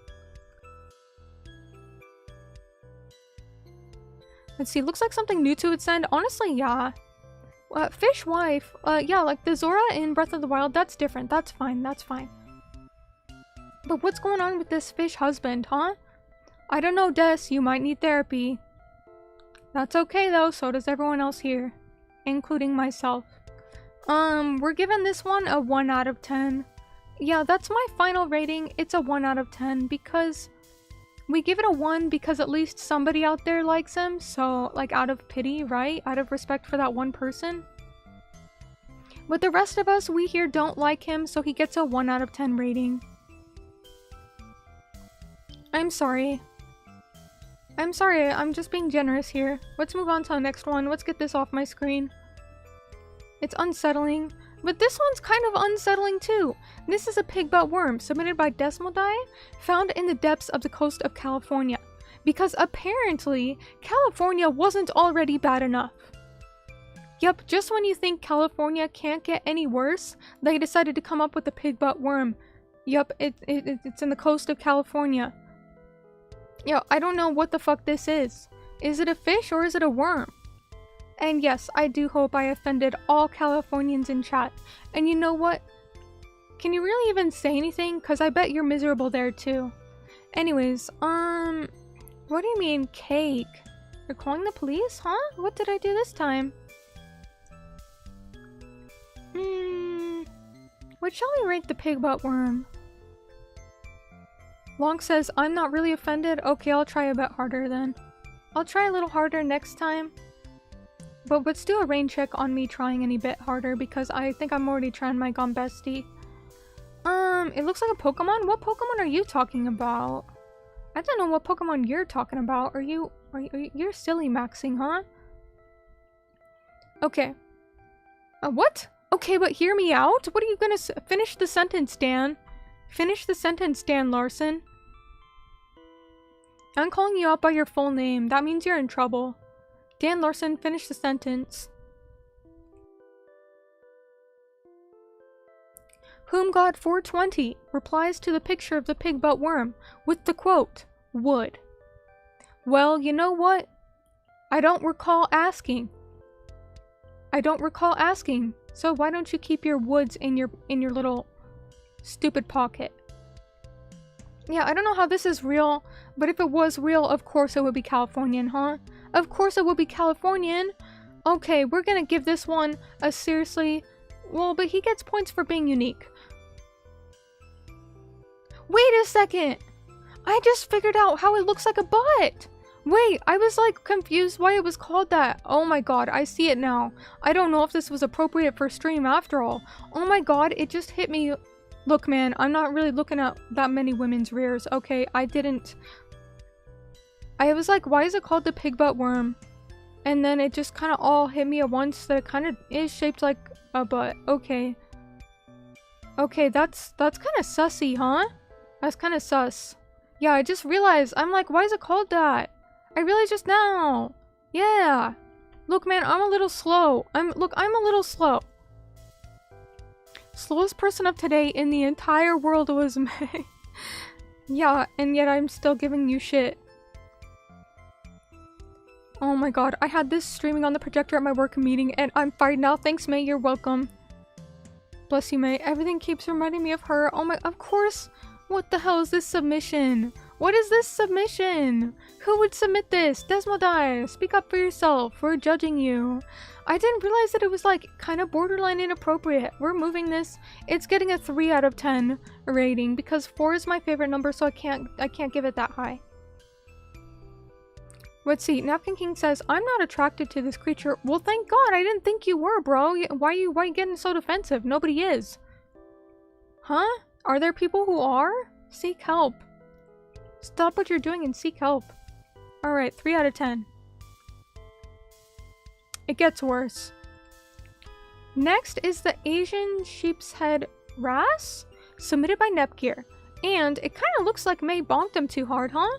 [SPEAKER 1] Let's see, looks like something new to it send. Honestly, yeah. Fish wife, yeah, like the Zora in Breath of the Wild, that's different. That's fine, that's fine. But what's going on with this fish husband, huh? I don't know, Des, you might need therapy. That's okay though, so does everyone else here. Including myself. We're giving this one a 1 out of 10. Yeah, that's my final rating. It's a 1 out of 10 because we give it a 1 because at least somebody out there likes him, so, like, out of pity, right? Out of respect for that one person. But the rest of us, we here don't like him, so he gets a 1 out of 10 rating. I'm sorry. I'm just being generous here. Let's move on to the next one. Let's get this off my screen. It's unsettling, but this one's kind of unsettling too. This is a pig butt worm submitted by Desmodai, found in the depths of the coast of California, because apparently California wasn't already bad enough. Yep, just when you think California can't get any worse, they decided to come up with a pig butt worm. Yep, it's in the coast of California. Yo, I don't know what the fuck this is. Is it a fish or is it a worm? And yes, I do hope I offended all Californians in chat. And you know what? Can you really even say anything? Because I bet you're miserable there too. Anyways, what do you mean, cake? You're calling the police, huh? What did I do this time? What shall we rate the pig butt worm? Long says, I'm not really offended. Okay, I'll try a bit harder then. I'll try a little harder next time. But let's do a rain check on me trying any bit harder because I think I'm already trying my gun bestie. It looks like a Pokemon? What Pokemon are you talking about? I don't know what Pokemon you're talking about. You're silly maxing, huh? Okay. What? Okay, but hear me out? What are you gonna finish the sentence, Dan? Finish the sentence, Dan Larson. I'm calling you out by your full name. That means you're in trouble. Dan Larson, finish the sentence. Whom got 420 replies to the picture of the pig butt worm with the quote, wood. Well, you know what? I don't recall asking. So why don't you keep your woods in your little stupid pocket? Yeah, I don't know how this is real, but if it was real, of course it would be Californian, huh? Of course it would be Californian. Okay, we're gonna give this one a seriously... Well, but he gets points for being unique. Wait a second! I just figured out how it looks like a butt! Wait, I was like confused why it was called that. Oh my god, I see it now. I don't know if this was appropriate for stream after all. Oh my god, it just hit me. Look man, I'm not really looking at that many women's rears. Okay, I was like, why is it called the pig butt worm? And then it just kind of all hit me at once that it kind of is shaped like a butt. Okay. Okay, that's kind of sussy, huh? That's kind of sus. Yeah, I just realized. I'm like, why is it called that? I realized just now. Yeah. Look, man, I'm a little slow. I'm a little slow. Slowest person of today in the entire world was Mei. Yeah, and yet I'm still giving you shit. Oh my god, I had this streaming on the projector at my work meeting and I'm fired now. Thanks, Mei, you're welcome. Bless you, Mei. Everything keeps reminding me of her. Oh my, of course. What the hell is this submission? What is this submission? Who would submit this? Desmodai, speak up for yourself. We're judging you. I didn't realize that it was like kind of borderline inappropriate. We're moving this. It's getting a 3 out of 10 rating because 4 is my favorite number, so I can't give it that high. Let's see. Napkin King says, I'm not attracted to this creature. Well, thank God. I didn't think you were, bro. Why you getting so defensive? Nobody is. Huh? Are there people who are? Seek help. Stop what you're doing and seek help. Alright, 3 out of 10. It gets worse. Next is the Asian Sheep's Head Wrasse, submitted by Nepgear. And it kind of looks like Mei bonked him too hard, huh?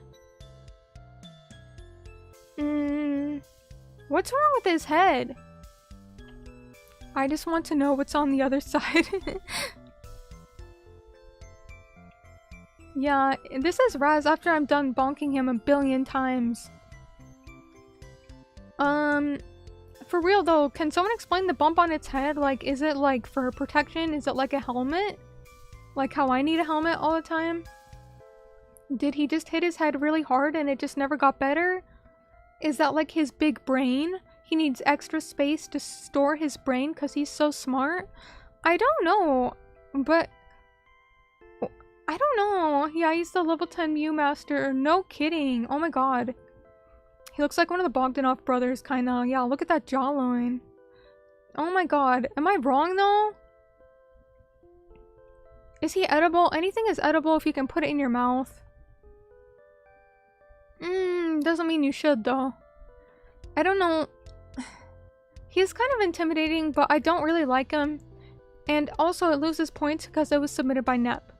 [SPEAKER 1] What's wrong with his head? I just want to know what's on the other side. Yeah, this is Raz after I'm done bonking him a billion times. For real though, can someone explain the bump on its head? Like, is it like for protection? Is it like a helmet? Like how I need a helmet all the time? Did he just hit his head really hard and it just never got better? Is that like his big brain? He needs extra space to store his brain because he's so smart? I don't know, but... I don't know. Yeah, he's the level 10 Mew Master. No kidding. Oh my god. He looks like one of the Bogdanov brothers, kinda. Yeah, look at that jawline. Oh my god. Am I wrong, though? Is he edible? Anything is edible if you can put it in your mouth. Doesn't mean you should, though. I don't know. He's kind of intimidating, but I don't really like him. And also, it loses points because it was submitted by Nep.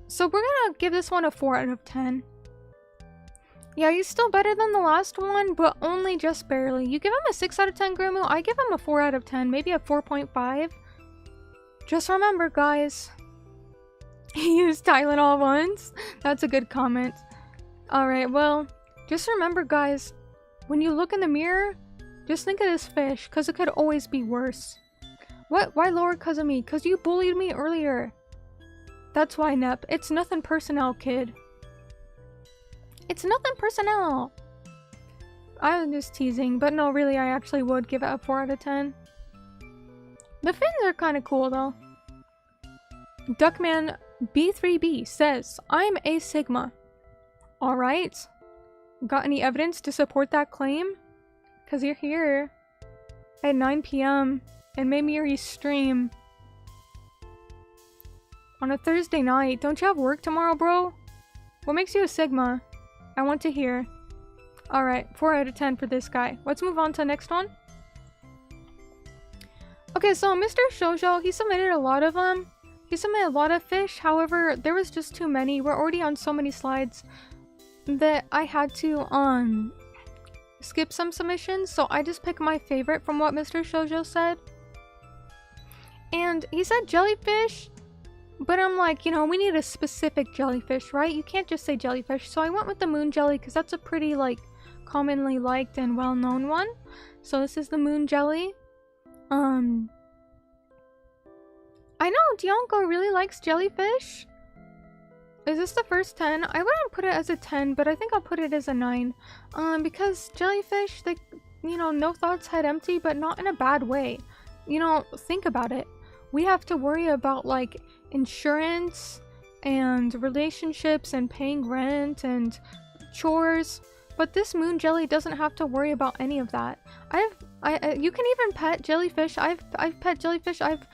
[SPEAKER 1] So we're gonna give this one a 4 out of 10. Yeah, he's still better than the last one, but only just barely. You give him a 6 out of 10, Grimu. I give him a 4 out of 10, maybe a 4.5. Just remember, guys. He used Tylenol once. That's a good comment. Alright, well, just remember, guys. When you look in the mirror, just think of this fish, because it could always be worse. What? Why lower because of me? Because you bullied me earlier. That's why, Nep. It's nothing personnel, kid. It's nothing personnel. I was just teasing, but no, really, I actually would give it a 4 out of 10. The fins are kind of cool, though. Duckman B3B says, I'm a Sigma. Alright. Got any evidence to support that claim? Because you're here at 9 p.m. and Mei Miyuri's stream. On a Thursday night. Don't you have work tomorrow, bro? What makes you a Sigma? I want to hear. Alright, 4 out of 10 for this guy. Let's move on to the next one. Okay, so Mr. Shoujo, he submitted a lot of them. He submitted a lot of fish. However, there was just too many. We're already on so many slides that I had to, skip some submissions. So I just picked my favorite from what Mr. Shoujo said. And he said jellyfish. But I'm like, you know, we need a specific jellyfish, right? You can't just say jellyfish. So I went with the moon jelly because that's a pretty, like, commonly liked and well-known one. So this is the moon jelly. I know Dianko really likes jellyfish. Is this the first 10? I wouldn't put it as a 10, but I think I'll put it as a 9. Because jellyfish, they, you know, no thoughts head empty, but not in a bad way. You know, think about it. We have to worry about, like, insurance and relationships and paying rent and chores, but this moon jelly doesn't have to worry about any of that. You can even pet jellyfish. I've pet jellyfish. I've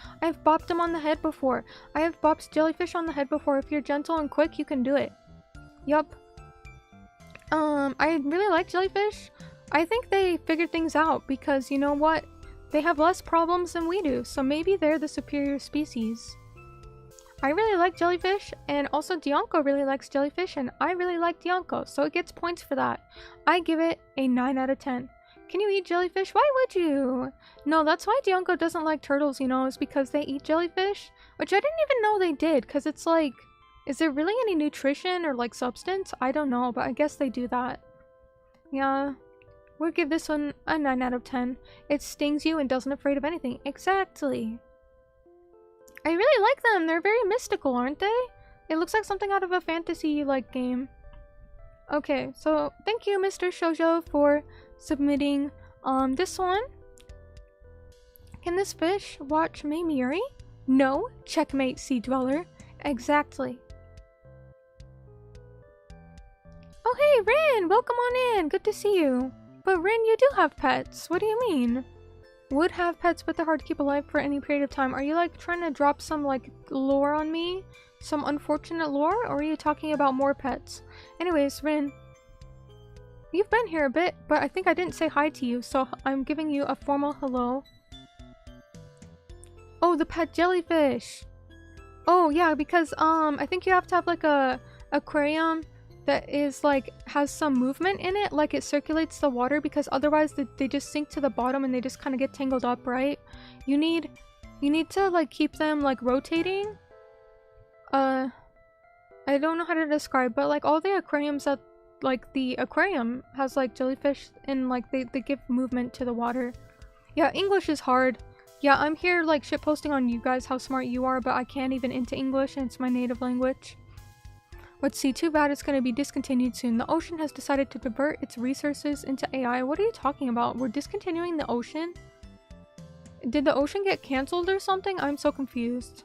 [SPEAKER 1] bopped them on the head before. I have bopped jellyfish on the head before. If you're gentle and quick, you can do it. Yup. I really like jellyfish. I think they figured things out because, you know what? They have less problems than we do, so maybe they're the superior species. I really like jellyfish, and also Dianko really likes jellyfish, and I really like Dianko, so it gets points for that. I give it a 9 out of 10. Can you eat jellyfish? Why would you? No, that's why Dianko doesn't like turtles, you know, is because they eat jellyfish, which I didn't even know they did, because it's like, is there really any nutrition or like substance? I don't know, but I guess they do that. Yeah. We'll give this one a 9 out of 10. It stings you and doesn't afraid of anything. Exactly. I really like them. They're very mystical, aren't they? It looks like something out of a fantasy like game. Okay, so thank you, Mr. Shoujo, for submitting this one. Can this fish watch Mei Miyuri? No. Checkmate, Sea Dweller. Exactly. Oh hey, Rin! Welcome on in! Good to see you. But Rin, you do have pets. What do you mean? Would have pets, but they're hard to keep alive for any period of time. Are you like trying to drop some like lore on me? Some unfortunate lore? Or are you talking about more pets? Anyways, Rin, you've been here a bit, but I think I didn't say hi to you, so I'm giving you a formal hello. Oh, the pet jellyfish! Oh yeah, because I think you have to have like a aquarium that is like has some movement in it, like it circulates the water, because otherwise they just sink to the bottom and they just kind of get tangled up, right? You need to like keep them like rotating. I don't know how to describe, but like all the aquariums that like the aquarium has like jellyfish and like they give movement to the water. Yeah, English is hard. Yeah, I'm here like shitposting on you guys how smart you are, but I can't even into English and it's my native language. Let's see, too bad it's going to be discontinued soon. The ocean has decided to divert its resources into AI. What are you talking about? We're discontinuing the ocean? Did the ocean get cancelled or something? I'm so confused.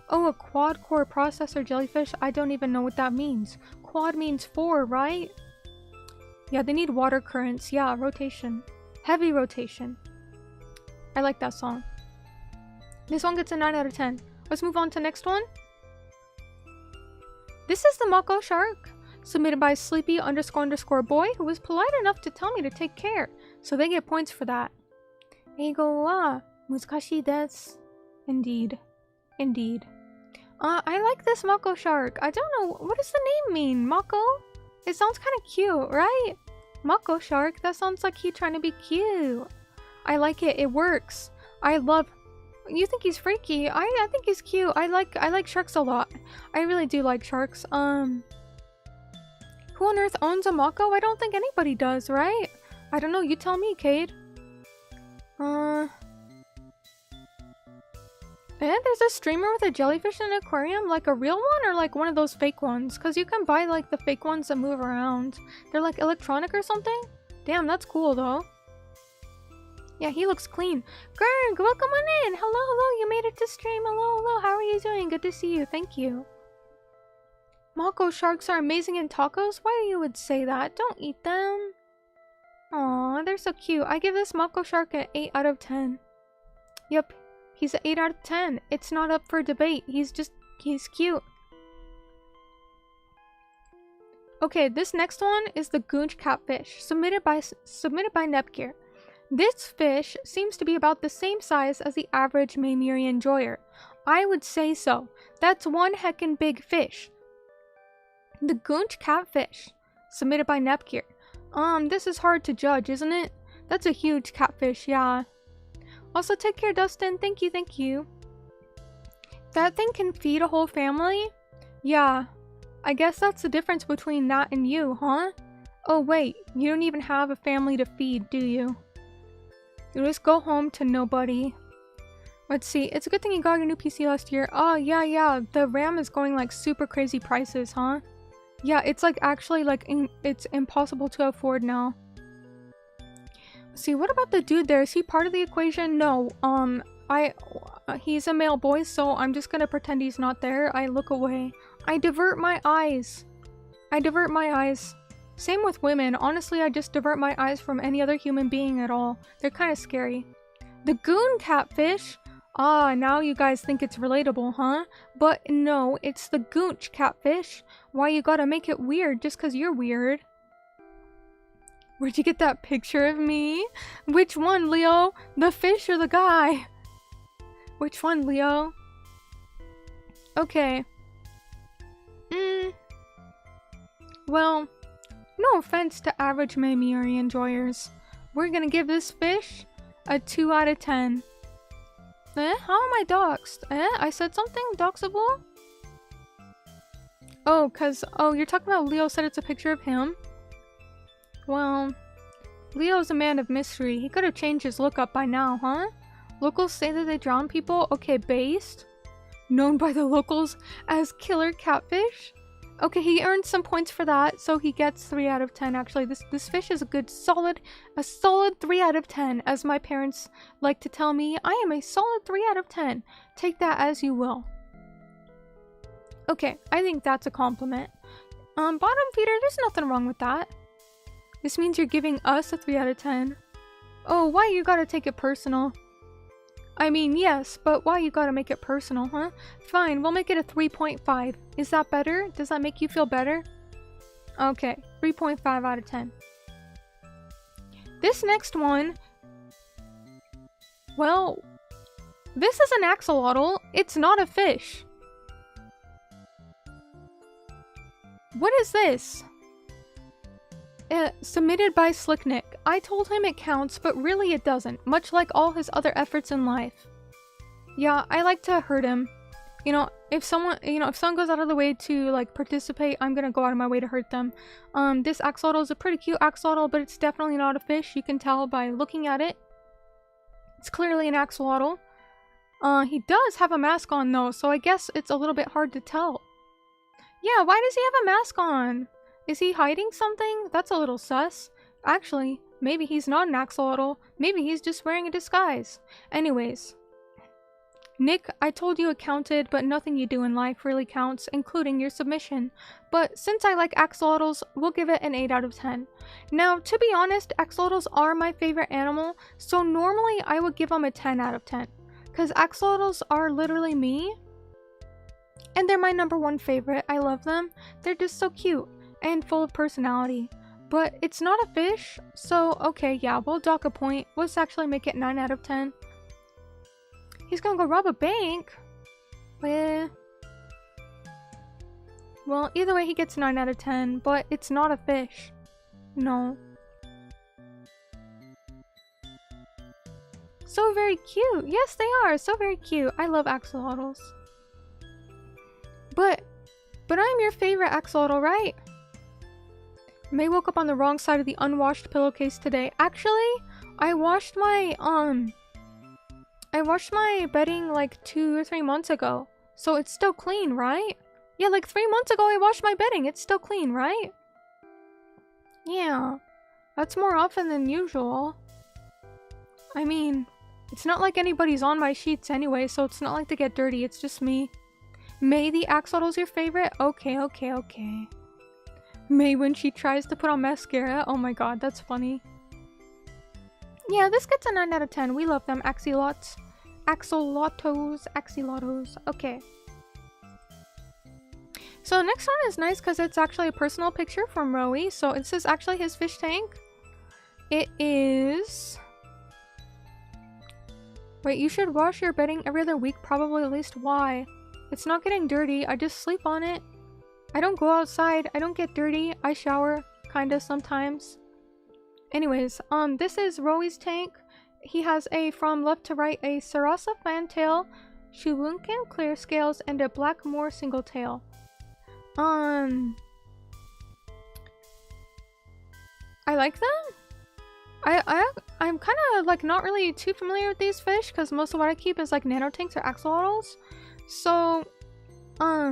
[SPEAKER 1] Oh, a quad-core processor jellyfish? I don't even know what that means. Quad means 4, right? Yeah, they need water currents. Yeah, rotation. Heavy rotation. I like that song. This one gets a 9 out of 10. Let's move on to next one. This is the Mako shark, submitted by sleepy__boy, who was polite enough to tell me to take care, so they get points for that. Eigo wa muzukashii desu. Indeed. Indeed. I like this Mako shark. I don't know, what does the name mean? Mako? It sounds kind of cute, right? Mako shark, that sounds like he's trying to be cute. I like it, it works. I love... You think he's freaky? I think he's cute. I like sharks a lot. I really do like sharks. Who on earth owns a Mako? I don't think anybody does, right? I don't know, you tell me, Cade. There's a streamer with a jellyfish in an aquarium? Like a real one or like one of those fake ones? Because you can buy like the fake ones that move around. They're like electronic or something? Damn, that's cool though. Yeah, he looks clean. Gerg, welcome on in! Hello, hello, you made it to stream. Hello, hello, how are you doing? Good to see you, thank you. Mako sharks are amazing in tacos? Why you would say that? Don't eat them. Aw, they're so cute. I give this Mako shark an 8 out of 10. Yep, he's an 8 out of 10. It's not up for debate. He's cute. Okay, this next one is the Goonch catfish, submitted by Nepgear. This fish seems to be about the same size as the average Mei Miyuri enjoyer. I would say so. That's one heckin' big fish. The Goonch catfish, submitted by Nepgear. This is hard to judge, isn't it? That's a huge catfish, yeah. Also, take care, Dustin. Thank you, thank you. That thing can feed a whole family? Yeah. I guess that's the difference between that and you, huh? Oh wait, you don't even have a family to feed, do you? You just go home to nobody. Let's see, it's a good thing you got your new PC last year. Oh, yeah, the RAM is going like super crazy prices, huh? Yeah, it's like actually like it's impossible to afford now. Let's see, what about the dude there? Is he part of the equation? No, he's a male boy, so I'm just gonna pretend he's not there. I look away. I divert my eyes. Same with women. Honestly, I just divert my eyes from any other human being at all. They're kind of scary. The Goon catfish? Ah, now you guys think it's relatable, huh? But no, it's the Goonch catfish. Why you gotta make it weird just cause you're weird? Where'd you get that picture of me? Which one, Leo? The fish or the guy? Which one, Leo? Okay. Well... No offense to average Mei Miyuri enjoyers. We're gonna give this fish a 2 out of 10. How am I doxed? I said something doxable? Oh, you're talking about Leo said it's a picture of him? Well, Leo's a man of mystery. He could have changed his look up by now, huh? Locals say that they drown people? Okay, based? known by the locals as killer catfish. Okay, he earned some points for that, so he gets 3 out of 10. Actually, this fish is a solid 3 out of 10, as my parents like to tell me. I am a solid 3 out of 10. Take that as you will. Okay, I think that's a compliment. Bottom feeder, there's nothing wrong with that. This means you're giving us a 3 out of 10. Oh, why you gotta take it personal? I mean, yes, but why you gotta make it personal, huh? Fine, we'll make it a 3.5. Is that better? Does that make you feel better? Okay, 3.5 out of 10. This next one... Well, this is an axolotl. It's not a fish. What is this? Submitted by Slicknick. I told him it counts, but really it doesn't, much like all his other efforts in life. Yeah, I like to hurt him. You know, if someone goes out of the way to, like, participate, I'm gonna go out of my way to hurt them. This axolotl is a pretty cute axolotl, but it's definitely not a fish. You can tell by looking at it. It's clearly an axolotl. He does have a mask on, though, so I guess it's a little bit hard to tell. Yeah, why does he have a mask on? Is he hiding something? That's a little sus. Actually, maybe he's not an axolotl. Maybe he's just wearing a disguise. Anyways. Nick, I told you it counted, but nothing you do in life really counts, including your submission. But since I like axolotls, we'll give it an 8 out of 10. Now, to be honest, axolotls are my favorite animal, so normally I would give them a 10 out of 10. Because axolotls are literally me. And they're my #1 favorite. I love them. They're just so cute and full of personality. But it's not a fish, so okay, yeah, we'll dock a point. Let's actually make it 9 out of 10. He's gonna go rob a bank? Well, either way he gets 9 out of 10, but it's not a fish. No. So very cute. Yes, they are. So very cute. I love axolotls. But I'm your favorite axolotl, right? May woke up on the wrong side of the unwashed pillowcase today. Actually, I washed my bedding like 2 or 3 months ago. So it's still clean, right? Yeah, like 3 months ago I washed my bedding. It's still clean, right? Yeah. That's more often than usual. I mean, it's not like anybody's on my sheets anyway, so it's not like they get dirty. It's just me. May the axolotl's your favorite? Okay. May when she tries to put on mascara. Oh my god, that's funny. Yeah, this gets a 9 out of 10. We love them. Axolotls. Okay. So next one is nice because it's actually a personal picture from Rowie. So this is actually his fish tank. It is... Wait, you should wash your bedding every other week, probably at least. Why? It's not getting dirty. I just sleep on it. I don't go outside. I don't get dirty. I shower, kinda, sometimes. Anyways, this is Rowie's tank. He has a, from left to right, a Sarasa fantail, Shulunkin clear scales, and a Blackmore single tail. I like them. I'm kind of like not really too familiar with these fish because most of what I keep is like nanotanks or axolotls. So, I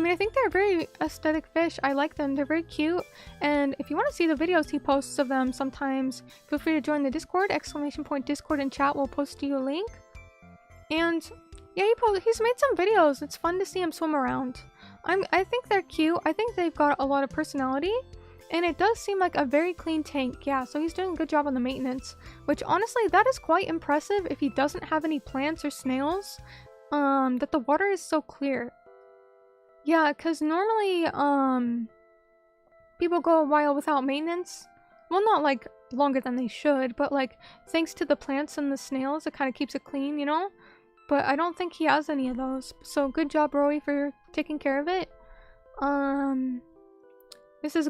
[SPEAKER 1] mean, I think they're very aesthetic fish. I like them. They're very cute. And if you want to see the videos he posts of them sometimes, feel free to join the Discord, !Discord in chat. We'll post to you a link. And yeah, he's made some videos. It's fun to see him swim around. I think they're cute. I think they've got a lot of personality. And it does seem like a very clean tank. Yeah, so he's doing a good job on the maintenance. Which honestly, that is quite impressive if he doesn't have any plants or snails. That the water is so clear. Yeah, because normally, people go a while without maintenance. Well, not like longer than they should, but like thanks to the plants and the snails, it kind of keeps it clean, you know? But I don't think he has any of those. So good job, Rowie, for taking care of it. This is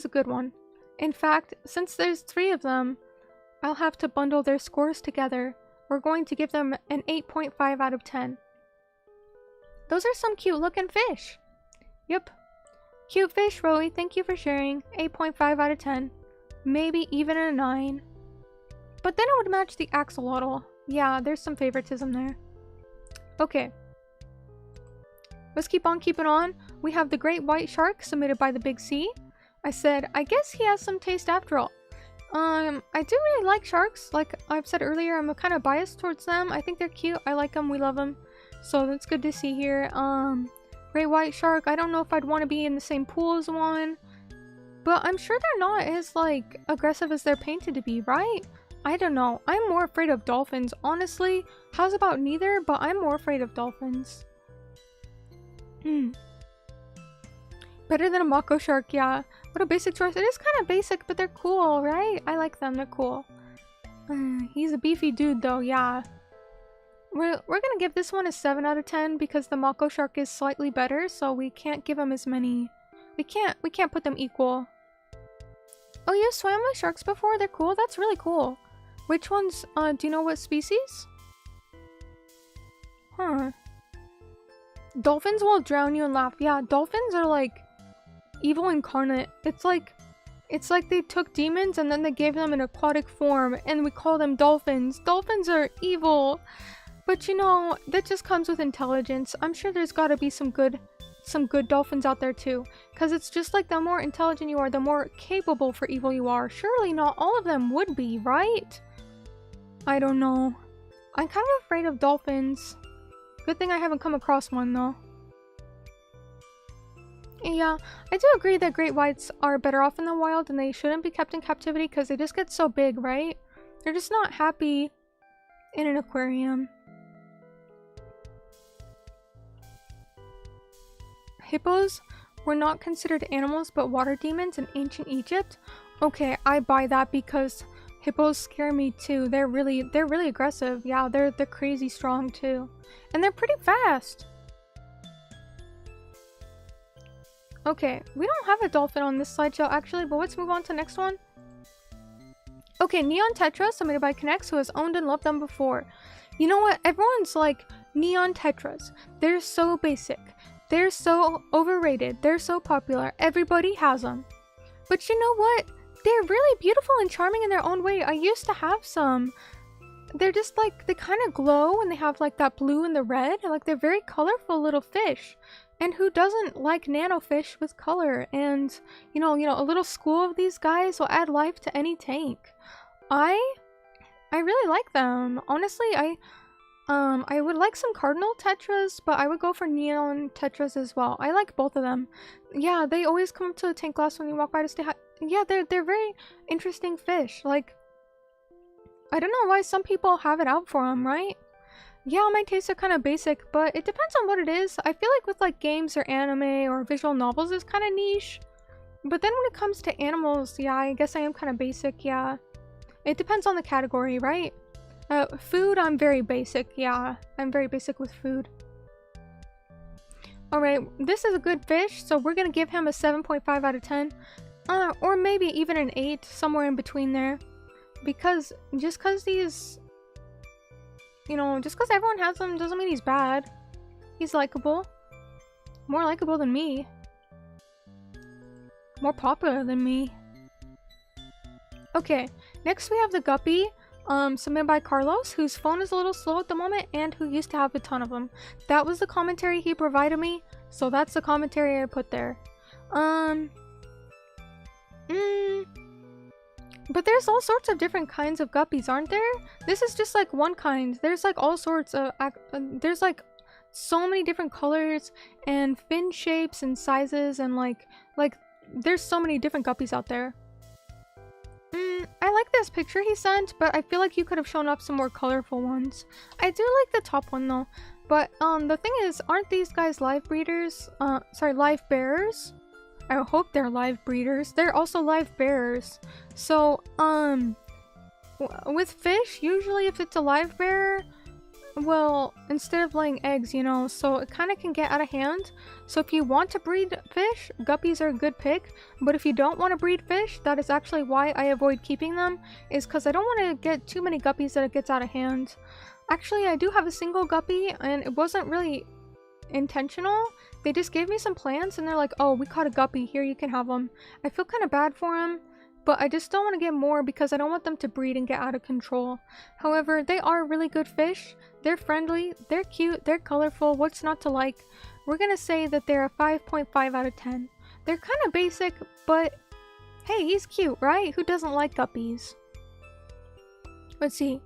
[SPEAKER 1] a good one. In fact, since there's 3 of them, I'll have to bundle their scores together. We're going to give them an 8.5 out of 10. Those are some cute looking fish. Yep. Cute fish, Rowie. Thank you for sharing. 8.5 out of 10. Maybe even a 9. But then it would match the axolotl. Yeah, there's some favoritism there. Okay. let's keep on keeping on. We have the great white shark submitted by the Big C. I said, I guess he has some taste after all. I do really like sharks. Like I've said earlier, I'm kind of biased towards them. I think they're cute. I like them. We love them. So that's good to see here. Great white shark. I don't know if I'd want to be in the same pool as one. But I'm sure they're not as, like, aggressive as they're painted to be, right? I don't know. I'm more afraid of dolphins, honestly. How's about neither? But I'm more afraid of dolphins. Better than a mako shark, yeah. What a basic choice. It is kind of basic, but they're cool, right? I like them. They're cool. He's a beefy dude, though, yeah. We're gonna give this one a 7 out of 10 because the mako shark is slightly better, so we can't give him as many. We can't put them equal. Oh, you swam with sharks before? They're cool? That's really cool. Which ones, do you know what species? Huh. Dolphins will drown you and laugh. Yeah, dolphins are like evil incarnate. It's like they took demons and then they gave them an aquatic form and we call them dolphins. Dolphins are evil. But you know, that just comes with intelligence. I'm sure there's gotta be some good dolphins out there too. Because it's just like the more intelligent you are, the more capable for evil you are. Surely not all of them would be, right? I don't know. I'm kind of afraid of dolphins. Good thing I haven't come across one though. Yeah, I do agree that great whites are better off in the wild and they shouldn't be kept in captivity because they just get so big, right? They're just not happy in an aquarium. Hippos were not considered animals but water demons in ancient Egypt. Okay, I buy that because hippos scare me too. They're really aggressive. Yeah, they're crazy strong too. And they're pretty fast. Okay, we don't have a dolphin on this slideshow actually, but let's move on to the next one. Okay, Neon Tetra, submitted by Connects, who has owned and loved them before. You know what? Everyone's like, Neon Tetras. They're so basic. They're so overrated. They're so popular. Everybody has them. But you know what? They're really beautiful and charming in their own way. I used to have some. They're just like, they kind of glow and they have like that blue and the red. Like they're very colorful little fish. And who doesn't like nano fish with color? And you know, a little school of these guys will add life to any tank. I really like them. Honestly, I would like some cardinal tetras, but I would go for neon tetras as well. I like both of them. Yeah, they always come up to the tank glass when you walk by to say hi. Yeah, they're very interesting fish. Like, I don't know why some people have it out for them, right? Yeah, my tastes are kind of basic, but it depends on what it is. I feel like with like games or anime or visual novels is kind of niche. But then when it comes to animals, yeah, I guess I am kind of basic, yeah. It depends on the category, right? Food, I'm very basic, yeah. I'm very basic with food. Alright, this is a good fish, so we're gonna give him a 7.5 out of 10. Or maybe even an 8, somewhere in between there. Because, just because these... You know, just because everyone has them doesn't mean he's bad. He's likable. More likable than me. More popular than me. Okay, next we have the guppy. Submitted by Carlos, whose phone is a little slow at the moment and who used to have a ton of them. That was the commentary he provided me, so that's the commentary I put there. But there's all sorts of different kinds of guppies, aren't there? This is just like one kind. There's like all sorts of, there's like so many different colors and fin shapes and sizes and like there's so many different guppies out there. I like this picture he sent, but I feel like you could have shown up some more colorful ones. I do like the top one though, but the thing is, aren't these guys live breeders? Sorry, live bearers? I hope they're live breeders. They're also live bearers. So, with fish, usually if it's a live bearer, well, instead of laying eggs, you know, so it kind of can get out of hand. So if you want to breed fish, guppies are a good pick. But if you don't want to breed fish, that is actually why I avoid keeping them, is because I don't want to get too many guppies that it gets out of hand. Actually, I do have a single guppy, and it wasn't really intentional. They just gave me some plants, and they're like, oh, we caught a guppy, here, you can have them. I feel kind of bad for him, but I just don't want to get more because I don't want them to breed and get out of control. However, they are really good fish. They're friendly, they're cute, they're colorful. What's not to like? We're gonna say that they're a 5.5 out of 10. They're kind of basic, but hey, he's cute, right? Who doesn't like guppies? Let's see.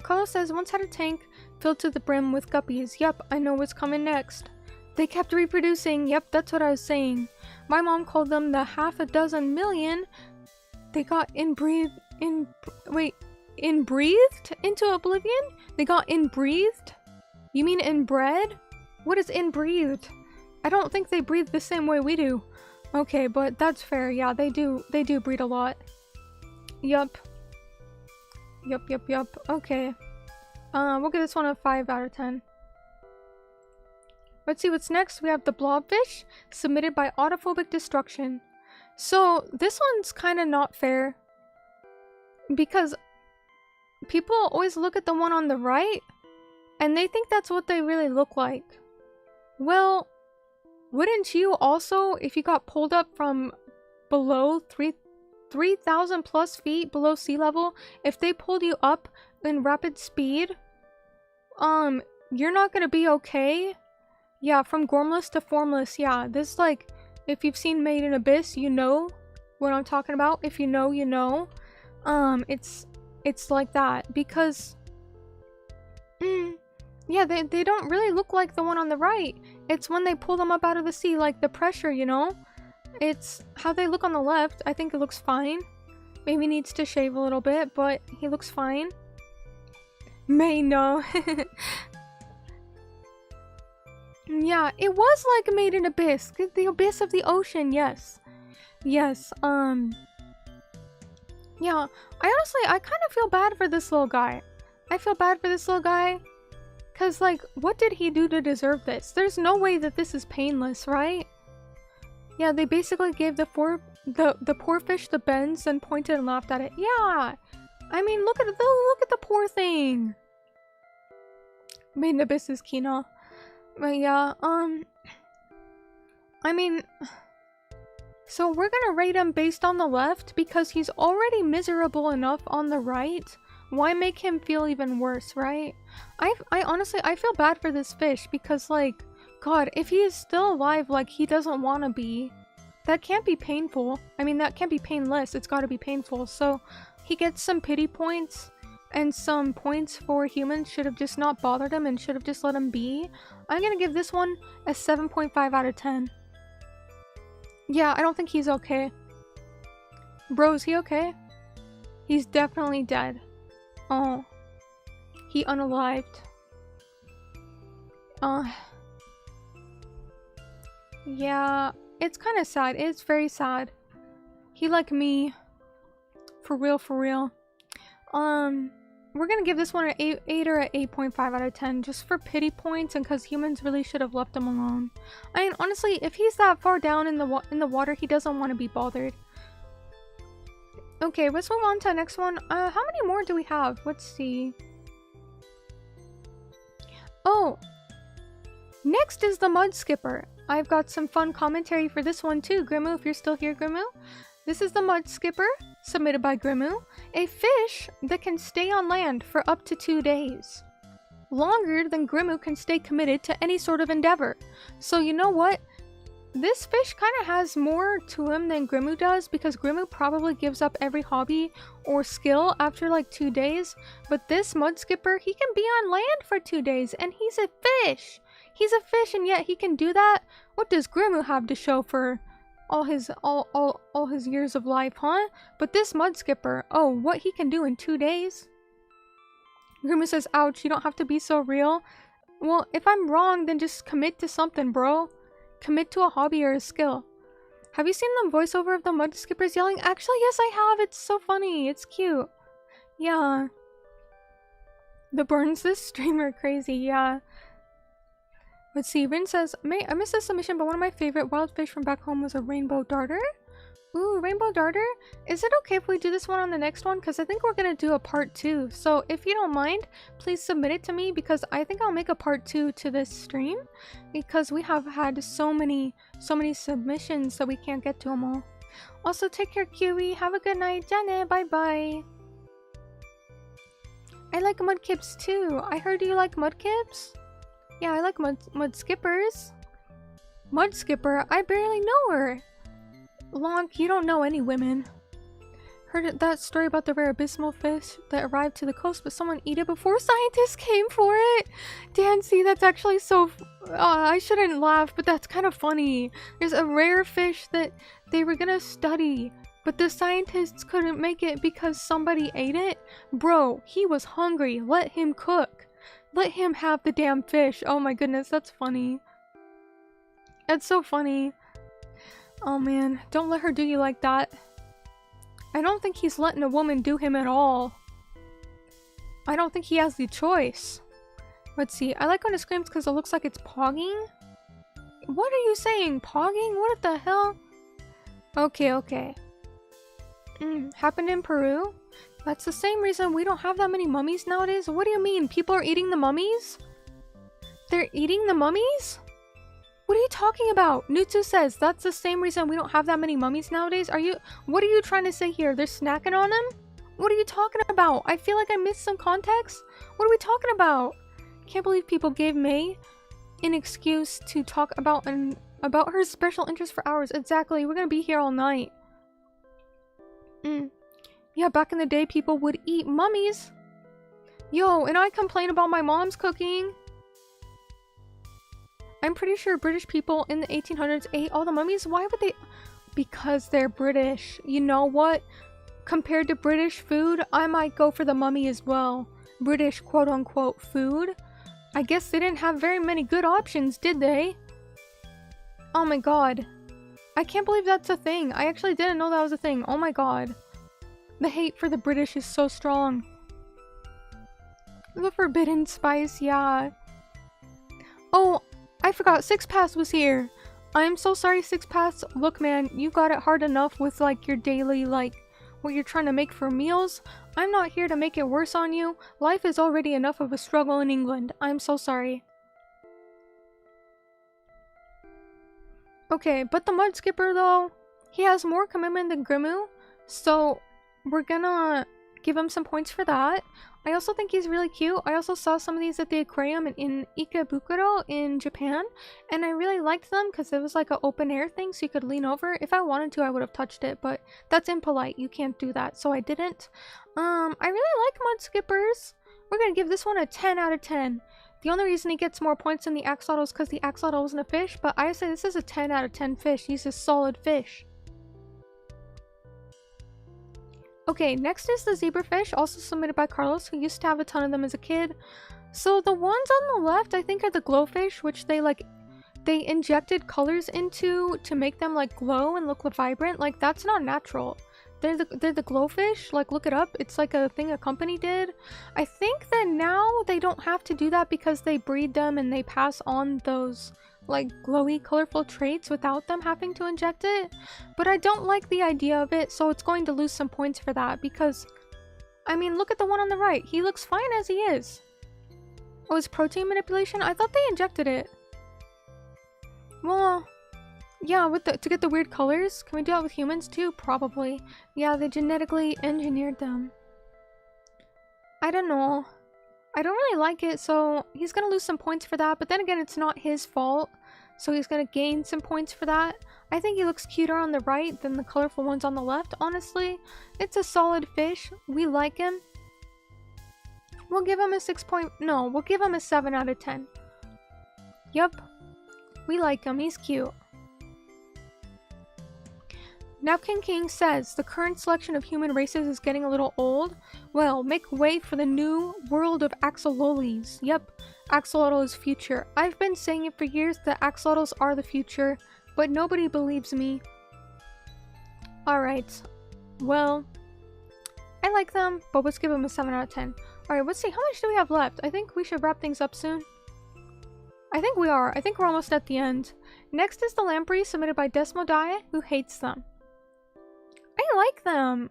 [SPEAKER 1] Carlos says, once had a tank filled to the brim with guppies. Yep, I know what's coming next. They kept reproducing. Yep, that's what I was saying. My mom called them the half a dozen million. They got inbreathed into oblivion? They got inbreathed? You mean inbred? What is inbreathed? I don't think they breathe the same way we do. Okay, but that's fair. Yeah, they do breed a lot. Yup. Yup. Okay. We'll give this one a 5 out of 10. Let's see what's next. We have the blobfish, submitted by Autophobic Destruction. So, this one's kind of not fair. Because people always look at the one on the right, and they think that's what they really look like. Well, wouldn't you also, if you got pulled up from below 3,000 plus feet below sea level, if they pulled you up in rapid speed, you're not gonna be okay? Yeah, from gormless to formless, yeah. This, like, if you've seen Made in Abyss, you know what I'm talking about. If you know, you know. It's like that, because, yeah, they don't really look like the one on the right. It's when they pull them up out of the sea, like the pressure, you know? It's how they look on the left. I think it looks fine. Maybe needs to shave a little bit, but he looks fine. May, no. Yeah, it was like Made in Abyss. The abyss of the ocean, yes. Yes, yeah, I kind of feel bad for this little guy. Cause, like, what did he do to deserve this? There's no way that this is painless, right? Yeah, they basically gave the poor fish the bends and pointed and laughed at it. Yeah! I mean, look at the poor thing! Made in Abyss is Kina. But yeah, I mean, so we're gonna rate him based on the left because he's already miserable enough on the right. Why make him feel even worse, right? I honestly, I feel bad for this fish because, like, God, if he is still alive like he doesn't want to be, that can't be painful. I mean, that can't be painless. It's got to be painful. So he gets some pity points and some points for humans should have just not bothered him and should have just let him be. I'm gonna give this one a 7.5 out of 10. Yeah, I don't think he's okay. Bro, is he okay? He's definitely dead. Oh. He unalived. Yeah, it's kind of sad. It's very sad. He like me. For real. We're gonna give this one an 8 or an 8.5 out of 10 just for pity points and because humans really should have left him alone. I mean, honestly, if he's that far down in the water, he doesn't want to be bothered. Okay, let's move on to the next one. How many more do we have? Let's see. Oh! Next is the mud skipper. I've got some fun commentary for this one too, Grimu, if you're still here, Grimu. This is the mud skipper, submitted by Grimu. A fish that can stay on land for up to 2 days. Longer than Grimu can stay committed to any sort of endeavor. So you know what? This fish kind of has more to him than Grimu does because Grimu probably gives up every hobby or skill after like 2 days. But this mud skipper, he can be on land for 2 days and he's a fish. He's a fish and yet he can do that? What does Grimu have to show for all his years of life, huh? But this mud skipper, oh, what he can do in 2 days? Grimu says, ouch, you don't have to be so real. Well, if I'm wrong, then just commit to something, bro. Commit to a hobby or a skill. Have you seen the voiceover of the mud skippers yelling? Actually, yes, I have. It's so funny. It's cute. Yeah. The burns this streamer crazy, yeah. Let's see, Rin says, I missed this submission, but one of my favorite wild fish from back home was a rainbow darter. Ooh, rainbow darter? Is it okay if we do this one on the next one? Because I think we're going to do a part 2. So if you don't mind, please submit it to me because I think I'll make a part 2 to this stream. Because we have had so many submissions that we can't get to them all. Also, take care, Kiwi. Have a good night, Janet. Bye-bye. I like mudkips too. I heard you like mudkips? Yeah, I like mud skippers. Mud skipper? I barely know her. Lonk, you don't know any women. Heard that story about the rare abysmal fish that arrived to the coast, but someone ate it before scientists came for it? Dancy, that's actually so... I shouldn't laugh, but that's kind of funny. There's a rare fish that they were gonna study, but the scientists couldn't make it because somebody ate it? Bro, he was hungry. Let him cook. Let him have the damn fish. Oh my goodness, that's funny. That's so funny. Oh man, don't let her do you like that. I don't think he's letting a woman do him at all. I don't think he has the choice. Let's see. I like when it screams because it looks like it's pogging. What are you saying? Pogging? What the hell? Okay, okay. Happened in Peru? That's the same reason we don't have that many mummies nowadays? What do you mean? People are eating the mummies? They're eating the mummies? What are you talking about? Nutsu says that's the same reason we don't have that many mummies nowadays. What are you trying to say here? They're snacking on them? What are you talking about? I feel like I missed some context. What are we talking about? Can't believe people gave Mei an excuse to talk about her special interest for hours. Exactly. We're gonna be here all night. Yeah, back in the day, people would eat mummies. Yo, and I complain about my mom's cooking. I'm pretty sure British people in the 1800s ate all the mummies. Why would they? Because they're British. You know what? Compared to British food, I might go for the mummy as well. British quote-unquote food. I guess they didn't have very many good options, did they? Oh my god. I can't believe that's a thing. I actually didn't know that was a thing. Oh my god. The hate for the British is so strong. The forbidden spice, yeah. Oh, I forgot, Six Paths was here. I'm so sorry, Six Paths. Look, man, you got it hard enough with, like, your daily, like, what you're trying to make for meals. I'm not here to make it worse on you. Life is already enough of a struggle in England. I'm so sorry. Okay, but the Mud Skipper, though, he has more commitment than Grimu, so we're gonna give him some points for that. I also think he's really cute. I also saw some of these at the aquarium in Ikebukuro in Japan, and I really liked them because it was like an open air thing, so you could lean over. If I wanted to, I would have touched it, but that's impolite. You can't do that, so I didn't. I really like Mud Skippers. We're gonna give this one a 10 out of 10. The only reason he gets more points than the axolotl is because the axolotl wasn't a fish, but I say this is a 10 out of 10 fish. He's a solid fish. Okay, next is the zebrafish, also submitted by Carlos, who used to have a ton of them as a kid. So the ones on the left, I think, are the glowfish, which they injected colors into to make them like glow and look vibrant. Like, that's not natural. They're the glowfish. Like, look it up. It's like a thing a company did. I think that now they don't have to do that because they breed them and they pass on those like glowy, colorful traits without them having to inject it. But I don't like the idea of it, so it's going to lose some points for that because, I mean, look at the one on the right. He looks fine as he is. Oh, it's protein manipulation? I thought they injected it. Well, yeah, to get the weird colors. Can we do that with humans too? Probably. Yeah, they genetically engineered them. I don't know. I don't really like it, so he's gonna lose some points for that, but then again, it's not his fault, so he's gonna gain some points for that. I think he looks cuter on the right than the colorful ones on the left, honestly. It's a solid fish. We like him. We'll give him a we'll give him a 7 out of 10. Yup. We like him. He's cute. Napkin King says, the current selection of human races is getting a little old. Well, make way for the new world of axololis. Yep, axolotl is future. I've been saying it for years that axolotls are the future, but nobody believes me. Alright, well, I like them, but let's give them a 7 out of 10. Alright, let's see, how much do we have left? I think we should wrap things up soon. I think we are. I think we're almost at the end. Next is the lamprey, submitted by Desmodiah, who hates them. I like them.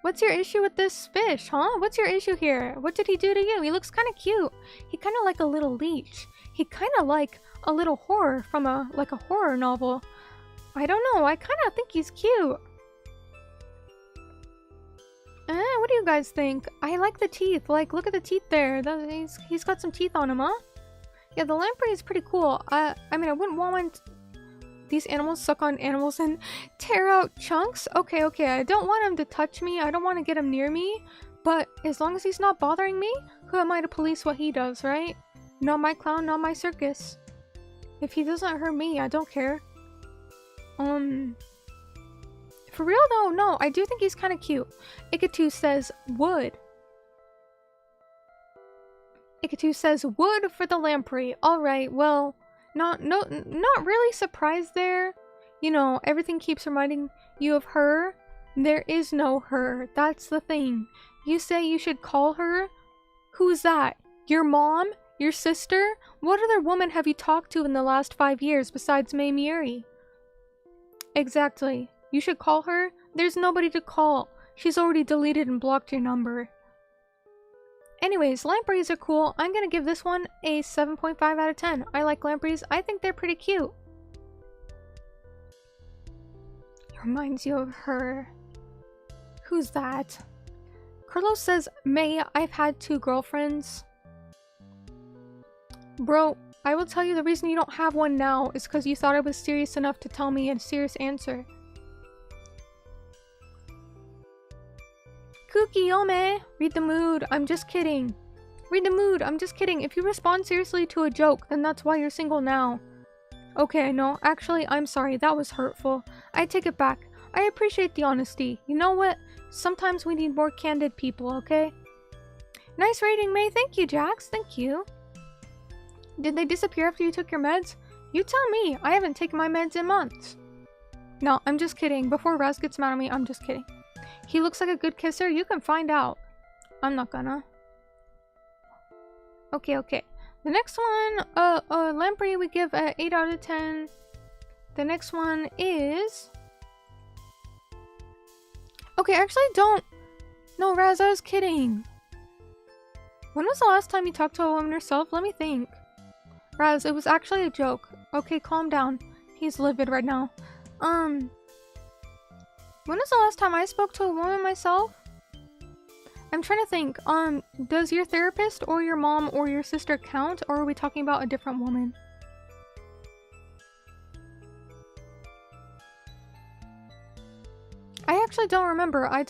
[SPEAKER 1] What's your issue with this fish, huh? What's your issue here? What did he do to you? He looks kind of cute. He kind of like a little leech. He kind of like a little horror from a horror novel. I don't know. I kind of think he's cute. What do you guys think? I like the teeth. Like, look at the teeth there. He's got some teeth on him, huh? Yeah, the lamprey is pretty cool. I mean, I wouldn't want these animals suck on animals and tear out chunks. Okay, I don't want him to touch me. I don't want to get him near me. But as long as he's not bothering me, who am I to police what he does, right? Not my clown, not my circus. If he doesn't hurt me, I don't care. For real though, no, I do think he's kind of cute. Ikatu says wood. Ikatu says wood for the lamprey. Alright, well, not really surprised there. You know, everything keeps reminding you of her. There is no her. That's the thing. You say you should call her? Who's that? Your mom? Your sister? What other woman have you talked to in the last 5 years besides Mei Miyuri? Exactly. You should call her? There's nobody to call. She's already deleted and blocked your number. Anyways, lampreys are cool. I'm gonna give this one a 7.5 out of 10. I like lampreys. I think they're pretty cute. Reminds you of her. Who's that? Carlos says, May, I've had 2 girlfriends. Bro, I will tell you the reason you don't have one now is because you thought I was serious enough to tell me a serious answer. Kuki Ome! Read the mood. I'm just kidding. Read the mood. I'm just kidding. If you respond seriously to a joke, then that's why you're single now. Okay, no. Actually, I'm sorry. That was hurtful. I take it back. I appreciate the honesty. You know what? Sometimes we need more candid people, okay? Nice rating, May. Thank you, Jax. Thank you. Did they disappear after you took your meds? You tell me. I haven't taken my meds in months. No, I'm just kidding. Before Raz gets mad at me, I'm just kidding. He looks like a good kisser. You can find out. I'm not gonna. Okay. The next one, lamprey we give a 8 out of 10. The next one is... Okay, actually don't... No, Raz, I was kidding. When was the last time you talked to a woman herself? Let me think. Raz, it was actually a joke. Okay, calm down. He's livid right now. When was the last time I spoke to a woman myself? I'm trying to think. Does your therapist or your mom or your sister count, or are we talking about a different woman? I actually don't remember. I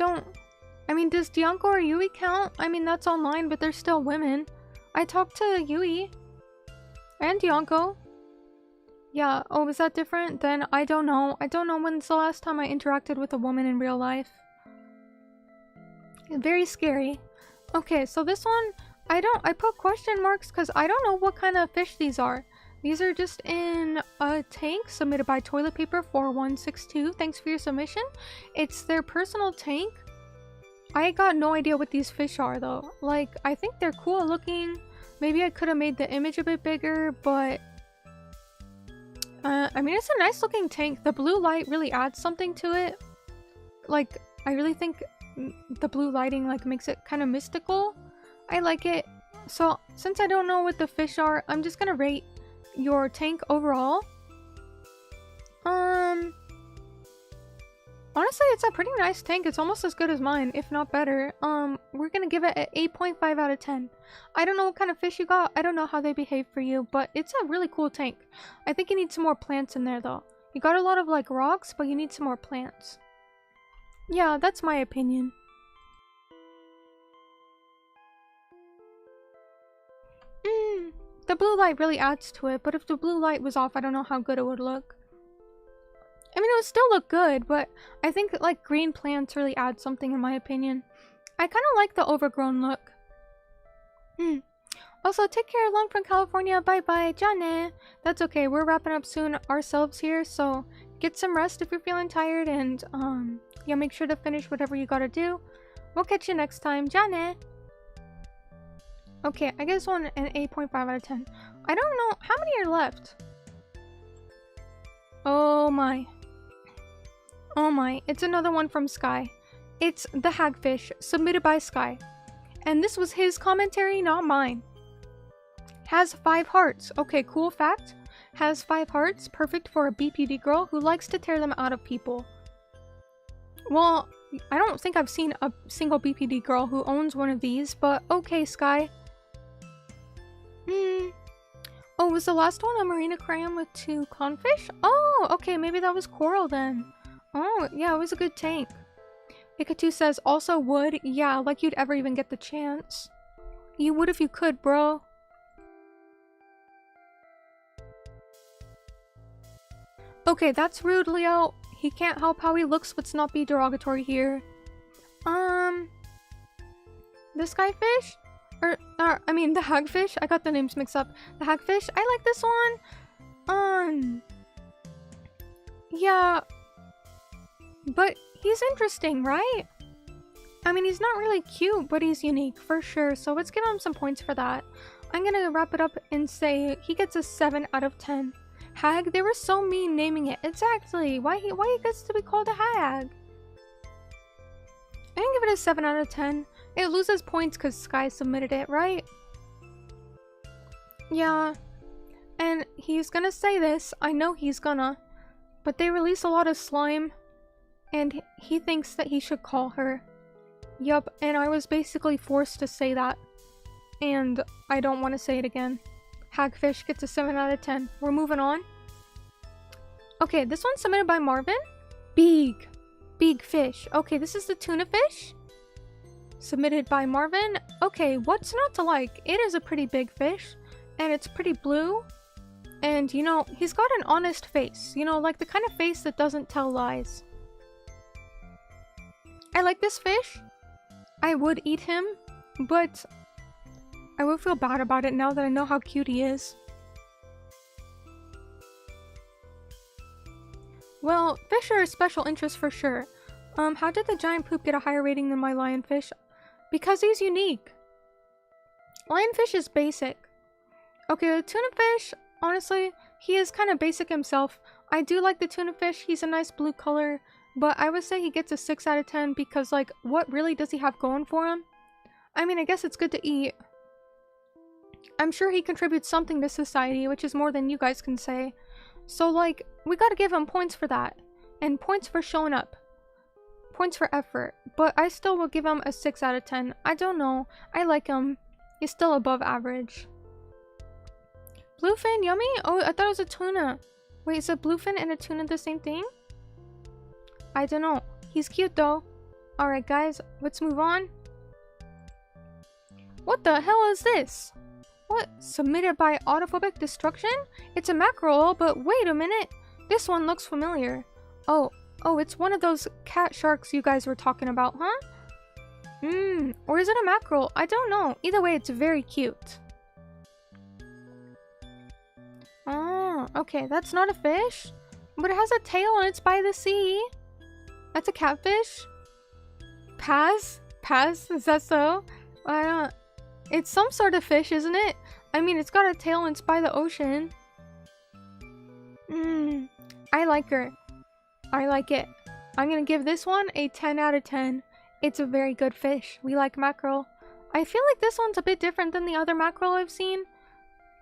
[SPEAKER 1] mean, does Dianko or Yui count? I mean, that's online, but they're still women. I talked to Yui. And Dianko. Yeah, oh, is that different? Then I don't know. I don't know when's the last time I interacted with a woman in real life. Very scary. Okay, so this one, I put question marks because I don't know what kind of fish these are. These are just in a tank submitted by Toilet Paper 4162. Thanks for your submission. It's their personal tank. I got no idea what these fish are though. Like, I think they're cool looking. Maybe I could have made the image a bit bigger, but... I mean, it's a nice looking tank. The blue light really adds something to it. Like, I really think the blue lighting like makes it kind of mystical. I like it. So, since I don't know what the fish are, I'm just gonna rate your tank overall. Honestly, it's a pretty nice tank. It's almost as good as mine, if not better. We're gonna give it an 8.5 out of 10. I don't know what kind of fish you got. I don't know how they behave for you, but it's a really cool tank. I think you need some more plants in there, though. You got a lot of, like, rocks, but you need some more plants. Yeah, that's my opinion. The blue light really adds to it, but if the blue light was off, I don't know how good it would look. I mean, it would still look good, but I think like green plants really add something in my opinion. I kind of like the overgrown look. Also, take care, long from California. Bye bye, Jane. That's okay, we're wrapping up soon ourselves here, so get some rest if you're feeling tired, and yeah, make sure to finish whatever you gotta do. We'll catch you next time, Jane. Okay, I guess one an 8.5 out of 10. I don't know how many are left. Oh my. Oh my, it's another one from Sky. It's the hagfish, submitted by Sky. And this was his commentary, not mine. Has 5 hearts. Okay, cool fact. Has 5 hearts, perfect for a BPD girl who likes to tear them out of people. Well, I don't think I've seen a single BPD girl who owns one of these, but okay, Sky. Oh, was the last one a marine aquarium with 2 clownfish? Oh, okay, maybe that was coral then. Oh, yeah, it was a good tank. Pikachu says, also would. Yeah, like you'd ever even get the chance. You would if you could, bro. Okay, that's rude, Leo. He can't help how he looks. Let's not be derogatory here. The skyfish? I mean, the hagfish? I got the names mixed up. The hagfish? I like this one. Yeah. But he's interesting, right? I mean, he's not really cute, but he's unique, for sure. So let's give him some points for that. I'm gonna wrap it up and say he gets a 7 out of 10. Hag? They were so mean naming it. Exactly. Why he gets to be called a hag? I can give it a 7 out of 10. It loses points because Sky submitted it, right? Yeah. And he's gonna say this. I know he's gonna. But they release a lot of slime. And he thinks that he should call her. Yup, and I was basically forced to say that. And I don't want to say it again. Hagfish gets a 7 out of 10. We're moving on. Okay, this one's submitted by Marvin. Big fish. Okay, this is the tuna fish. Submitted by Marvin. Okay, what's not to like? It is a pretty big fish. And it's pretty blue. And, you know, he's got an honest face. You know, like the kind of face that doesn't tell lies. I like this fish. I would eat him. But I would feel bad about it now that I know how cute he is. Well, fish are a special interest for sure. How did the giant poop get a higher rating than my lionfish? Because he's unique. Lionfish is basic. Okay, the tuna fish, honestly, he is kind of basic himself. I do like the tuna fish. He's a nice blue color. But I would say he gets a 6 out of 10 because, like, what really does he have going for him? I mean, I guess it's good to eat. I'm sure he contributes something to society, which is more than you guys can say. So, like, we gotta give him points for that. And points for showing up. Points for effort. But I still will give him a 6 out of 10. I don't know. I like him. He's still above average. Bluefin, yummy? Oh, I thought it was a tuna. Wait, is a bluefin and a tuna the same thing? I don't know. He's cute though. Alright guys, let's move on. What the hell is this? What? Submitted by Autophobic Destruction? It's a mackerel, but wait a minute. This one looks familiar. Oh, it's one of those cat sharks you guys were talking about, huh? Or is it a mackerel? I don't know. Either way, it's very cute. Oh, okay, that's not a fish. But it has a tail and it's by the sea. That's a catfish? Pass? Is that so? I don't... It's some sort of fish, isn't it? I mean, it's got a tail and it's by the ocean. I like her. I like it. I'm gonna give this one a 10 out of 10. It's a very good fish. We like mackerel. I feel like this one's a bit different than the other mackerel I've seen.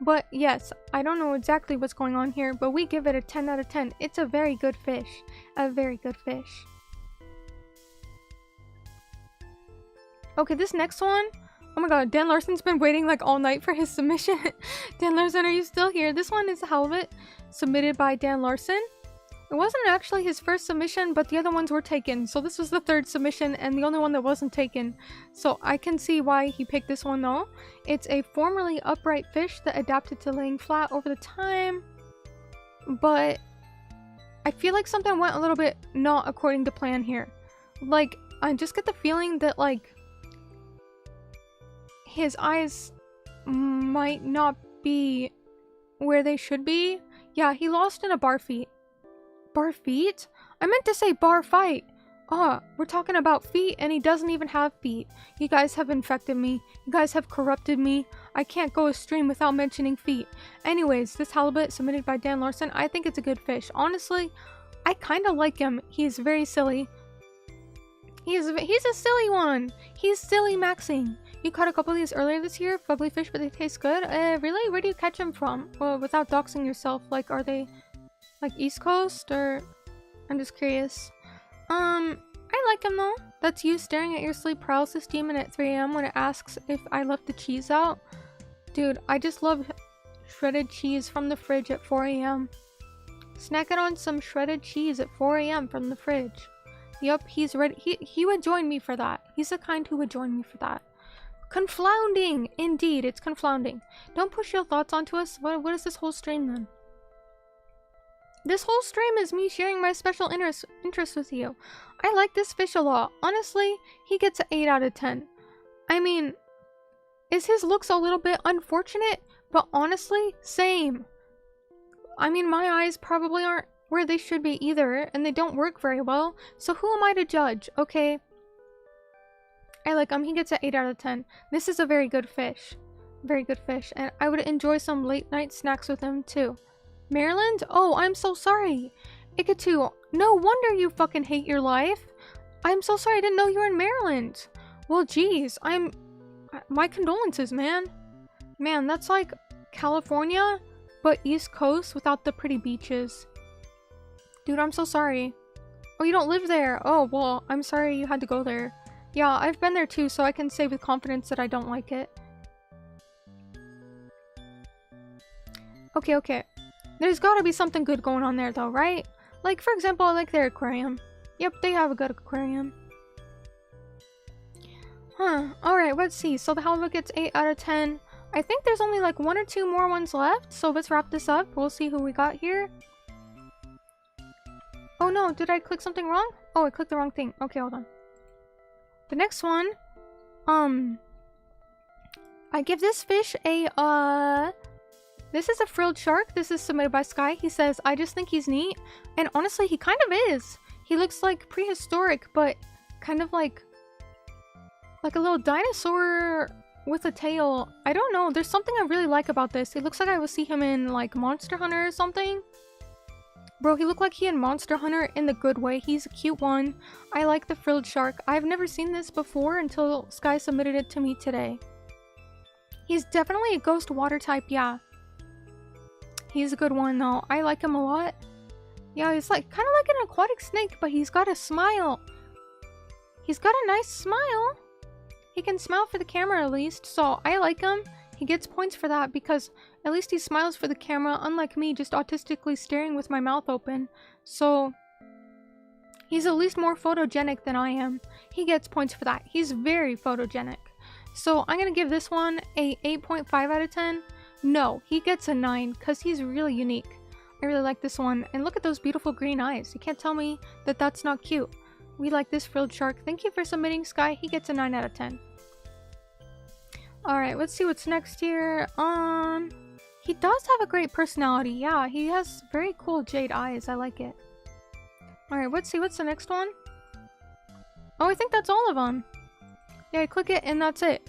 [SPEAKER 1] But yes, I don't know exactly what's going on here, but we give it a 10 out of 10. It's a very good fish. A very good fish. Okay, this next one. Oh my god, Dan Larson's been waiting like all night for his submission. Dan Larson, are you still here? This one is a halibut submitted by Dan Larson. It wasn't actually his first submission, but the other ones were taken. So this was the third submission and the only one that wasn't taken. So I can see why he picked this one though. It's a formerly upright fish that adapted to laying flat over the time. But I feel like something went a little bit not according to plan here. Like, I just get the feeling that like his eyes might not be where they should be. Yeah, he lost in a bar feat. Bar feet? I meant to say bar fight. We're talking about feet and he doesn't even have feet. You guys have infected me. You guys have corrupted me. I can't go a stream without mentioning feet. Anyways, this halibut submitted by Dan Larson, I think it's a good fish. Honestly, I kind of like him. He's very silly. He's a silly one. He's silly maxing. You caught a couple of these earlier this year. Fugly fish, but they taste good. Really? Where do you catch them from? Well, without doxing yourself. Like, are they like East Coast or... I'm just curious. I I like him though. That's you staring at your sleep paralysis demon at 3 a.m. when it asks if I left the cheese out. Dude, I just love shredded cheese from the fridge at 4 a.m. Snacking on some shredded cheese at 4 a.m. from the fridge. Yup, he's ready. He would join me for that. He's the kind who would join me for that. Confounding! Indeed, it's confounding. Don't push your thoughts onto us. What is this whole stream then? This whole stream is me sharing my special interest with you. I like this fish a lot. Honestly, he gets an 8 out of 10. I mean, is his looks a little bit unfortunate? But honestly, same. I mean, my eyes probably aren't where they should be either, and they don't work very well, so who am I to judge? Okay. I like him. He gets an 8 out of 10. This is a very good fish. Very good fish, and I would enjoy some late night snacks with him too. Maryland? Oh, I'm so sorry. Ikatu, no wonder you fucking hate your life. I'm so sorry, I didn't know you were in Maryland. Well, geez, my condolences, man. Man, that's like California, but East Coast without the pretty beaches. Dude, I'm so sorry. Oh, you don't live there. Oh, well, I'm sorry you had to go there. Yeah, I've been there too, so I can say with confidence that I don't like it. Okay. There's gotta be something good going on there though, right? Like, for example, I like their aquarium. Yep, they have a good aquarium. Huh, alright, let's see. So the halibut gets 8 out of 10. I think there's only like 1 or 2 more ones left, so let's wrap this up. We'll see who we got here. Oh no, did I click something wrong? Oh, I clicked the wrong thing. Okay, hold on. The next one, I give this fish a, this is a frilled shark. This is submitted by Sky. He says, I just think he's neat. And honestly, he kind of is. He looks like prehistoric, but kind of like a little dinosaur with a tail. I don't know. There's something I really like about this. It looks like I would see him in like Monster Hunter or something. Bro, he looked like he in Monster Hunter in the good way. He's a cute one. I like the frilled shark. I've never seen this before until Sky submitted it to me today. He's definitely a ghost water type, yeah. He's a good one though. I like him a lot. Yeah, he's like kind of like an aquatic snake, but he's got a smile. He's got a nice smile. He can smile for the camera at least, so I like him. He gets points for that because at least he smiles for the camera, unlike me just autistically staring with my mouth open. So he's at least more photogenic than I am. He gets points for that. He's very photogenic. So I'm gonna give this one a 8.5 out of 10. No, he gets a 9 because he's really unique. I really like this one. And look at those beautiful green eyes. You can't tell me that that's not cute. We like this frilled shark. Thank you for submitting, Sky. He gets a 9 out of 10. Alright, let's see what's next here. He does have a great personality. Yeah, he has very cool jade eyes. I like it. Alright, let's see. What's the next one? Oh, I think that's all of them. Yeah, click it and that's it.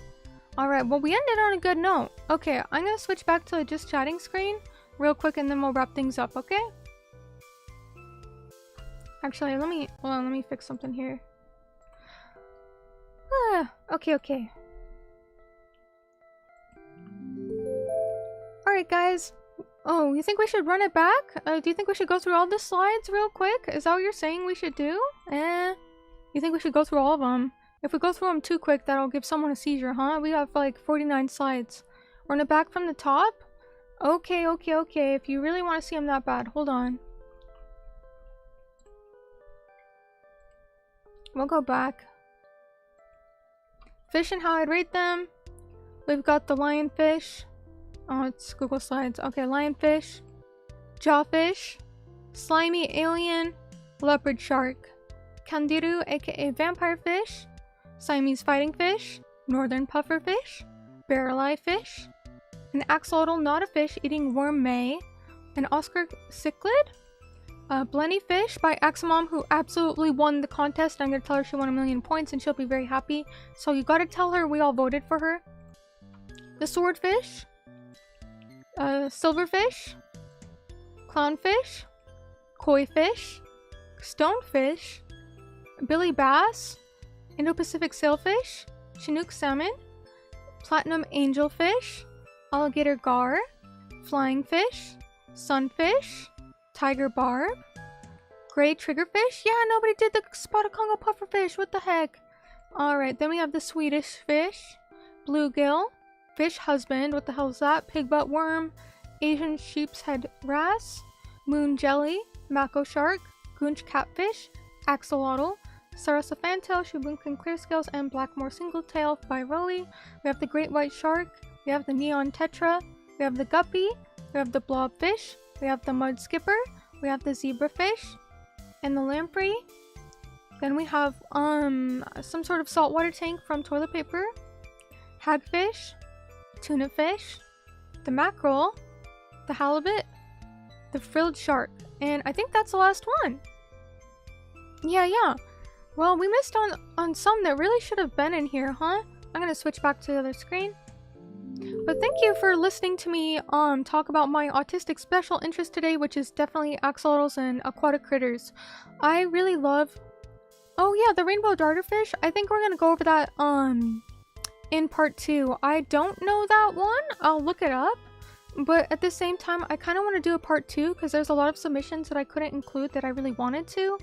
[SPEAKER 1] Alright, well, we ended on a good note. Okay, I'm gonna switch back to the Just Chatting screen real quick and then we'll wrap things up, okay? Actually, hold on, let me fix something here. Okay. Alright guys, oh, you think we should run it back? Do you think we should go through all the slides real quick? Is that what you're saying we should do? You think we should go through all of them? If we go through them too quick, that'll give someone a seizure, huh? We have like 49 slides. Run it back from the top? Okay, if you really want to see them that bad, hold on. We'll go back. Fish and how I'd rate them. We've got the lionfish. Oh, it's Google Slides. Okay, lionfish, jawfish, slimy alien, leopard shark, kandiru aka vampire fish, Siamese fighting fish, northern puffer fish, barrel-eye fish, an axolotl not a fish eating worm Mei, an Oscar cichlid, Blenny fish by Axamom who absolutely won the contest. I'm gonna tell her she won 1,000,000 points and she'll be very happy. So you gotta tell her we all voted for her. The swordfish, silverfish, clownfish, koi fish, stonefish, billy bass, Indo-Pacific sailfish, Chinook salmon, platinum angelfish, alligator gar, flying fish, sunfish, tiger barb, Gray triggerfish? Yeah, nobody did the spotted Congo pufferfish. What the heck? Alright, then we have the Swedish fish. Bluegill. Fish husband. What the hell is that? Pigbutt worm. Asian sheep's head wrasse. Moon jelly. Mako shark. Goonch catfish. Axolotl. Sarasa fantail. Shubunkin clear scales. And Blackmore singletail biroli. We have the great white shark. We have the neon tetra. We have the guppy. We have the blobfish. We have the mud skipper. We have the zebrafish. And the lamprey. Then we have some sort of saltwater tank from toilet paper. Hagfish. Tuna fish. The mackerel. The halibut. The frilled shark. And I think that's the last one. Yeah. Well, we missed on some that really should have been in here, huh? I'm gonna switch back to the other screen. But thank you for listening to me talk about my autistic special interest today, which is definitely axolotls and aquatic critters. I really love... Oh yeah, the rainbow darterfish. I think we're gonna go over that in part 2. I don't know that one. I'll look it up. But at the same time, I kind of want to do a part 2 because there's a lot of submissions that I couldn't include that I really wanted to.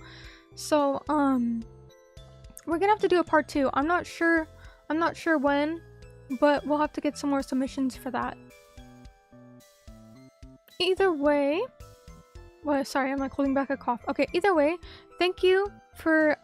[SPEAKER 1] So we're gonna have to do a part 2. I'm not sure when, but we'll have to get some more submissions for that. Either way, well, sorry, I'm like holding back a cough. Okay, either way, thank you for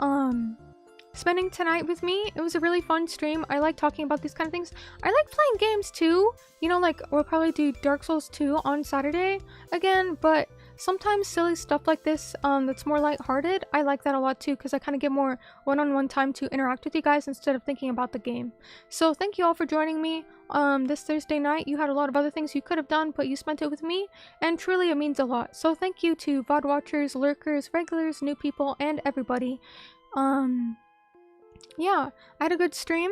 [SPEAKER 1] spending tonight with me. It was a really fun stream. I like talking about these kind of things. I like playing games too. You know, like we'll probably do Dark Souls 2 on Saturday again, but sometimes silly stuff like this that's more lighthearted, I like that a lot too, because I kind of get more one-on-one time to interact with you guys instead of thinking about the game. So thank you all for joining me this Thursday night. You had a lot of other things you could have done, but you spent it with me, and truly it means a lot. So thank you to VOD watchers, lurkers, regulars, new people, and everybody. Yeah, I had a good stream.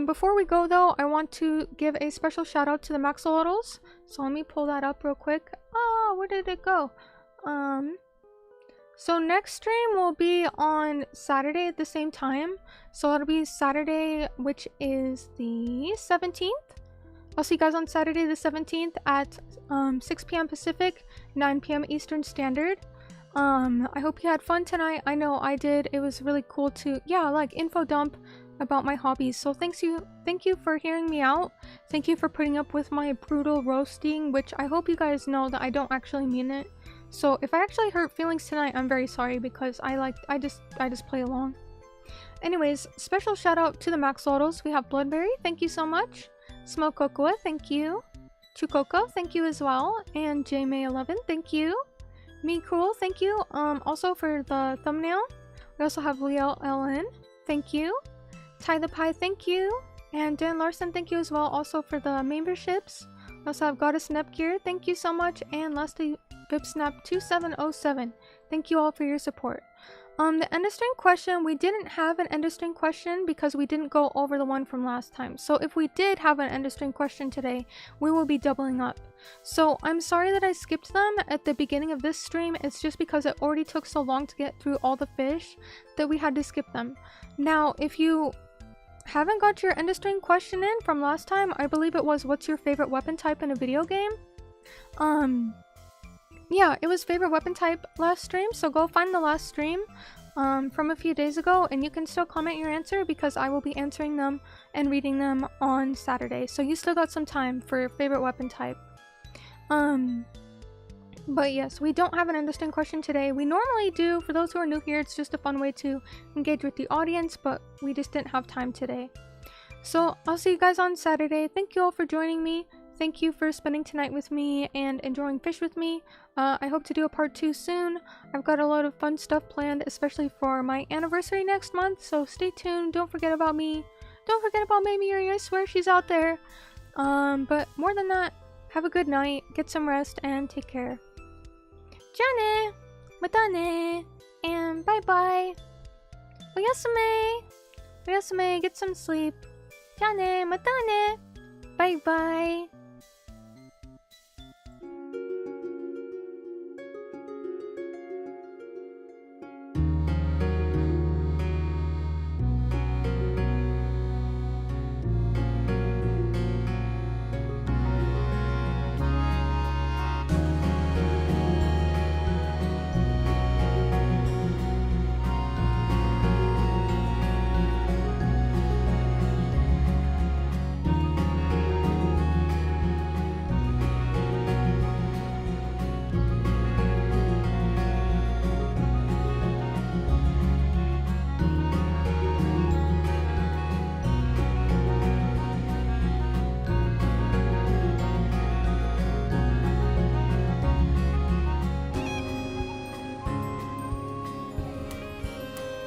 [SPEAKER 1] Before we go though, I want to give a special shout out to the axolotls. So let me pull that up real quick. Oh, where did it go? So next stream will be on Saturday at the same time. So it'll be Saturday, which is the 17th. I'll see you guys on Saturday the 17th at 6 p.m. Pacific, 9 p.m. Eastern Standard. I hope you had fun tonight. I know I did. It was really cool to, yeah, like info dump about my hobbies. So thank you for hearing me out. Thank you for putting up with my brutal roasting, which I hope you guys know that I don't actually mean it. So if I actually hurt feelings tonight, I'm very sorry, because I just play along. Anyways, special shout out to the axolotls. We have Bloodberry, thank you so much. Smoke Cocoa, thank you. Chukoko, thank you as well. And JMay11, thank you. Me Cool, thank you. Also for the thumbnail. We also have Leo LN, thank you. Ty the Pie, thank you. And Dan Larson, thank you as well, also for the memberships. We also have Goddess Nepgear, thank you so much. And lastly, VipSnap2707, thank you all for your support. The end of string question, we didn't have an end of string question because we didn't go over the one from last time. So if we did have an end of string question today, we will be doubling up. So I'm sorry that I skipped them at the beginning of this stream. It's just because it already took so long to get through all the fish that we had to skip them. Now, if you haven't got your end of string question in from last time, I believe it was, what's your favorite weapon type in a video game? Yeah, it was favorite weapon type last stream, so go find the last stream from a few days ago, and you can still comment your answer because I will be answering them and reading them on Saturday. So you still got some time for favorite weapon type. But yes, we don't have an interesting question today. We normally do. For those who are new here, it's just a fun way to engage with the audience, but we just didn't have time today. So I'll see you guys on Saturday. Thank you all for joining me. Thank you for spending tonight with me and enjoying fish with me. I hope to do a part 2 soon. I've got a lot of fun stuff planned, especially for my anniversary next month, so stay tuned. Don't forget about me. Don't forget about Mei Miyuri, I swear she's out there. But more than that, have a good night, get some rest, and take care. Jane! Mata ne! And bye-bye! Oyasume! Oyasume, get some sleep. Jane! Mata ne! Bye-bye!